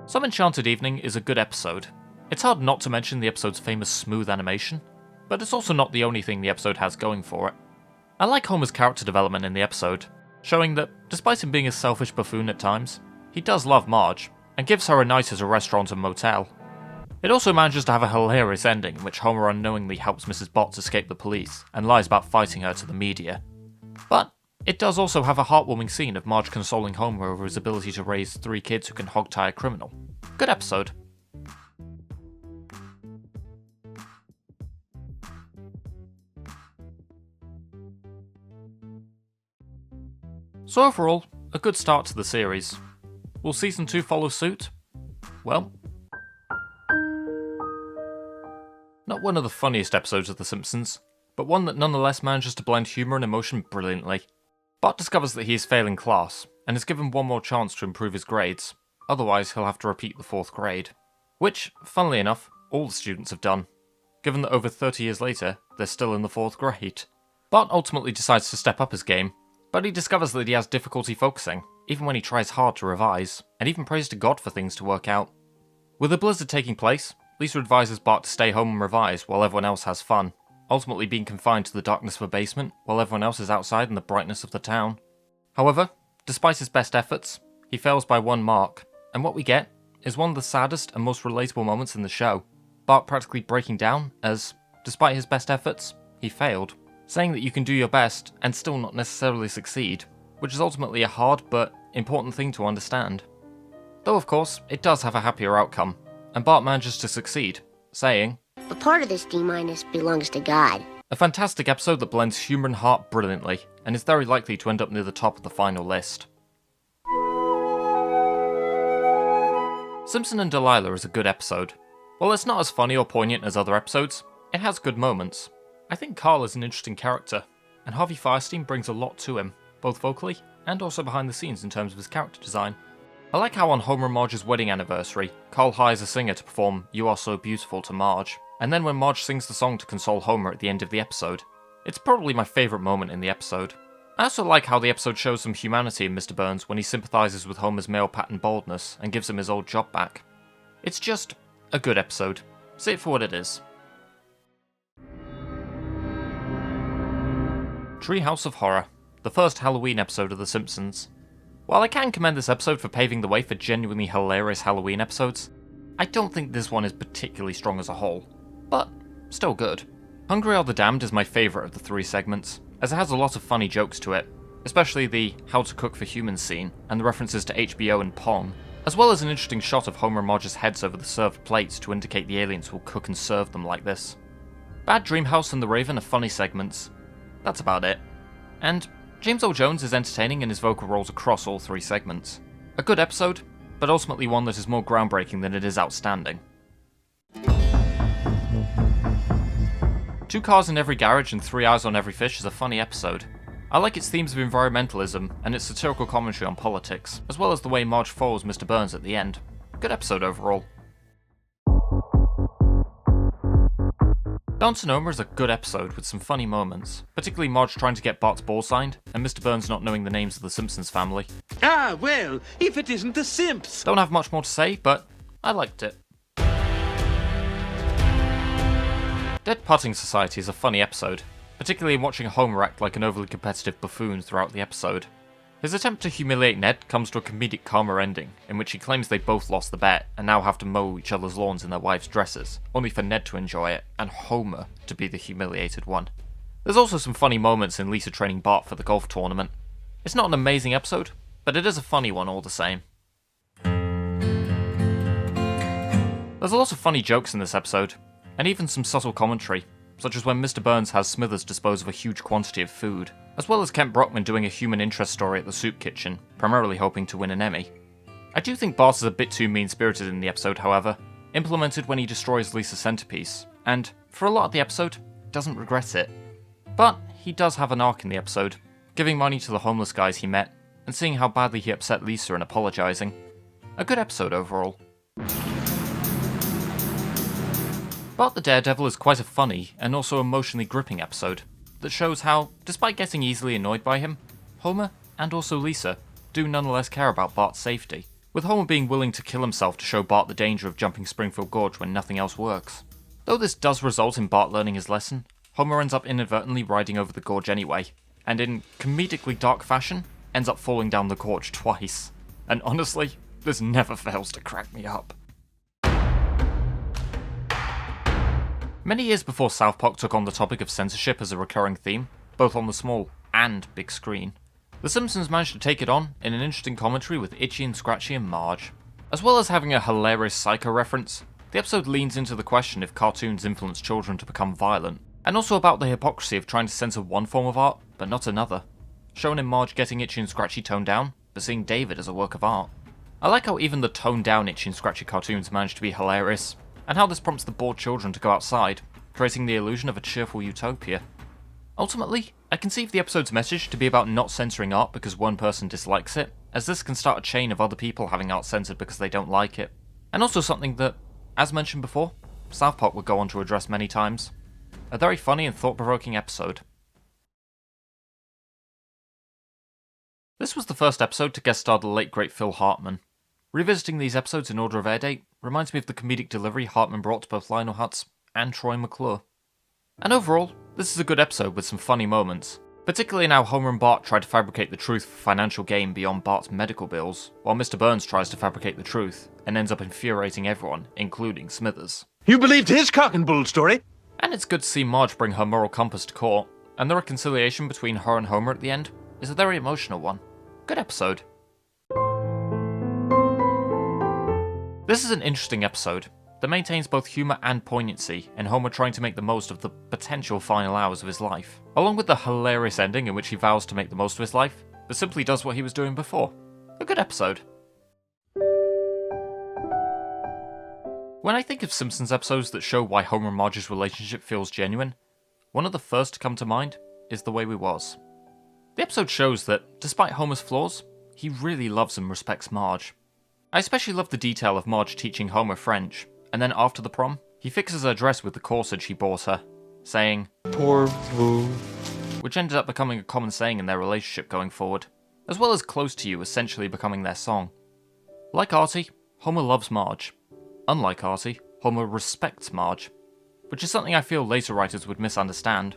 Some Enchanted Evening is a good episode. It's hard not to mention the episode's famous smooth animation, but it's also not the only thing the episode has going for it. I like Homer's character development in the episode, showing that, despite him being a selfish buffoon at times, he does love Marge, and gives her a night at a restaurant and motel. It also manages to have a hilarious ending in which Homer unknowingly helps Mrs. Botts escape the police, and lies about fighting her to the media. But it does also have a heartwarming scene of Marge consoling Homer over his ability to raise 3 kids who can hog-tie a criminal. Good episode. So overall, a good start to the series. Will Season 2 follow suit? Well, not one of the funniest episodes of The Simpsons, but one that nonetheless manages to blend humour and emotion brilliantly. Bart discovers that he is failing class, and is given one more chance to improve his grades, otherwise he'll have to repeat the 4th grade. Which, funnily enough, all the students have done, given that over 30 years later, they're still in the 4th grade. Bart ultimately decides to step up his game, but he discovers that he has difficulty focusing, even when he tries hard to revise, and even prays to God for things to work out. With a blizzard taking place, Lisa advises Bart to stay home and revise while everyone else has fun, ultimately being confined to the darkness of a basement while everyone else is outside in the brightness of the town. However, despite his best efforts, he fails by 1 mark, and what we get is one of the saddest and most relatable moments in the show, Bart practically breaking down as, despite his best efforts, he failed, saying that you can do your best and still not necessarily succeed, which is ultimately a hard but important thing to understand. Though of course, it does have a happier outcome, and Bart manages to succeed, saying, "But part of this D- belongs to God." A fantastic episode that blends humour and heart brilliantly, and is very likely to end up near the top of the final list. Simpson and Delilah is a good episode. While it's not as funny or poignant as other episodes, it has good moments. I think Carl is an interesting character, and Harvey Fierstein brings a lot to him, both vocally and also behind the scenes in terms of his character design. I like how on Homer and Marge's wedding anniversary, Carl hires a singer to perform "You Are So Beautiful" to Marge, and then when Marge sings the song to console Homer at the end of the episode. It's probably my favourite moment in the episode. I also like how the episode shows some humanity in Mr. Burns when he sympathises with Homer's male pattern baldness and gives him his old job back. It's just a good episode. See it for what it is. Treehouse of Horror, the first Halloween episode of The Simpsons. While I can commend this episode for paving the way for genuinely hilarious Halloween episodes, I don't think this one is particularly strong as a whole, but still good. Hungry Are the Damned is my favourite of the 3 segments, as it has a lot of funny jokes to it, especially the How to Cook for Humans scene and the references to HBO and Pong, as well as an interesting shot of Homer and Marge's heads over the served plates to indicate the aliens will cook and serve them like this. Bad Dream House and The Raven are funny segments. That's about it. And James Earl Jones is entertaining in his vocal roles across all 3 segments. A good episode, but ultimately one that is more groundbreaking than it is outstanding. 2 Cars in Every Garage and 3 Eyes on Every Fish is a funny episode. I like its themes of environmentalism and its satirical commentary on politics, as well as the way Marge follows Mr. Burns at the end. Good episode overall. Bouncing Homer is a good episode with some funny moments, particularly Marge trying to get Bart's ball signed, and Mr. Burns not knowing the names of the Simpsons family. Ah, well, if it isn't the Simps. Don't have much more to say, but I liked it. Dead Putting Society is a funny episode, particularly in watching Homer act like an overly competitive buffoon throughout the episode. His attempt to humiliate Ned comes to a comedic karma ending, in which he claims they both lost the bet and now have to mow each other's lawns in their wives' dresses, only for Ned to enjoy it and Homer to be the humiliated one. There's also some funny moments in Lisa training Bart for the golf tournament. It's not an amazing episode, but it is a funny one all the same. There's a lot of funny jokes in this episode, and even some subtle commentary, such as when Mr. Burns has Smithers dispose of a huge quantity of food, as well as Kent Brockman doing a human interest story at the soup kitchen, primarily hoping to win an Emmy. I do think Bart is a bit too mean-spirited in the episode, however, implemented when he destroys Lisa's centerpiece, and, for a lot of the episode, doesn't regret it. But he does have an arc in the episode, giving money to the homeless guys he met, and seeing how badly he upset Lisa and apologising. A good episode overall. Bart the Daredevil is quite a funny and also emotionally gripping episode that shows how, despite getting easily annoyed by him, Homer, and also Lisa, do nonetheless care about Bart's safety, with Homer being willing to kill himself to show Bart the danger of jumping Springfield Gorge when nothing else works. Though this does result in Bart learning his lesson, Homer ends up inadvertently riding over the gorge anyway, and in comedically dark fashion, ends up falling down the gorge twice. And honestly, this never fails to crack me up. Many years before South Park took on the topic of censorship as a recurring theme, both on the small and big screen, The Simpsons managed to take it on in an interesting commentary with Itchy and Scratchy and Marge. As well as having a hilarious Psycho reference, the episode leans into the question if cartoons influence children to become violent, and also about the hypocrisy of trying to censor one form of art, but not another, shown in Marge getting Itchy and Scratchy toned down, but seeing David as a work of art. I like how even the toned down Itchy and Scratchy cartoons manage to be hilarious, and how this prompts the bored children to go outside, creating the illusion of a cheerful utopia. Ultimately, I conceive the episode's message to be about not censoring art because one person dislikes it, as this can start a chain of other people having art censored because they don't like it. And also something that, as mentioned before, South Park would go on to address many times. A very funny and thought-provoking episode. This was the first episode to guest star the late great Phil Hartman. Revisiting these episodes in order of air date reminds me of the comedic delivery Hartman brought to both Lionel Hutz and Troy McClure. And overall, this is a good episode with some funny moments, particularly in how Homer and Bart try to fabricate the truth for financial gain beyond Bart's medical bills, while Mr. Burns tries to fabricate the truth and ends up infuriating everyone, including Smithers. You believed his cock and bull story? And it's good to see Marge bring her moral compass to court, and the reconciliation between her and Homer at the end is a very emotional one. Good episode. This is an interesting episode that maintains both humour and poignancy in Homer trying to make the most of the potential final hours of his life, along with the hilarious ending in which he vows to make the most of his life, but simply does what he was doing before. A good episode. When I think of Simpsons episodes that show why Homer and Marge's relationship feels genuine, one of the first to come to mind is The Way We Was. The episode shows that, despite Homer's flaws, he really loves and respects Marge. I especially love the detail of Marge teaching Homer French, and then after the prom, he fixes her dress with the corsage he bought her, saying, "Poor boo," which ended up becoming a common saying in their relationship going forward, as well as Close to You essentially becoming their song. Like Artie, Homer loves Marge. Unlike Artie, Homer respects Marge, which is something I feel later writers would misunderstand.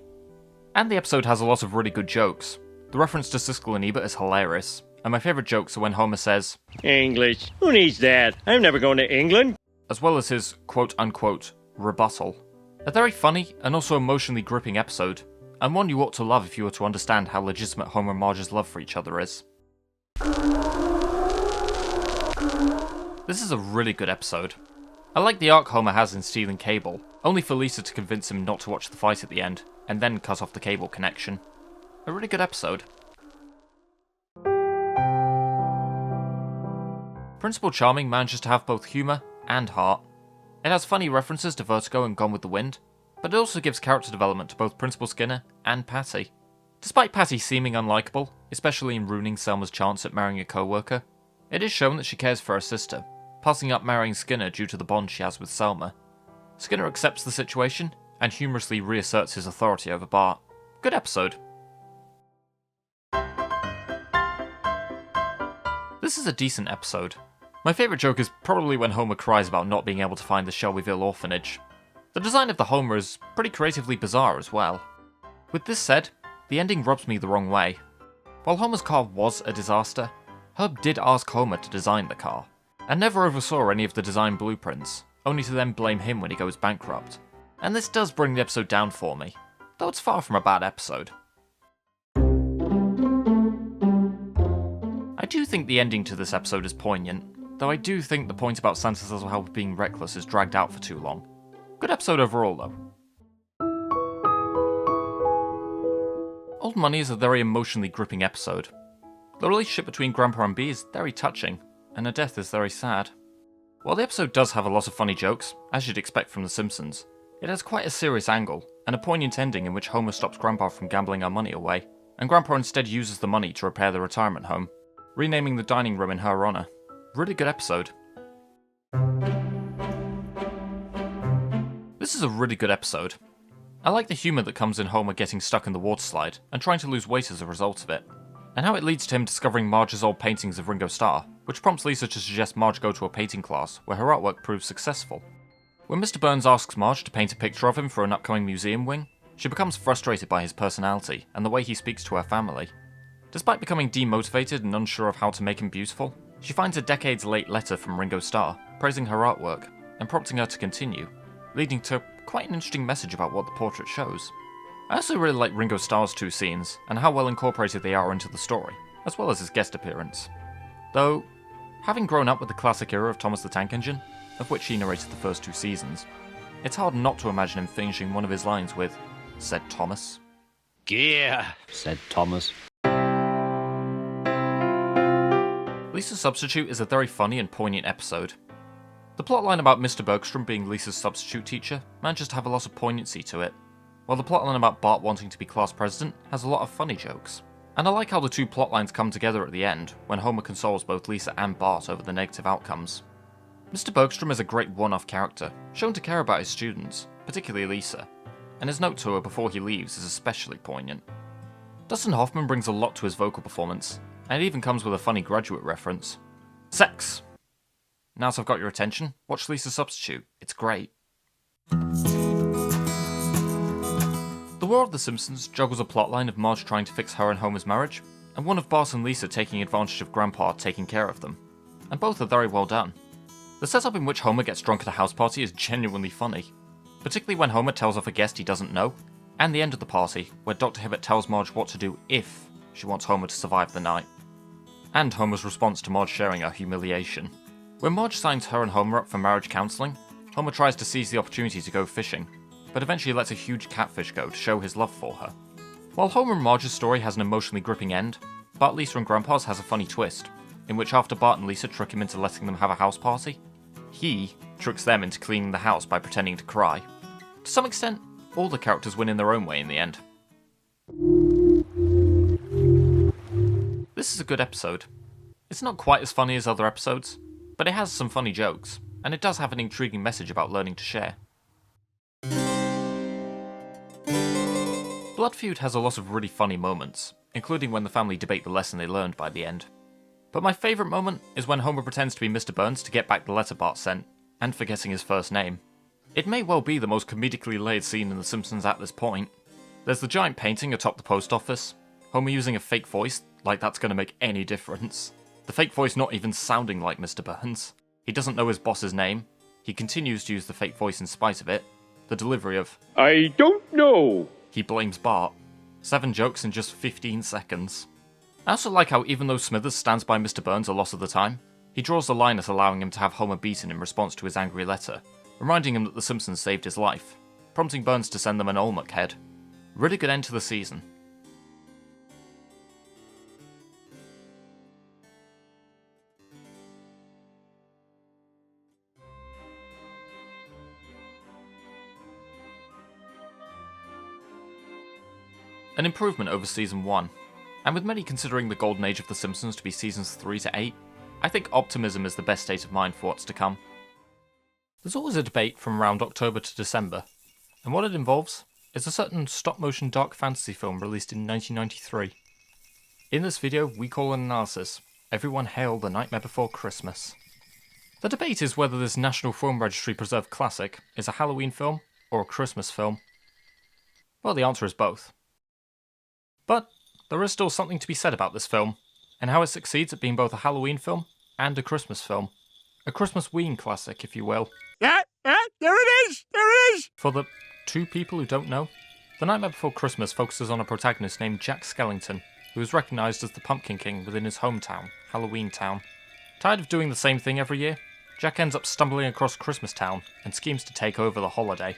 And the episode has a lot of really good jokes. The reference to Siskel and Ebert is hilarious, and my favourite jokes are when Homer says, "English? Who needs that? I'm never going to England." As well as his quote-unquote rebuttal. A very funny and also emotionally gripping episode, and one you ought to love if you were to understand how legitimate Homer and Marge's love for each other is. This is a really good episode. I like the arc Homer has in stealing cable, only for Lisa to convince him not to watch the fight at the end, and then cut off the cable connection. A really good episode. Principal Charming manages to have both humour and heart. It has funny references to Vertigo and Gone with the Wind, but it also gives character development to both Principal Skinner and Patty. Despite Patty seeming unlikable, especially in ruining Selma's chance at marrying a co-worker, it is shown that she cares for her sister, passing up marrying Skinner due to the bond she has with Selma. Skinner accepts the situation, and humorously reasserts his authority over Bart. Good episode. This is a decent episode. My favourite joke is probably when Homer cries about not being able to find the Shelbyville orphanage. The design of the Homer is pretty creatively bizarre as well. With this said, the ending rubs me the wrong way. While Homer's car was a disaster, Herb did ask Homer to design the car, and never oversaw any of the design blueprints, only to then blame him when he goes bankrupt. And this does bring the episode down for me, though it's far from a bad episode. I do think the ending to this episode is poignant, though I do think the point about Santa's little helper being reckless is dragged out for too long. Good episode overall though. Old Money is a very emotionally gripping episode. The relationship between Grandpa and Bee is very touching, and her death is very sad. While the episode does have a lot of funny jokes, as you'd expect from The Simpsons, it has quite a serious angle, and a poignant ending in which Homer stops Grandpa from gambling our money away, and Grandpa instead uses the money to repair the retirement home, renaming the dining room in her honour. Really good episode. This is a really good episode. I like the humour that comes in Homer getting stuck in the water slide and trying to lose weight as a result of it, and how it leads to him discovering Marge's old paintings of Ringo Starr, which prompts Lisa to suggest Marge go to a painting class where her artwork proves successful. When Mr. Burns asks Marge to paint a picture of him for an upcoming museum wing, she becomes frustrated by his personality and the way he speaks to her family. Despite becoming demotivated and unsure of how to make him beautiful, she finds a decades-late letter from Ringo Starr praising her artwork and prompting her to continue, leading to quite an interesting message about what the portrait shows. I also really like Ringo Starr's two scenes and how well incorporated they are into the story, as well as his guest appearance. Though, having grown up with the classic era of Thomas the Tank Engine, of which he narrated the first two seasons, it's hard not to imagine him finishing one of his lines with, "said Thomas." "Yeah," said Thomas. Lisa's Substitute is a very funny and poignant episode. The plotline about Mr. Bergstrom being Lisa's substitute teacher manages to have a lot of poignancy to it, while the plotline about Bart wanting to be class president has a lot of funny jokes. And I like how the two plotlines come together at the end, when Homer consoles both Lisa and Bart over the negative outcomes. Mr. Bergstrom is a great one-off character, shown to care about his students, particularly Lisa, and his note to her before he leaves is especially poignant. Dustin Hoffman brings a lot to his vocal performance, and it even comes with a funny Graduate reference. Sex! Now that I've got your attention, watch Lisa's Substitute, it's great. The War of the Simpsons juggles a plotline of Marge trying to fix her and Homer's marriage, and one of Bart and Lisa taking advantage of Grandpa taking care of them, and both are very well done. The setup in which Homer gets drunk at a house party is genuinely funny, particularly when Homer tells off a guest he doesn't know, and the end of the party, where Dr. Hibbert tells Marge what to do if she wants Homer to survive the night. And Homer's response to Marge sharing her humiliation. When Marge signs her and Homer up for marriage counselling, Homer tries to seize the opportunity to go fishing, but eventually lets a huge catfish go to show his love for her. While Homer and Marge's story has an emotionally gripping end, Bart, Lisa and Grandpa's has a funny twist, in which after Bart and Lisa trick him into letting them have a house party, he tricks them into cleaning the house by pretending to cry. To some extent, all the characters win in their own way in the end. This is a good episode. It's not quite as funny as other episodes, but it has some funny jokes, and it does have an intriguing message about learning to share. Blood Feud has a lot of really funny moments, including when the family debate the lesson they learned by the end. But my favourite moment is when Homer pretends to be Mr. Burns to get back the letter Bart sent, and forgetting his first name. It may well be the most comedically layered scene in The Simpsons at this point. There's the giant painting atop the post office, Homer using a fake voice, like that's going to make any difference. The fake voice not even sounding like Mr. Burns. He doesn't know his boss's name. He continues to use the fake voice in spite of it. The delivery of, "I don't know." He blames Bart. 7 jokes in just 15 seconds. I also like how even though Smithers stands by Mr. Burns a lot of the time, he draws the line at allowing him to have Homer beaten in response to his angry letter, reminding him that the Simpsons saved his life, prompting Burns to send them an Olmec head. Really good end to the season. An improvement over Season 1, and with many considering the golden age of The Simpsons to be Seasons 3 to 8, I think optimism is the best state of mind for what's to come. There's always a debate from around October to December and what it involves is a certain stop-motion dark fantasy film released in 1993. In this video, we call an analysis, Everyone Hail the Nightmare Before Christmas. The debate is whether this National Film Registry preserved classic is a Halloween film or a Christmas film. Well, the answer is both. But there is still something to be said about this film, and how it succeeds at being both a Halloween film and a Christmas film. A Christmasween classic, if you will. There it is! There it is! For the two people who don't know, The Nightmare Before Christmas focuses on a protagonist named Jack Skellington, who is recognised as the Pumpkin King within his hometown, Halloween Town. Tired of doing the same thing every year, Jack ends up stumbling across Christmas Town and schemes to take over the holiday.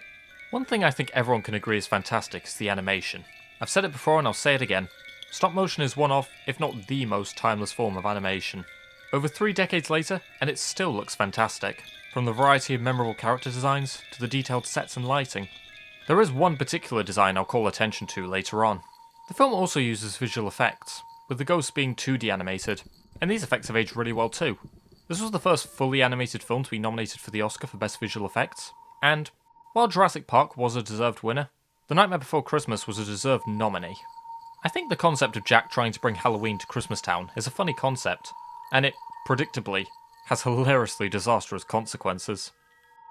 One thing I think everyone can agree is fantastic is the animation. I've said it before and I'll say it again. Stop motion is one of, if not the most timeless form of animation. Over 3 decades later, and it still looks fantastic, from the variety of memorable character designs to the detailed sets and lighting. There is one particular design I'll call attention to later on. The film also uses visual effects, with the ghosts being 2D animated, and these effects have aged really well too. This was the first fully animated film to be nominated for the Oscar for Best Visual Effects, and while Jurassic Park was a deserved winner, The Nightmare Before Christmas was a deserved nominee. I think the concept of Jack trying to bring Halloween to Christmastown is a funny concept, and it, predictably, has hilariously disastrous consequences.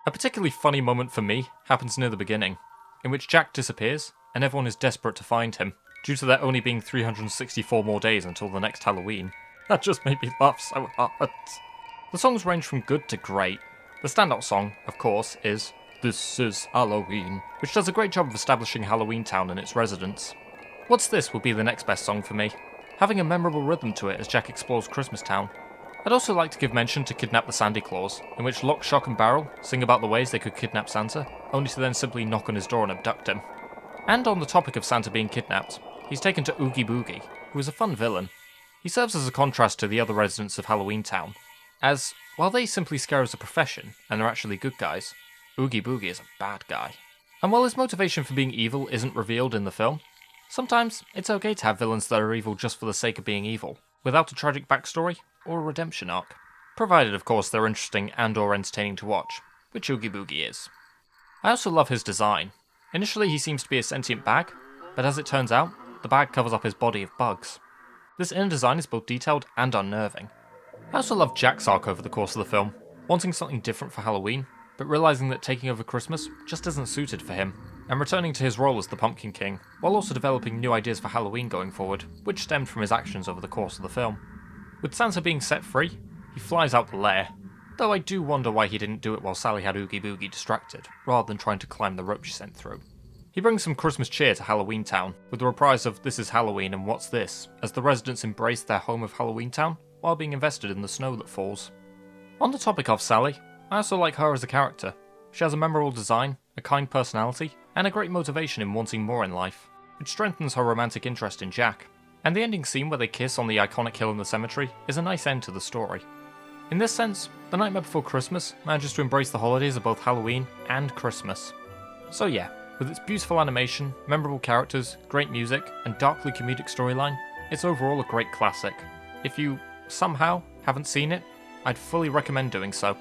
A particularly funny moment for me happens near the beginning, in which Jack disappears and everyone is desperate to find him, due to there only being 364 more days until the next Halloween. That just made me laugh so hard. The songs range from good to great. The standout song, of course, is This Is Halloween, which does a great job of establishing Halloween Town and its residents. What's This would be the next best song for me, having a memorable rhythm to it as Jack explores Christmas Town. I'd also like to give mention to Kidnap the Sandy Claus, in which Lock, Shock and Barrel sing about the ways they could kidnap Santa, only to then simply knock on his door and abduct him. And on the topic of Santa being kidnapped, he's taken to Oogie Boogie, who is a fun villain. He serves as a contrast to the other residents of Halloween Town, as, while they simply scare as a profession, and are actually good guys, Oogie Boogie is a bad guy. And while his motivation for being evil isn't revealed in the film, sometimes it's okay to have villains that are evil just for the sake of being evil, without a tragic backstory or a redemption arc. Provided, of course, they're interesting and or entertaining to watch, which Oogie Boogie is. I also love his design. Initially he seems to be a sentient bag, but as it turns out, the bag covers up his body of bugs. This inner design is both detailed and unnerving. I also love Jack's arc over the course of the film, wanting something different for Halloween, but realising that taking over Christmas just isn't suited for him, and returning to his role as the Pumpkin King, while also developing new ideas for Halloween going forward, which stemmed from his actions over the course of the film. With Santa being set free, he flies out the lair, though I do wonder why he didn't do it while Sally had Oogie Boogie distracted, rather than trying to climb the rope she sent through. He brings some Christmas cheer to Halloween Town, with the reprise of This Is Halloween and What's This, as the residents embrace their home of Halloween Town, while being invested in the snow that falls. On the topic of Sally, I also like her as a character. She has a memorable design, a kind personality, and a great motivation in wanting more in life, which strengthens her romantic interest in Jack. And the ending scene where they kiss on the iconic hill in the cemetery is a nice end to the story. In this sense, The Nightmare Before Christmas manages to embrace the holidays of both Halloween and Christmas. So yeah, with its beautiful animation, memorable characters, great music, and darkly comedic storyline, it's overall a great classic. If you, somehow, haven't seen it, I'd fully recommend doing so.